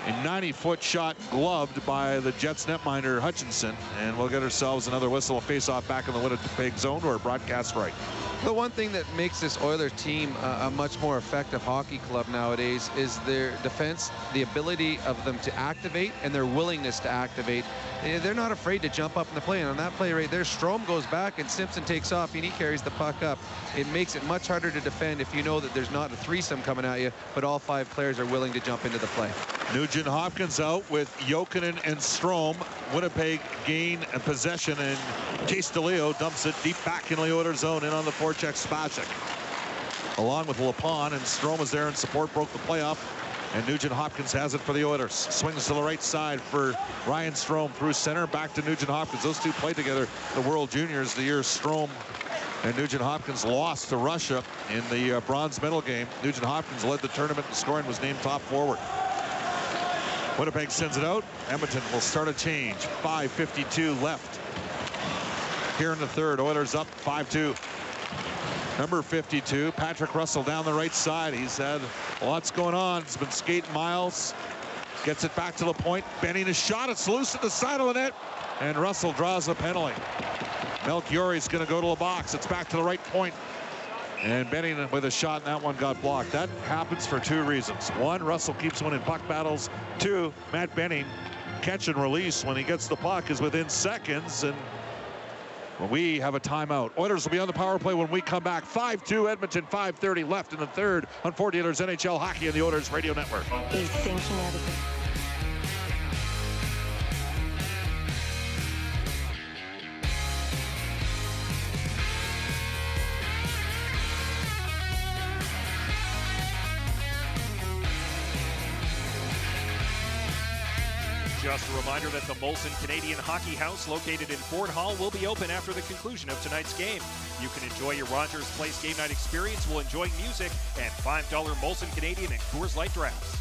A 90-foot shot gloved by the Jets netminder Hutchinson, and we'll get ourselves another whistle, a face-off back in the Winnipeg zone to our broadcast right. The one thing that makes this Oilers team a much more effective hockey club nowadays is their defense, the ability of them to activate and their willingness to activate. They're not afraid to jump up in the play, and on that play right there, Strome goes back and Simpson takes off and he carries the puck up. It makes it much harder to defend if you know that there's not a threesome coming at you, but all 5 players are willing to jump into the play. Nugent Hopkins out with Jokinen and Strome. Winnipeg gain and possession, and Chase DeLeo dumps it deep back in the Oilers zone, in on the forecheck Spacek. Along with Lepon, and Strome was there in support, broke the play up. And Nugent Hopkins has it for the Oilers. Swings to the right side for Ryan Strome through center. Back to Nugent Hopkins. Those two played together the World Juniors the year Strome and Nugent Hopkins lost to Russia in the bronze medal game. Nugent Hopkins led the tournament in scoring, was named top forward. Winnipeg sends it out. Edmonton will start a change. 5:52 left here in the third. Oilers up 5-2. Number 52, Patrick Russell down the right side. He's had lots going on. He's been skating miles. Gets it back to the point. Benning a shot. It's loose at the side of the net. And Russell draws a penalty. Melchiori's going to go to the box. It's back to the right point. And Benning with a shot, and that one got blocked. That happens for two reasons. One, Russell keeps winning puck battles. Two, Matt Benning, catch and release when he gets the puck is within seconds. And we have a timeout. Oilers will be on the power play when we come back. 5-2 Edmonton, 5:30 left in the third on 40 Oilers NHL Hockey and the Oilers Radio Network. He's thinking of it. Just a reminder that the Molson Canadian Hockey House, located in Ford Hall, will be open after the conclusion of tonight's game. You can enjoy your Rogers Place game night experience while enjoying music and $5 Molson Canadian and Coors Light drafts.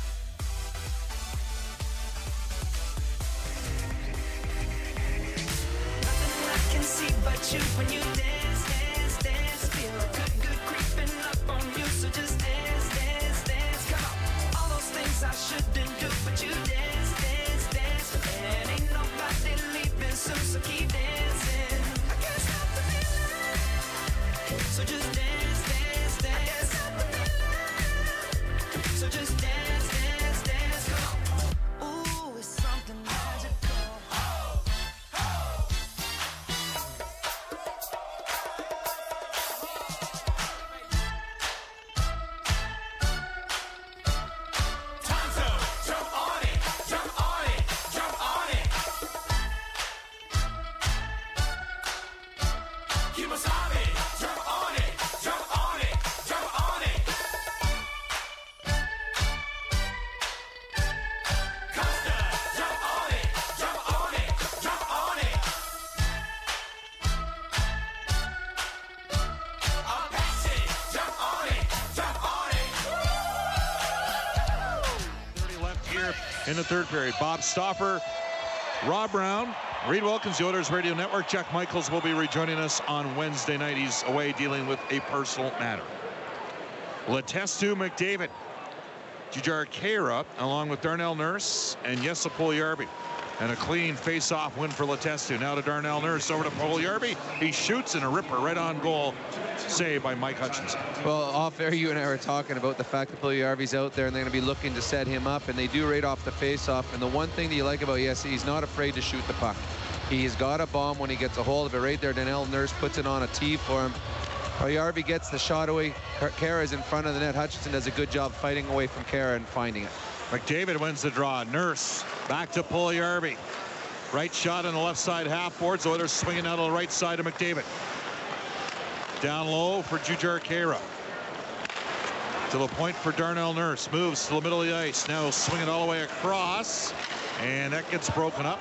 Nothing I can see but you when you dance, dance, dance. Feel good, good creeping up on you. So just dance, dance, dance. Come on. All those things I shouldn't do, but you dance, dance, dance. And ain't nobody leaving soon, so keep dancing. I can't stop the feeling. So just dance, dance, dance. I can't stop the feeling. So just dance, dance, dance. Come on. Ooh, it's something magical. In the third period, Bob Stauffer, Rob Brown, Reed Wilkins, the Oilers Radio Network. Jack Michaels will be rejoining us on Wednesday night. He's away dealing with a personal matter. Letestu McDavid, Jujhar Khaira, along with Darnell Nurse and Jesse Puljujärvi. And a clean face-off win for Letestu. Now to Darnell Nurse, over to Puljujärvi. He shoots in a ripper right on goal. Saved by Mike Hutchinson. Well, off air, you and I were talking about the fact that Puljujärvi's out there and they're going to be looking to set him up, and they do right off the face-off. And the one thing that you like about Jesse, he's not afraid to shoot the puck. He's got a bomb when he gets a hold of it right there. Darnell Nurse puts it on a tee for him. Puljujärvi gets the shot away. Khaira's in front of the net. Hutchinson does a good job fighting away from Khaira and finding it. McDavid wins the draw. Nurse back to Puljujärvi. Right shot on the left side half boards. Oilers swinging out on the right side of McDavid. Down low for Jujhar Khaira. To the point for Darnell Nurse. Moves to the middle of the ice. Now swinging all the way across. And that gets broken up.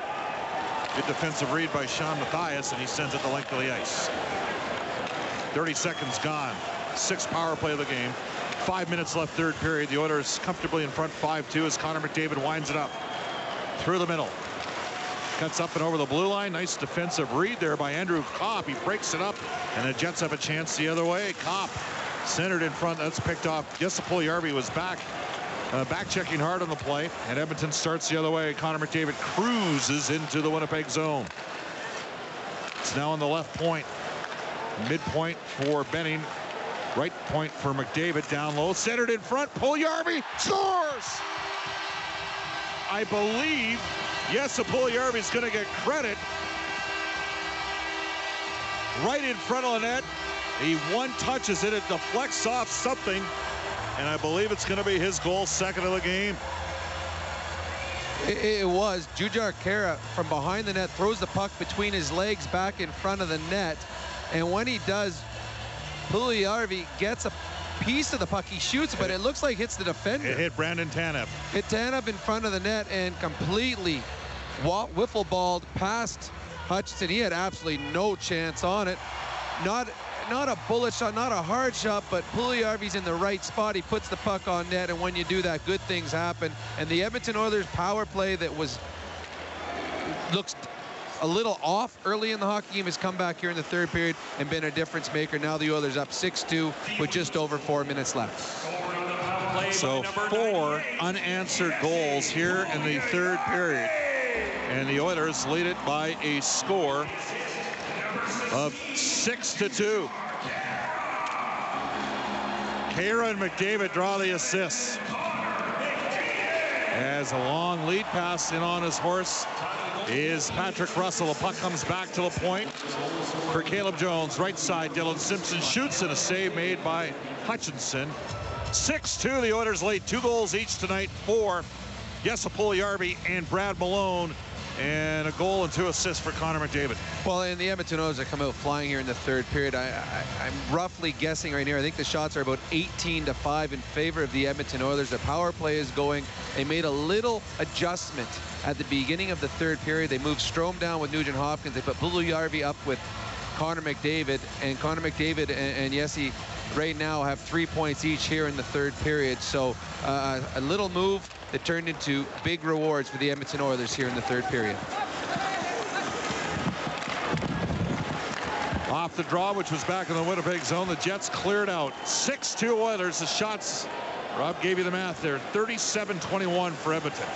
Good defensive read by Sean Mathias, and he sends it the length of the ice. 30 seconds gone. 6th power play of the game. 5 minutes left, third period. The Oilers comfortably in front 5-2 as Connor McDavid winds it up. Through the middle. Cuts up and over the blue line. Nice defensive read there by Andrew Kopp. He breaks it up, and the Jets have a chance the other way. Kopp centered in front. That's picked off. Jesse Puljujärvi was back checking hard on the play, and Edmonton starts the other way. Connor McDavid cruises into the Winnipeg zone. It's now on the left point. Midpoint for Benning. Right point for McDavid, down low. Centered in front. Puljujärvi scores! I believe Jesse Puljujärvi is going to get credit. Right in front of the net. He one-touches it. It deflects off something. And I believe it's going to be his goal, second of the game. It was. Jujhar Khaira from behind the net throws the puck between his legs back in front of the net. And when he does, Puljujärvi gets a piece of the puck. He shoots, but it looks like hits the defender. It hit Brandon Tanev. Hit Tanev in front of the net and completely wiffle balled past Hutchinson. He had absolutely no chance on it. Not a bullet shot, not a hard shot, but Puljujarvi's in the right spot. He puts the puck on net, and when you do that, good things happen. And the Edmonton Oilers power play that looks a little off early in the hockey game has come back here in the third period and been a difference maker. Now the Oilers up 6-2 with just over 4 minutes left. So 4 unanswered goals here in the third period. And the Oilers lead it by a score of 6-2. Kara and McDavid draw the assists. As a long lead pass in on his horse is Patrick Russell. The puck comes back to the point for Caleb Jones. Right side, Dylan Simpson shoots, and a save made by Hutchinson. 6-2, the Oilers lead 2 goals each tonight for Jesse Puljujarvi and Brad Malone, and a goal and 2 assists for Connor McDavid. Well, and the Edmonton Oilers are come out flying here in the third period. I'm roughly guessing right here. I think the shots are about 18-5 in favor of the Edmonton Oilers. The power play is going. They made a little adjustment at the beginning of the third period. They moved Strome down with Nugent Hopkins. They put Puljujarvi up with Connor McDavid, and Connor McDavid and Jesse right now have 3 points each here in the third period. So a little move that turned into big rewards for the Edmonton Oilers here in the third period. Off the draw, which was back in the Winnipeg zone, the Jets cleared out. 6-2 Oilers. The shots, Rob gave you the math there, 37-21 for Edmonton.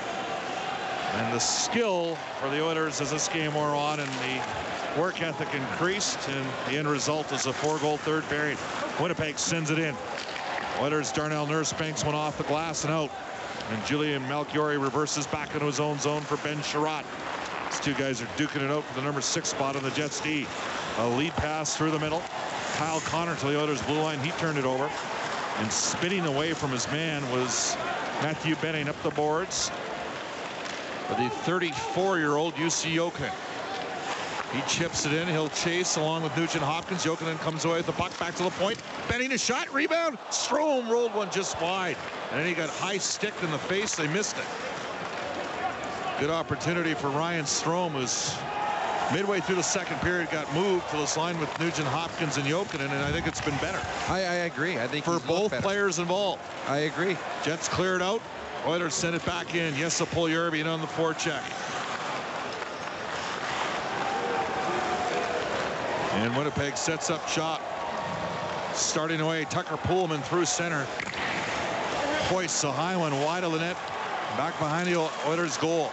And the skill for the Oilers as this game wore on and the work ethic increased, and the end result is a 4-goal third period. Winnipeg sends it in. Oilers' Darnell Nurse banks one off the glass and out. And Julian Malchiori reverses back into his own zone for Ben Sherratt. These 2 guys are duking it out for the number 6 spot on the Jets D. A lead pass through the middle. Kyle Connor to the Oilers' blue line. He turned it over. And spinning away from his man was Matthew Benning up the boards for the 34-year-old UC Jokinen. He chips it in. He'll chase along with Nugent Hopkins. Jokinen comes away with the puck back to the point. Benning a shot. Rebound. Strome rolled one just wide. And then he got high sticked in the face. They missed it. Good opportunity for Ryan Strome, who's midway through the second period got moved to this line with Nugent Hopkins and Jokinen, and I think it's been better. I agree. I think for both players involved. I agree. Jets cleared out. Oilers send it back in. Jesse Puljujarvi on the forecheck. And Winnipeg sets up shop. Starting away, Tucker Pullman through center. Hoists a high one wide of the net. Back behind the Oilers goal.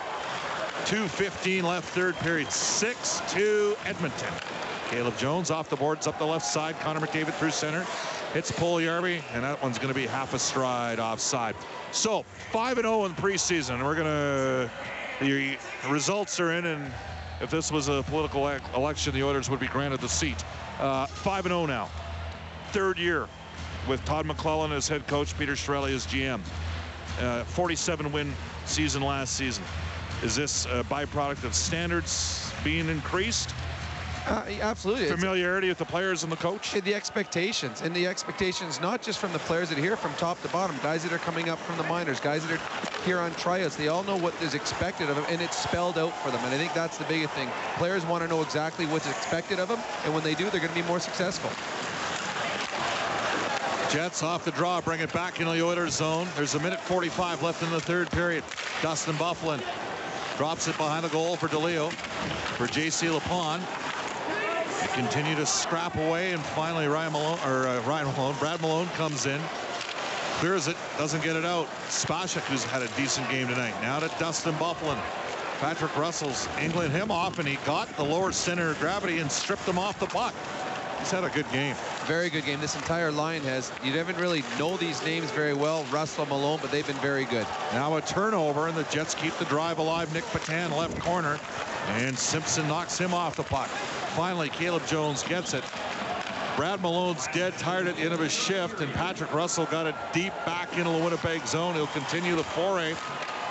2:15 left third period. 6-2 Edmonton. Caleb Jones off the boards up the left side. Connor McDavid through center. Hits Puljujarvi, and that one's going to be half a stride offside. So 5-0 in preseason. We're going to, the results are in, and if this was a political election, the Oilers would be granted the seat. 5-0 now. Third year with Todd McClellan as head coach, Peter Chiarelli as GM. 47-win season last season. Is this a byproduct of standards being increased? Absolutely. Familiarity with the players and the coach? The expectations. And the expectations not just from the players that are here, from top to bottom. Guys that are coming up from the minors. Guys that are here on tryouts. They all know what is expected of them, and it's spelled out for them. And I think that's the biggest thing. Players want to know exactly what's expected of them, and when they do, they're going to be more successful. Jets off the draw, bring it back into the Oilers zone. There's 1:45 left in the third period. Dustin Byfuglien drops it behind the goal for DeLeo. For J.C. Lapon. They continue to scrap away, and finally Brad Malone comes in. Clears it, doesn't get it out. Spacek, who's had a decent game tonight. Now to Dustin Byfuglien. Patrick Russell's angling him off, and he got the lower center of gravity and stripped him off the puck. He's had a good game. Very good game. This entire line has. You haven't really know these names very well, Russell, Malone, but they've been very good. Now a turnover, and the Jets keep the drive alive. Nick Patan, left corner, and Simpson knocks him off the puck. Finally, Caleb Jones gets it. Brad Malone's dead tired at the end of his shift, and Patrick Russell got it deep back into the Winnipeg zone. He'll continue the foray.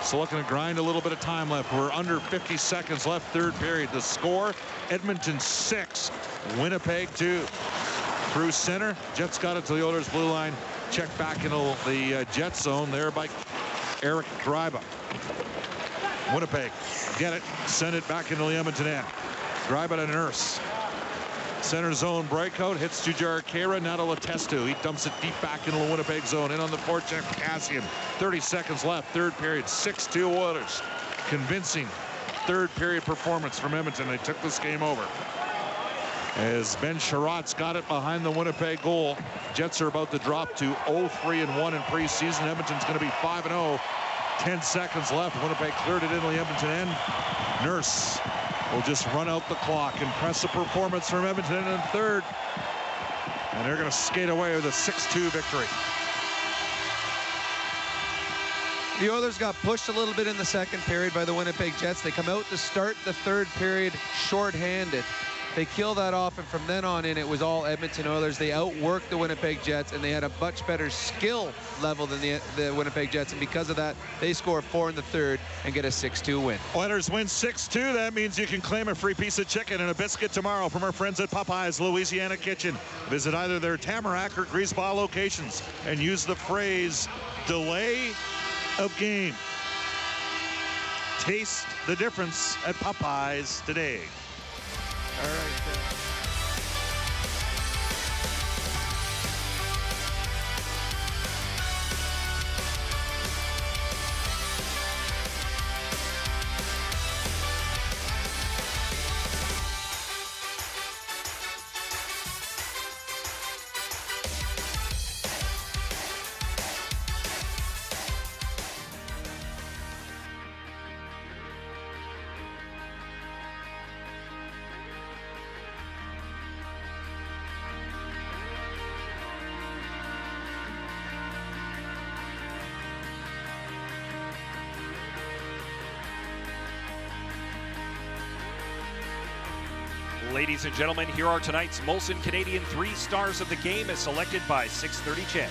So looking to grind a little bit of time left. We're under 50 seconds left third period. The score, Edmonton 6, Winnipeg 2. through center. Jets got it to the Oilers blue line. Check back into the Jet zone there by Eric Gryba. Winnipeg get it, send it back into the Edmonton end. Gryba to Nurse. Center zone breakout, hits Jujhar Khaira, now to Letestu. He dumps it deep back into the Winnipeg zone. In on the forecheck, Kassian. 30 seconds left, third period, 6-2 Oilers. Convincing third period performance from Edmonton. They took this game over. As Ben Sherratt's got it behind the Winnipeg goal. Jets are about to drop to 0-3-1 in preseason. Edmonton's going to be 5-0. 10 seconds left. Winnipeg cleared it into the Edmonton end. Nurse will just run out the clock. Impressive performance from Edmonton in the third. And they're going to skate away with a 6-2 victory. The Oilers got pushed a little bit in the second period by the Winnipeg Jets. They come out to start the third period shorthanded. They kill that off, and from then on in, it was all Edmonton Oilers. They outworked the Winnipeg Jets, and they had a much better skill level than the Winnipeg Jets, and because of that, they score 4 in the third and get a 6-2 win. Oilers win 6-2. That means you can claim a free piece of chicken and a biscuit tomorrow from our friends at Popeye's Louisiana Kitchen. Visit either their Tamarack or Griesbach locations and use the phrase delay of game. Taste the difference at Popeye's today. All right. Ladies and gentlemen, here are tonight's Molson Canadian 3 stars of the game as selected by 630 CHED.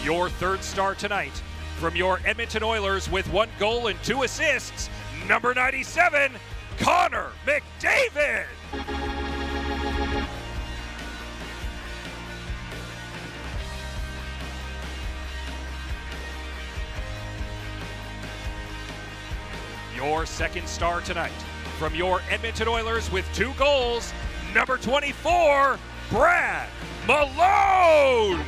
Your third star tonight from your Edmonton Oilers with 1 goal and 2 assists, number 97, Connor McDavid. Your second star tonight from your Edmonton Oilers with 2 goals, number 24, Brad Malone.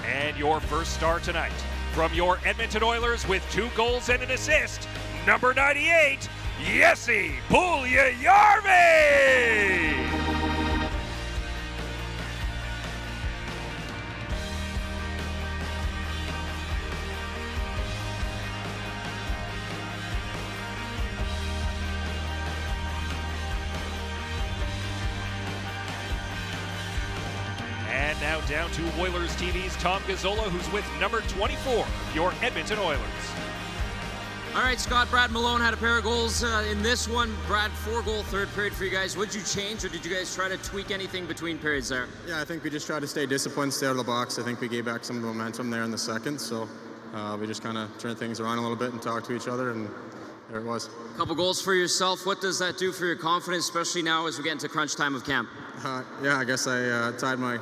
And your first star tonight from your Edmonton Oilers with 2 goals and an assist, number 98, Jesse Puljujärvi. And now down to Oilers TV's Tom Gazzola, who's with number 24, your Edmonton Oilers. All right, Scott, Brad Malone had a pair of goals in this one. Brad, 4-goal third period for you guys. What did you change, or did you guys try to tweak anything between periods there? Yeah, I think we just tried to stay disciplined, stay out of the box. I think we gave back some of the momentum there in the second, so we just kind of turned things around a little bit and talked to each other, and there it was. A couple goals for yourself. What does that do for your confidence, especially now as we get into crunch time of camp? Yeah, I guess I tied my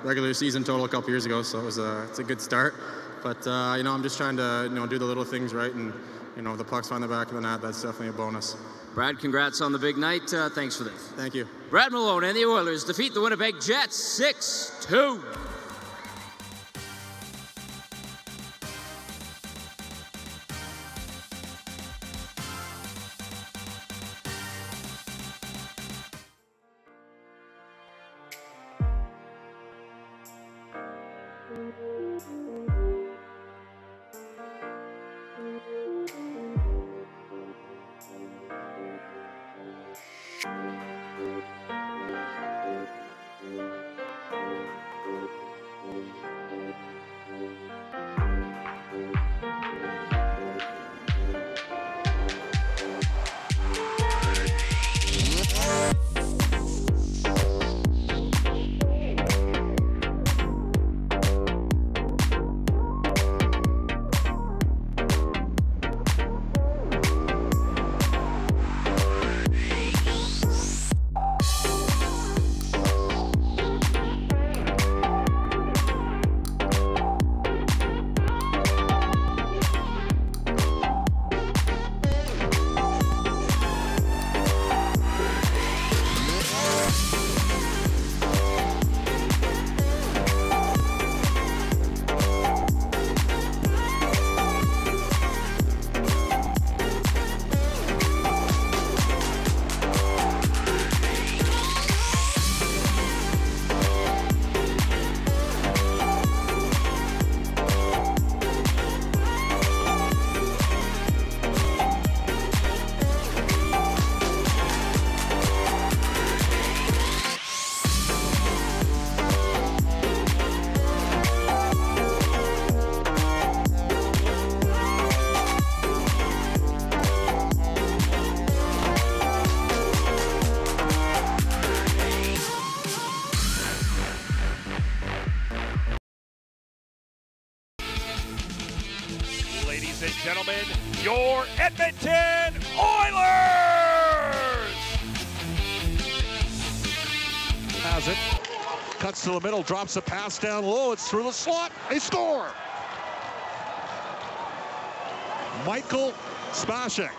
regular season total a couple years ago, so it's a good start. But you know, I'm just trying to do the little things right, and if the puck's on the back of the net, that's definitely a bonus. Brad, congrats on the big night. Thanks for this. Thank you. Brad Malone and the Oilers defeat the Winnipeg Jets 6-2. and gentlemen, your Edmonton Oilers! Has it. Cuts to the middle, drops a pass down low. It's through the slot. They score. Michael Spacek,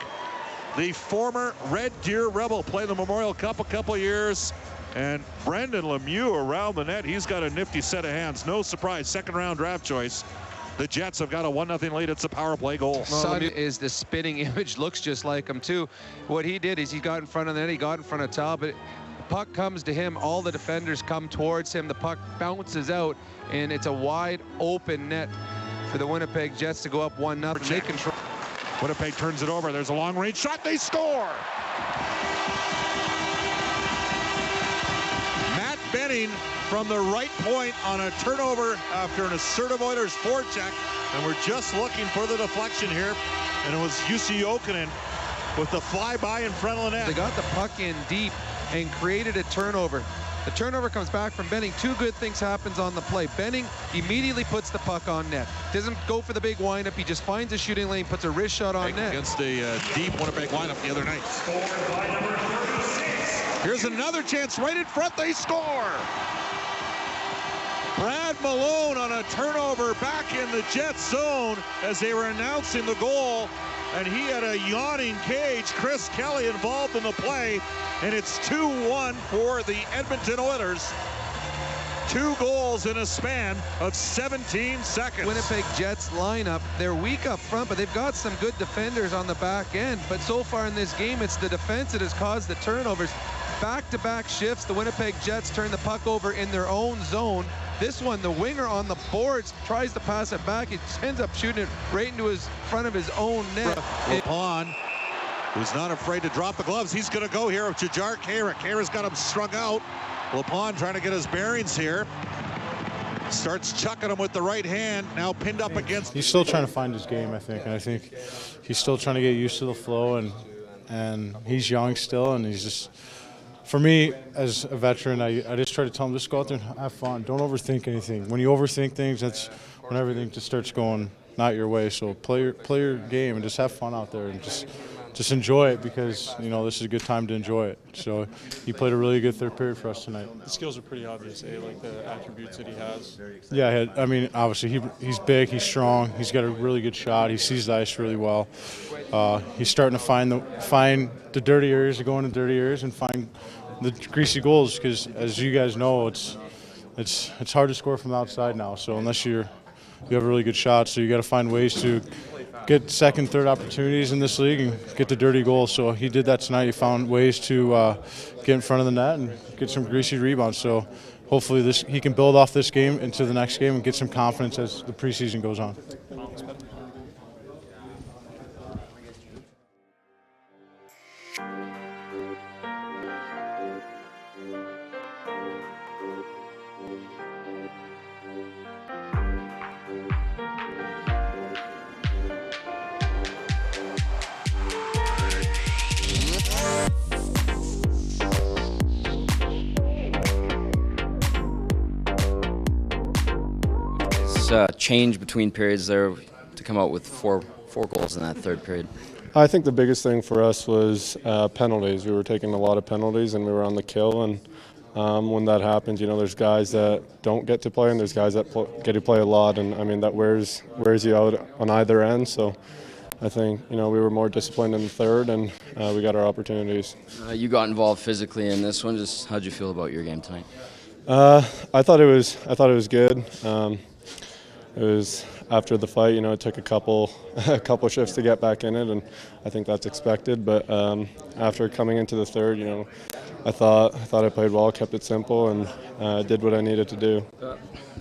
the former Red Deer Rebel, played the Memorial Cup a couple years. And Brendan Lemieux around the net. He's got a nifty set of hands. No surprise, second-round draft choice. The Jets have got a 1-0 lead. It's a power play goal. Son is the spinning image, looks just like him too. What he did is he got in front of the net, he got in front of Talbot. The puck comes to him, all the defenders come towards him, the puck bounces out, and it's a wide open net for the Winnipeg Jets to go up 1-0. They control. Winnipeg turns it over. There's a long-range shot. They score! Matt Benning from the right point on a turnover after an assertive Oilers forecheck. And we're just looking for the deflection here. And it was Jussi Jokinen with the flyby in front of the net. They got the puck in deep and created a turnover. The turnover comes back from Benning. Two good things happens on the play. Benning immediately puts the puck on net. Doesn't go for the big windup. He just finds a shooting lane, puts a wrist shot on net. Against the deep Winnipeg lineup the other night. Here's another chance right in front. They score. Brad Malone on a turnover back in the Jets zone as they were announcing the goal. And he had a yawning cage. Chris Kelly involved in the play. And it's 2-1 for the Edmonton Oilers. 2 goals in a span of 17 seconds. Winnipeg Jets lineup, they're weak up front, but they've got some good defenders on the back end. But so far in this game, it's the defense that has caused the turnovers. Back-to-back shifts, the Winnipeg Jets turn the puck over in their own zone. This one, the winger on the boards tries to pass it back. He ends up shooting it right into his front of his own net. LePon, who's not afraid to drop the gloves. He's going to go here with Jujhar Khaira. Khaira's got him strung out. LePon trying to get his bearings here. Starts chucking him with the right hand. Now pinned up against. He's still trying to find his game, I think. And I think he's still trying to get used to the flow. And he's young still. And he's just, for me, as a veteran, I just try to tell him, just go out there and have fun. Don't overthink anything. When you overthink things, that's when everything just starts going not your way. So play your game and just have fun out there and just enjoy it, because you know this is a good time to enjoy it. So he played a really good third period for us tonight. The skills are pretty obvious, like the attributes that he has. Yeah, I mean, obviously he's big, he's strong, he's got a really good shot, he sees the ice really well. He's starting to find the dirty areas, to go into dirty areas and find the greasy goals, because as you guys know, it's hard to score from the outside now. So unless you have a really good shot, so you got to find ways to get second, third opportunities in this league and get the dirty goals. So he did that tonight. He found ways to get in front of the net and get some greasy rebounds. So hopefully he can build off this game into the next game and get some confidence as the preseason goes on. Change between periods there to come out with four goals in that third period? I think the biggest thing for us was penalties. We were taking a lot of penalties and we were on the kill, and when that happens, you know, there's guys that don't get to play and there's guys that get to play a lot, and I mean that wears you out on either end. So I think, you know, we were more disciplined in the third, and we got our opportunities. You got involved physically in this one. Just how'd you feel about your game tonight? I thought it was good. It was after the fight, you know, it took a couple shifts to get back in it, and I think that's expected. But after coming into the third, you know, I thought I played well, kept it simple, and did what I needed to do.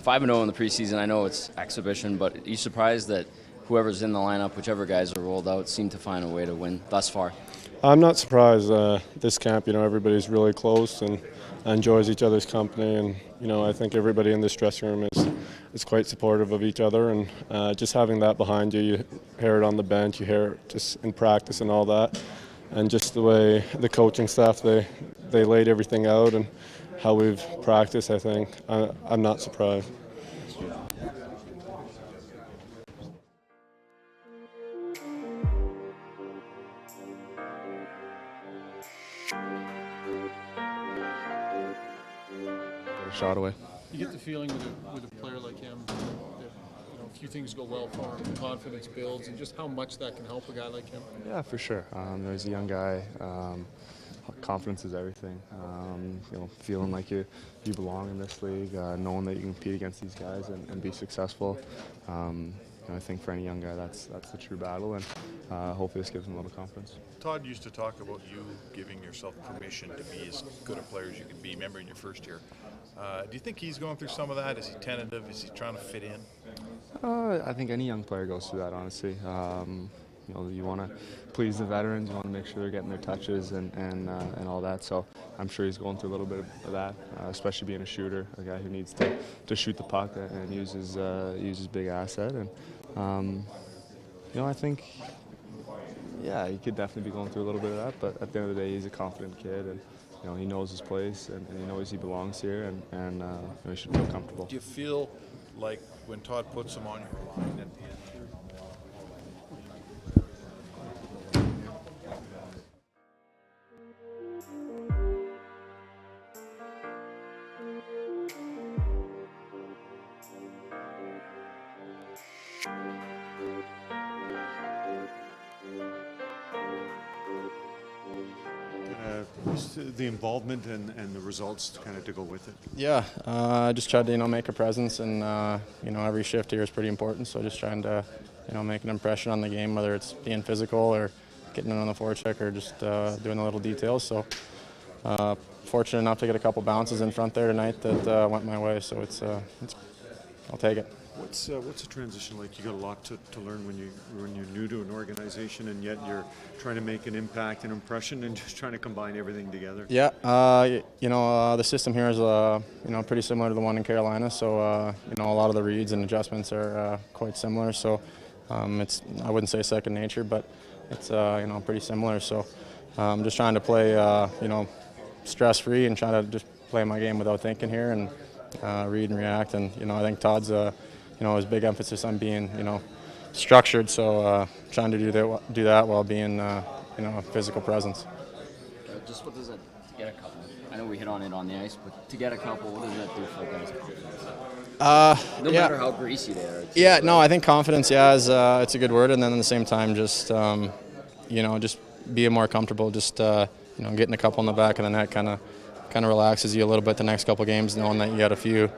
5-0 in the preseason. I know it's exhibition, but are you surprised that whoever's in the lineup, whichever guys are rolled out, seem to find a way to win thus far? I'm not surprised. This camp, you know, everybody's really close and enjoys each other's company, and you know, I think everybody in this dressing room is quite supportive of each other, and just having that behind you, you hear it on the bench, you hear it just in practice and all that, and just the way the coaching staff they laid everything out and how we've practiced, I think I'm not surprised. shot away. You get the feeling with a player like him that, you know, a few things go well for him, confidence builds, and just how much that can help a guy like him. Yeah, for sure. He's a young guy. Confidence is everything. You know, feeling like you belong in this league, knowing that you can compete against these guys and be successful. You know, I think for any young guy, that's the true battle, and hopefully this gives him a little confidence. Todd used to talk about you giving yourself permission to be as good a player as you can be. Remember in your first year. Do you think he's going through some of that? Is he tentative? Is he trying to fit in? I think any young player goes through that, honestly. You know, you want to please the veterans, you want to make sure they're getting their touches and all that. So I'm sure he's going through a little bit of that, especially being a shooter, a guy who needs to shoot the puck and use his big asset. And you know, I think, yeah, he could definitely be going through a little bit of that. But at the end of the day, he's a confident kid, and you know, he knows his place and he knows he belongs here, and you know, he should feel comfortable. Do you feel like when Todd puts him on your line at the end? The involvement and the results kind of to go with it. Yeah, I just tried to make a presence, and you know, every shift here is pretty important. So just trying to make an impression on the game, whether it's being physical or getting in on the forecheck or just doing the little details. So fortunate enough to get a couple bounces in front there tonight that went my way. So it's I'll take it. What's a transition like? You got a lot to learn when you're new to an organization, and yet you're trying to make an impact and impression, and just trying to combine everything together. Yeah, you know, the system here is you know, pretty similar to the one in Carolina. So you know, a lot of the reads and adjustments are quite similar. So it's, I wouldn't say second nature, but it's you know, pretty similar. So I'm just trying to play you know, stress-free and trying to just play my game without thinking here and read and react. And you know, I think Todd's you know, his big emphasis on being, you know, structured. So trying to do that while being, you know, a physical presence. Just what does that to get a couple? I know we hit on it on the ice, but to get a couple, what does that do for guys' confidence? No matter how greasy they are. Yeah, no, I think confidence, yeah, is it's a good word, and then at the same time, just you know, just being more comfortable, just you know, getting a couple in the back of the net kind of relaxes you a little bit the next couple games, knowing that you got a few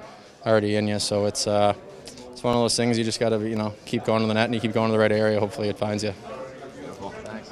already in you. So it's one of those things you just got to, you know, keep going to the net, and you keep going to the right area. Hopefully, it finds you. Thanks.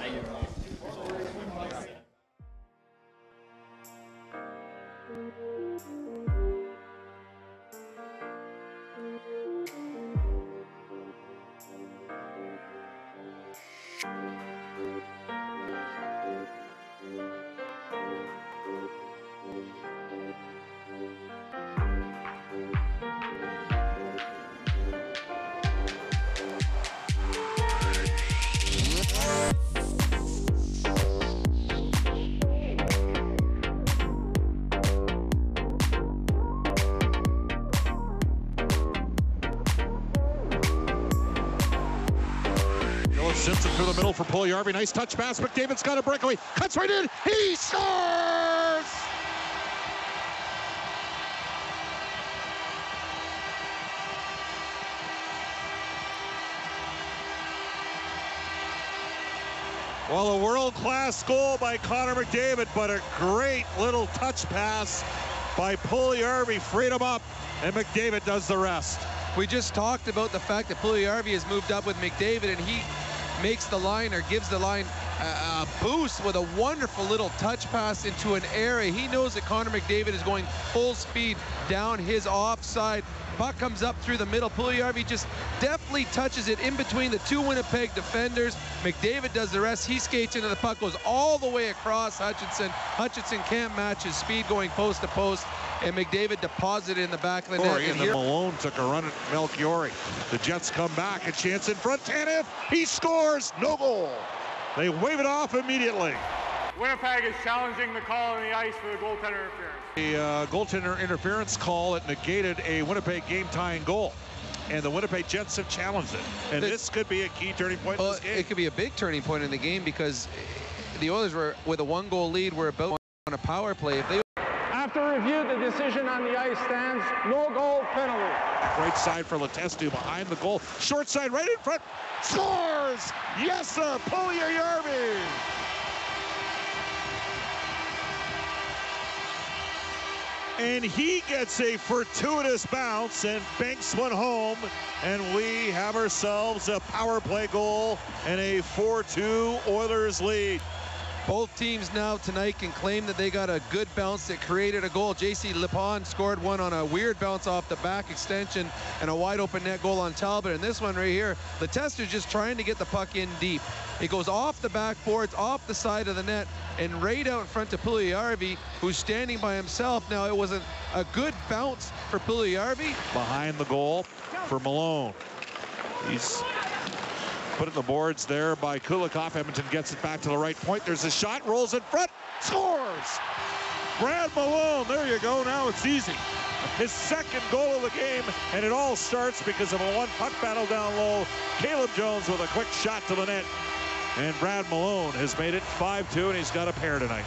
Simpson through the middle for Puljujarvi. Nice touch pass. McDavid's got a breakaway. Cuts right in. He scores! Well, a world-class goal by Connor McDavid, but a great little touch pass by Puljujarvi. Freed him up, and McDavid does the rest. We just talked about the fact that Puljujarvi has moved up with McDavid, and he makes the line, or gives the line, a boost with a wonderful little touch pass into an area. He knows that Connor McDavid is going full speed down his offside. Puck comes up through the middle. Puljujarvi just deftly touches it in between the two Winnipeg defenders. McDavid does the rest. He skates into the puck, goes all the way across Hutchinson. Hutchinson can't match his speed going post to post, and McDavid deposited in the back of the net. And then Malone took a run at Melchiori. The Jets come back, a chance in front. Tanev, he scores, no goal. They wave it off immediately. Winnipeg is challenging the call on the ice for the goaltender interference. A goaltender interference call that negated a Winnipeg game-tying goal. And the Winnipeg Jets have challenged it. And this could be a key turning point in this game. It could be a big turning point in the game, because the Oilers were with a one-goal lead. Were about on a power play. If they After review, the decision on the ice stands. No goal, penalty. Right side for Letestu behind the goal. Short side right in front. Scores! Yes, sir. Puljujärvi. And he gets a fortuitous bounce and banks one home. And we have ourselves a power play goal and a 4-2 Oilers lead. Both teams now tonight can claim that they got a good bounce that created a goal. J.C. Lepon scored one on a weird bounce off the back extension and a wide open net goal on Talbot. And this one right here, Letestu's just trying to get the puck in deep. It goes off the backboards, off the side of the net, and right out in front to Puljujärvi, who's standing by himself. Now, it was a good bounce for Puljujärvi. Behind the goal for Malone. He's put in the boards there by Kulikov. Edmonton gets it back to the right point. There's a shot, rolls in front, scores! Brad Malone, there you go, now it's easy. His second goal of the game, and it all starts because of a one-puck battle down low. Caleb Jones with a quick shot to the net. And Brad Malone has made it 5-2, and he's got a pair tonight.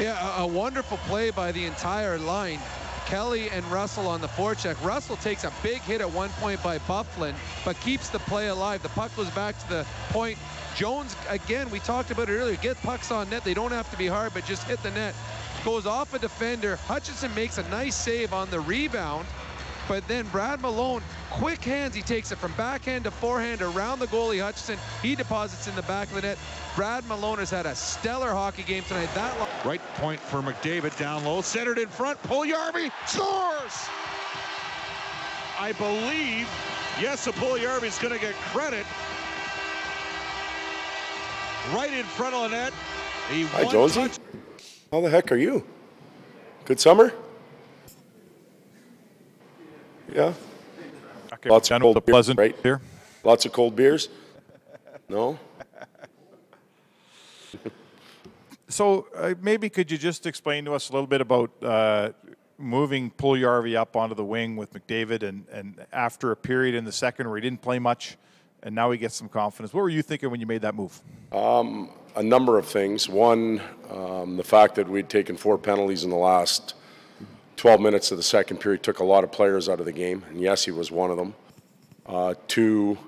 Yeah, a wonderful play by the entire line. Kelly and Russell on the forecheck. Russell takes a big hit at one point by Bufflin, but keeps the play alive. The puck goes back to the point. Jones, again, we talked about it earlier, get pucks on net. They don't have to be hard, but just hit the net. Goes off a defender. Hutchinson makes a nice save on the rebound, but then Brad Malone, quick hands. He takes it from backhand to forehand around the goalie, Hutchinson. He deposits in the back of the net. Brad Malone has had a stellar hockey game tonight. Right point for McDavid down low, centered in front. Puljujärvi scores! I believe, yes, Puljujärvi's going to get credit. Right in front of the net. Hi, Jonesy. How the heck are you? Good summer? Yeah. Okay, lots of cold beers, right? Here. Lots of cold beers? No? So maybe could you just explain to us a little bit about moving Puljujärvi up onto the wing with McDavid and after a period in the second where he didn't play much and now he gets some confidence. What were you thinking when you made that move? A number of things. One, the fact that we'd taken 4 penalties in the last 12 minutes of the second period took a lot of players out of the game, and yes, he was one of them. 2,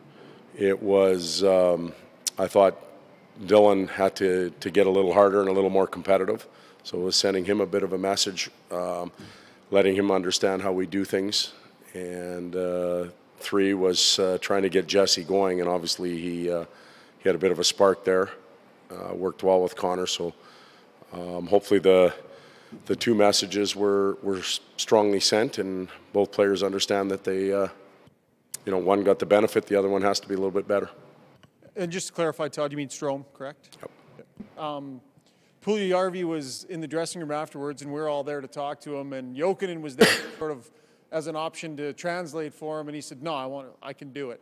it was, I thought Dylan had to get a little harder and a little more competitive, so it was sending him a bit of a message, letting him understand how we do things. And 3 was trying to get Jesse going, and obviously he had a bit of a spark there, worked well with Connor, so hopefully the 2 messages were strongly sent, and both players understand that they, one got the benefit, the other one has to be a little bit better. And just to clarify, Todd, you mean Strome, correct? Yep. Puljujärvi was in the dressing room afterwards, and we were all there to talk to him, and Jokinen was there sort of as an option to translate for him, and he said, no, I can do it.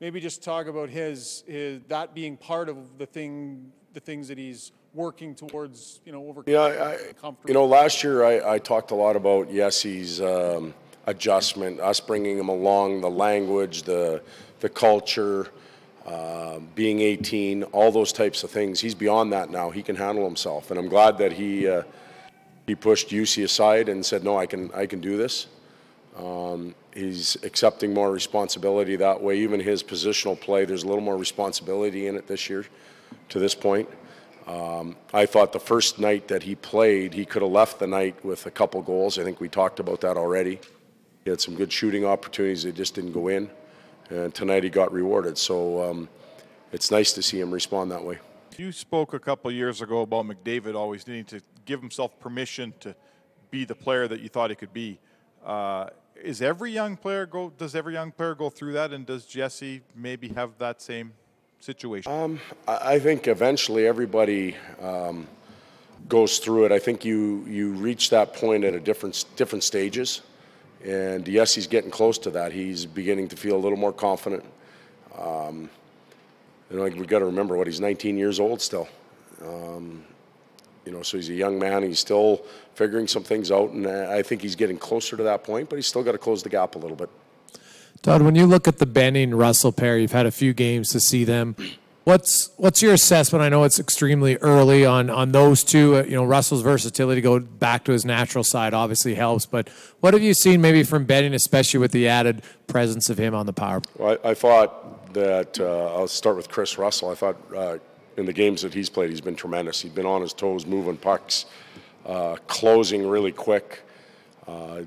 Maybe just talk about his that being part of the things that he's working towards, over. Yeah, last year I talked a lot about Jesse's adjustment, us bringing him along, the language, the culture, being 18, all those types of things. He's beyond that now. He can handle himself, and I'm glad that he pushed UC aside and said, no, I can do this. He's accepting more responsibility that way. Even his positional play, there's a little more responsibility in it this year to this point. I thought the first night that he played, he could have left the night with a couple goals. I think we talked about that already. He had some good shooting opportunities that just didn't go in. And tonight he got rewarded. So it's nice to see him respond that way. You spoke a couple years ago about McDavid always needing to give himself permission to be the player that you thought he could be. Does every young player go through that, and does Jesse maybe have that same situation? I think eventually everybody goes through it. I think you reach that point at a different stages, and yes, he's getting close to that. He's beginning to feel a little more confident. We've got to remember what he's 19 years old still. So he's a young man. He's still figuring some things out, and I think he's getting closer to that point, but he's still got to close the gap a little bit. Todd, when you look at the Benning-Russell pair, you've had a few games to see them. What's your assessment? I know it's extremely early on those two. You know, Russell's versatility to go back to his natural side obviously helps. But what have you seen maybe from Benning, especially with the added presence of him on the power play? Well, I thought that I'll start with Chris Russell. I thought in the games that he's played, he's been tremendous. He's been on his toes, moving pucks, closing really quick,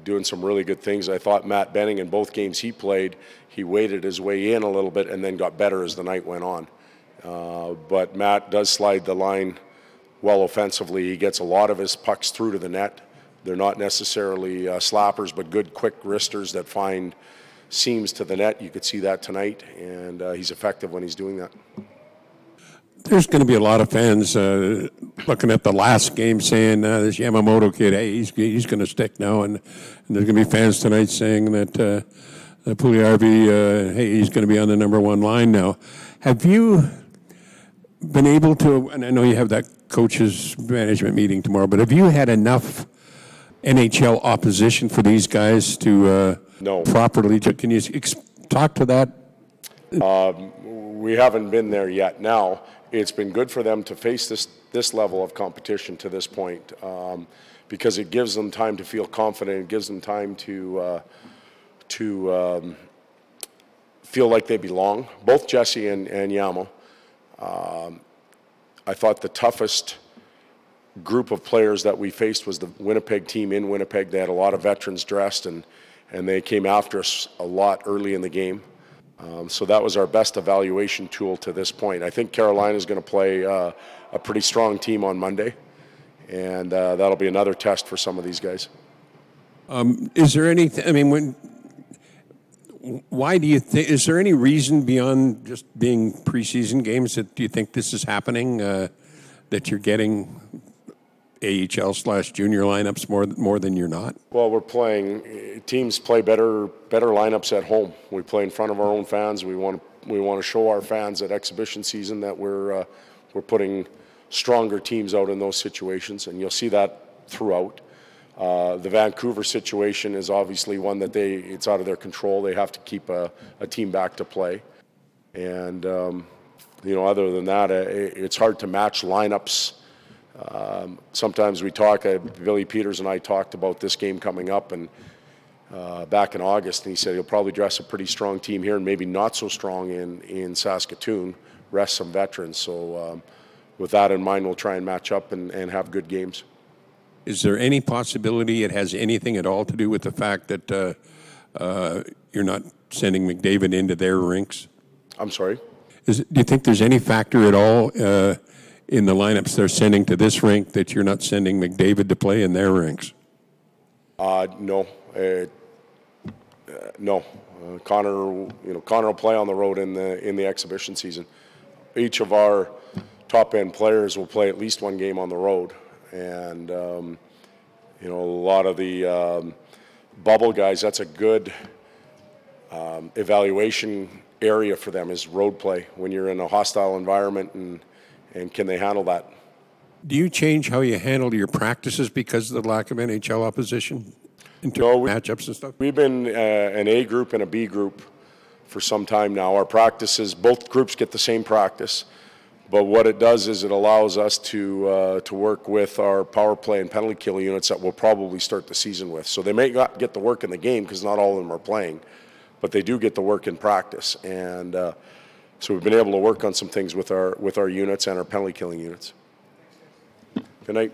doing some really good things. I thought Matt Benning in both games he played, he weighted his way in a little bit and then got better as the night went on. But Matt does slide the line well offensively. He gets a lot of his pucks through to the net. They're not necessarily slappers, but good quick wristers that find seams to the net. You could see that tonight, and he's effective when he's doing that. There's going to be a lot of fans looking at the last game saying this Yamamoto kid, hey, he's going to stick now, and there's going to be fans tonight saying that Puljujarvi, hey, he's going to be on the #1 line now. Have you been able to, and I know you have that coaches management meeting tomorrow, but have you had enough NHL opposition for these guys to no. properly, can you talk to that? We haven't been there yet. Now, it's been good for them to face this level of competition to this point because it gives them time to feel confident. It gives them time to feel like they belong. Both Jesse and Yamo. I thought the toughest group of players that we faced was the Winnipeg team in Winnipeg. They had a lot of veterans dressed, and they came after us a lot early in the game. So that was our best evaluation tool to this point. I think Carolina is going to play a pretty strong team on Monday, and that'll be another test for some of these guys. Is there anything, I mean, why do you think, is there any reason beyond just being preseason games that do you think this is happening, that you're getting AHL/junior lineups more than you're not? Well, we're playing, teams play better lineups at home. We play in front of our own fans. We want to show our fans at exhibition season that we're putting stronger teams out in those situations, and you'll see that throughout. The Vancouver situation is obviously one that it's out of their control. They have to keep a team back to play. And, other than that, it's hard to match lineups. Sometimes we talk, Billy Peters and I talked about this game coming up and back in August, and he said he'll probably dress a pretty strong team here and maybe not so strong in Saskatoon, rest some veterans. So with that in mind, we'll try and match up and have good games. Is there any possibility it has anything at all to do with the fact that you're not sending McDavid into their rinks? I'm sorry? Do you think there's any factor at all in the lineups they're sending to this rink that you're not sending McDavid to play in their rinks? No. No. Connor will play on the road in the exhibition season. Each of our top-end players will play at least one game on the road. And, a lot of the bubble guys, that's a good evaluation area for them is road play when you're in a hostile environment and can they handle that? Do you change how you handle your practices because of the lack of NHL opposition in terms of matchups and stuff? We've been an A group and a B group for some time now. Our practices, both groups get the same practice. But what it does is it allows us to work with our power play and penalty kill units that we'll probably start the season with. So they may not get the work in the game because not all of them are playing, but they do get the work in practice. And so we've been able to work on some things with our units and our penalty killing units. Good night.